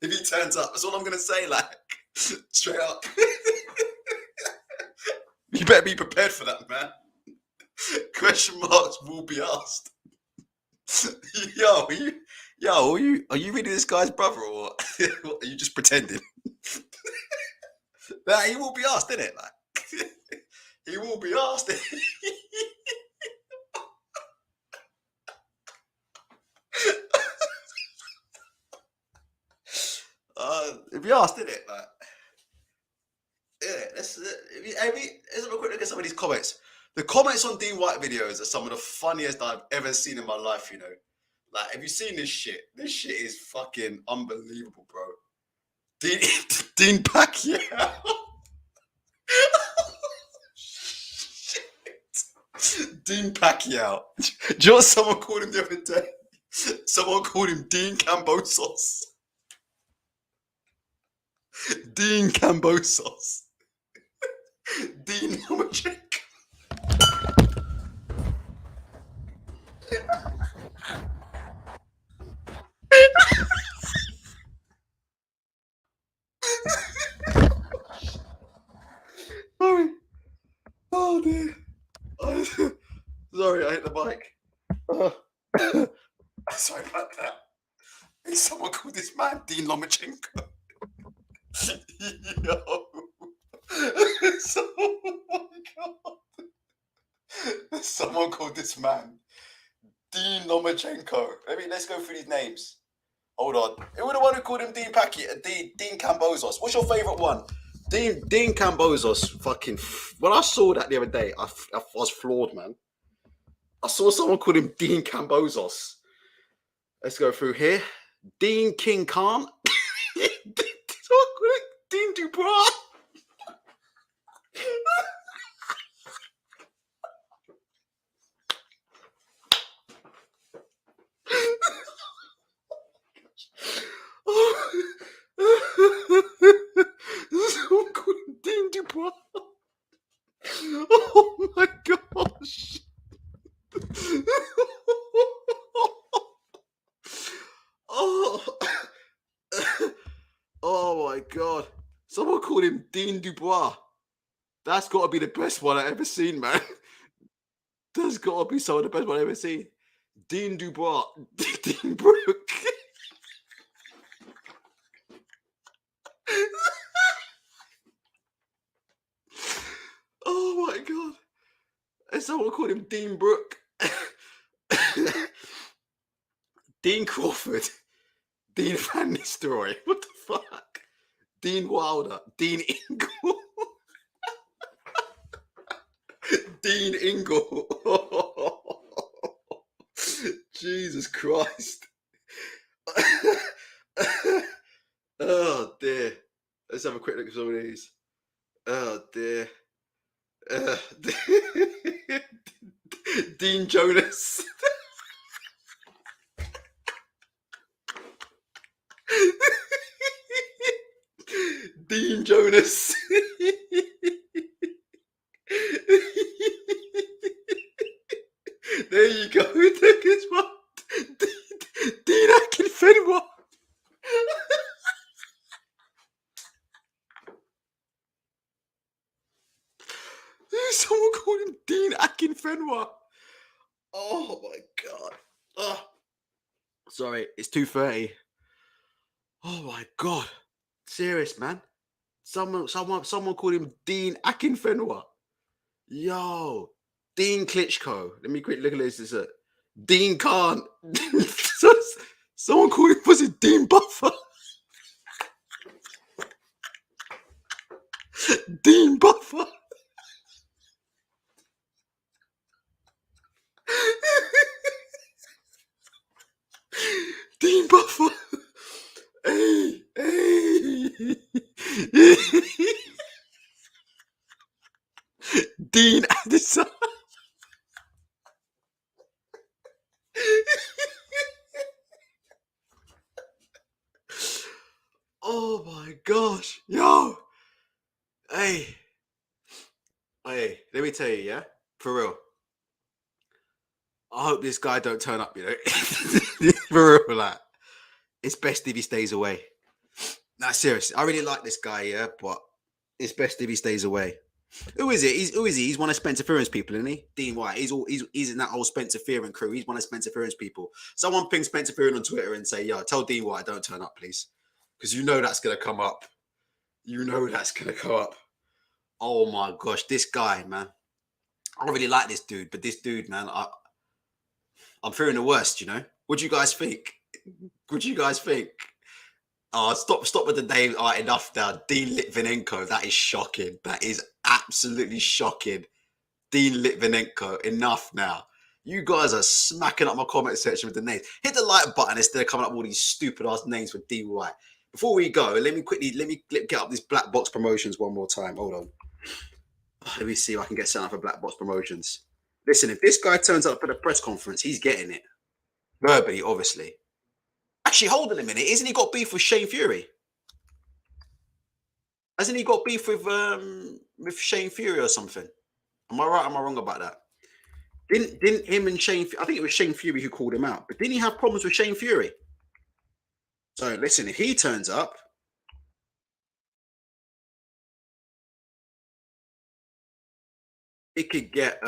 If he turns up, that's all I'm going to say. Like, straight up, you better be prepared for that, man. Question marks will be asked. Yo, are you really this guy's brother, or are you just pretending? Nah, he will be asked, innit? Like, he will be asked. If you asked, innit? Like, yeah, let's have a quick look at some of these comments. The comments on Dean Whyte videos are some of the funniest I've ever seen in my life, you know. Like, have you seen this shit? This shit is fucking unbelievable, bro. Dean Pacquiao. Dean Pacquiao. Do you know what someone called him the other day? Someone called him Dean Cambosos. Dean Cambosos. Dean Nomachick. Sorry about that. Is someone called this man Dean Lomachenko? Yo. Oh my God. Someone called this man Dean Lomachenko. Let's go through these names. Hold on. Who was the one who called him Dean Packet? Dean Cambozos. What's your favourite one? Dean Cambozos. Fucking. When I saw that the other day, I was floored, man. I saw someone called him Dean Cambozos. Let's go through here. Dean King Khan. Dean Dubois. Someone called him Dean Dubois. Oh my gosh. Oh my God. Someone called him Dean Dubois. That's got to be the best one I've ever seen, man. That's got to be some of the best one I've ever seen. Dean Dubois. Dean Brooke. Oh my God. And someone called him Dean Brooke. Dean Crawford. Dean Van Nistelrooy. What the fuck? Dean Wilder. Dean Ingle. Dean Ingle. Jesus Christ. Oh dear. Let's have a quick look at some of these. Oh dear. Dean Jonas. Dean Jonas. There you go. Look at one. Dean Akinfenwa. Someone called him Dean Akinfenwa. Oh my God. Oh. Sorry, it's 2:30. Oh my God. Serious, man. Someone called him Dean Akinfenwa. Yo. Dean Klitschko. Let me quick look at this. Dean Khan. Someone called him, was it Dean Buffer? Dean Buffer. Dean Buffer. Hey. Dean Addison. Oh my gosh. Yo. Hey, let me tell you, yeah? For real. I hope this guy don't turn up, you know? For real, like. It's best if he stays away. Nah, seriously. I really like this guy, yeah, but it's best if he stays away. Who is it? Who is he? He's one of Spencer Fearon's people, isn't he? Dean Whyte. He's in that whole Spencer Fearon crew. He's one of Spencer Fearon's people. Someone ping Spencer Fearon on Twitter and say, yo, tell Dean Whyte don't turn up, please. Because you know that's going to come up. You know that's going to come up. Oh my gosh, this guy, man. I don't really like this dude, but this dude, man, I'm fearing the worst, you know? What do you guys think? What do you guys think? Oh, stop with the name. All right, enough now. Dean Litvinenko. That is shocking. That is absolutely shocking. Dean Litvinenko. Enough now. You guys are smacking up my comment section with the names. Hit the like button instead of coming up with all these stupid ass names for Dean Whyte. Before we go, let me get up these black box promotions one more time. Hold on. Let me see if I can get set up for black box promotions. Listen, if this guy turns up at a press conference, he's getting it. Verbally, obviously. Actually, hold on a minute. Isn't he got beef with Shane Fury? Hasn't he got beef with Shane Fury or something? Am I right? Am I wrong about that? Didn't him and Shane? I think it was Shane Fury who called him out. But didn't he have problems with Shane Fury? So listen, if he turns up, it could get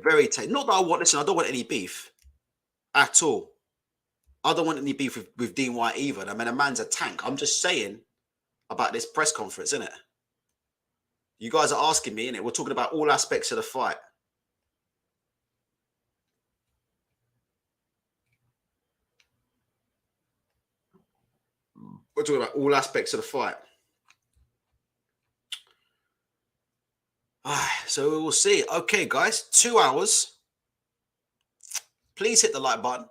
very tight. Not that I want. Listen, I don't want any beef. at all. I don't want any beef with Dean Whyte either. I mean, a man's a tank. I'm just saying about this press conference, isn't it? You guys are asking me, innit? We're talking about all aspects of the fight. We're talking about all aspects of the fight. So we will see. Okay, guys, 2 hours. Please hit the like button.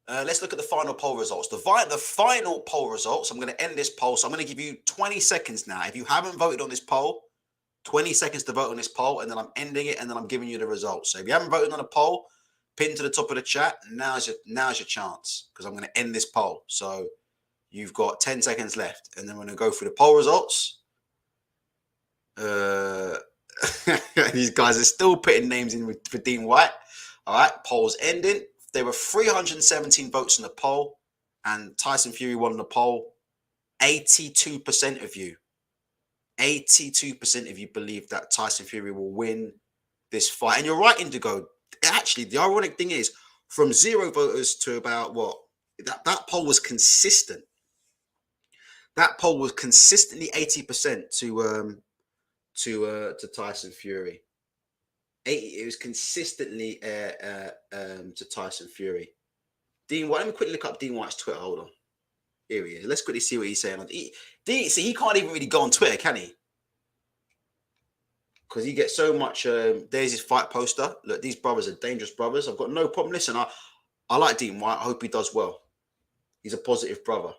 Let's look at the final poll results. The final poll results, I'm going to end this poll. So I'm going to give you 20 seconds now. If you haven't voted on this poll, 20 seconds to vote on this poll, and then I'm ending it, and then I'm giving you the results. So if you haven't voted on a poll, pin to the top of the chat. Now's your chance, because I'm going to end this poll. So you've got 10 seconds left, and then we're going to go through the poll results. These guys are still putting names in for Dean Whyte. All right, poll's ending. There were 317 votes in the poll, and Tyson Fury won the poll. 82% of you, 82% of you believe that Tyson Fury will win this fight. And you're right, Indigo. Actually, the ironic thing is, from 0 voters to about what? That poll was consistent. That poll was consistently 80% to Tyson Fury. It was consistently to Tyson Fury. Dean Whyte, let me quickly look up Dean Whyte's Twitter. Hold on. Here he is. Let's quickly see what he's saying. He can't even really go on Twitter, can he? Because he gets so much. There's his fight poster. Look, these brothers are dangerous brothers. I've got no problem. Listen, I like Dean Whyte. I hope he does well. He's a positive brother.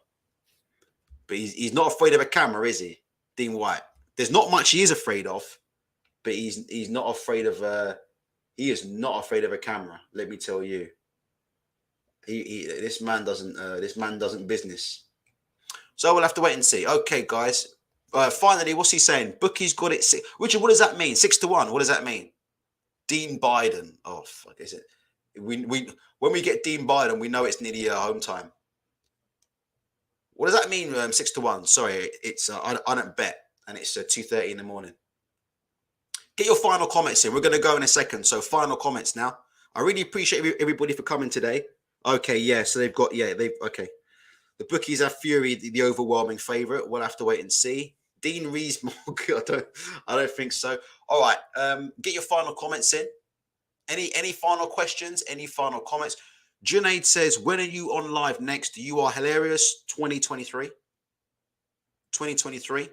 But he's not afraid of a camera, is he? Dean Whyte. There's not much he is afraid of. But he's not afraid of he is not afraid of a camera. Let me tell you, this man doesn't business. So we'll have to wait and see. Okay, guys. Finally, what's he saying? Bookie's got it. Richard, what does that mean? 6-1. What does that mean? Dean Biden. Oh, fuck is it? When we get Dean Biden, we know it's nearly home time. What does that mean? 6-1. Sorry, it's I don't bet, and it's 2:30 in the morning. Get your final comments in. We're going to go in a second. So final comments now. I really appreciate everybody for coming today. Okay, yeah. So okay. The bookies have Fury, the overwhelming favorite. We'll have to wait and see. Dean Rees, I don't think so. All right. Get your final comments in. Any final questions? Any final comments? Junaid says, when are you on live next? You are hilarious. 2023. 2023.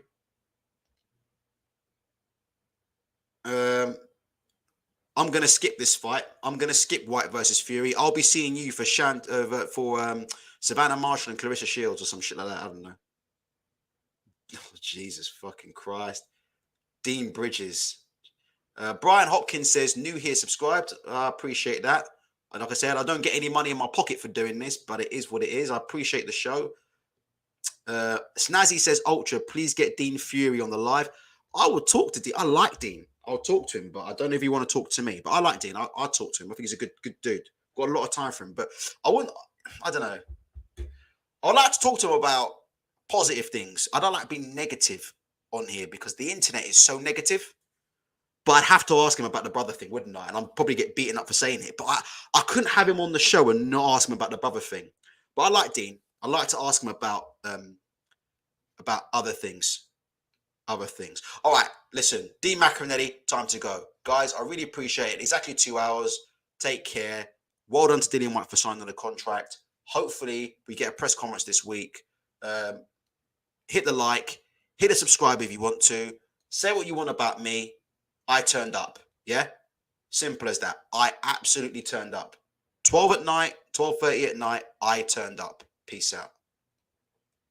I'm going to skip this fight. I'm going to skip Whyte versus Fury. I'll be seeing you for Savannah Marshall and Clarissa Shields or some shit like that. I don't know. Oh, Jesus fucking Christ. Dean Bridges. Brian Hopkins says, new here, subscribed. I appreciate that. And like I said, I don't get any money in my pocket for doing this, but it is what it is. I appreciate the show. Snazzy says, Ultra, please get Dean Fury on the live. I would talk to Dean. I like Dean. I'll talk to him, but I don't know if you want to talk to me. But I like Dean. I'll talk to him. I think he's a good dude. Got a lot of time for him. But I don't know. I like to talk to him about positive things. I don't like being negative on here because the internet is so negative. But I'd have to ask him about the brother thing, wouldn't I? And I'd probably get beaten up for saying it. But I couldn't have him on the show and not ask him about the brother thing. But I like Dean. I like to ask him about other things. All right, listen, Dean Macaronetti, time to go. Guys, I really appreciate it. Exactly 2 hours. Take care. Well done to Dillian Whyte for signing the contract. Hopefully, we get a press conference this week. Hit the like. Hit the subscribe if you want to. Say what you want about me. I turned up. Yeah? Simple as that. I absolutely turned up. 12 at night, 12:30 at night, I turned up. Peace out.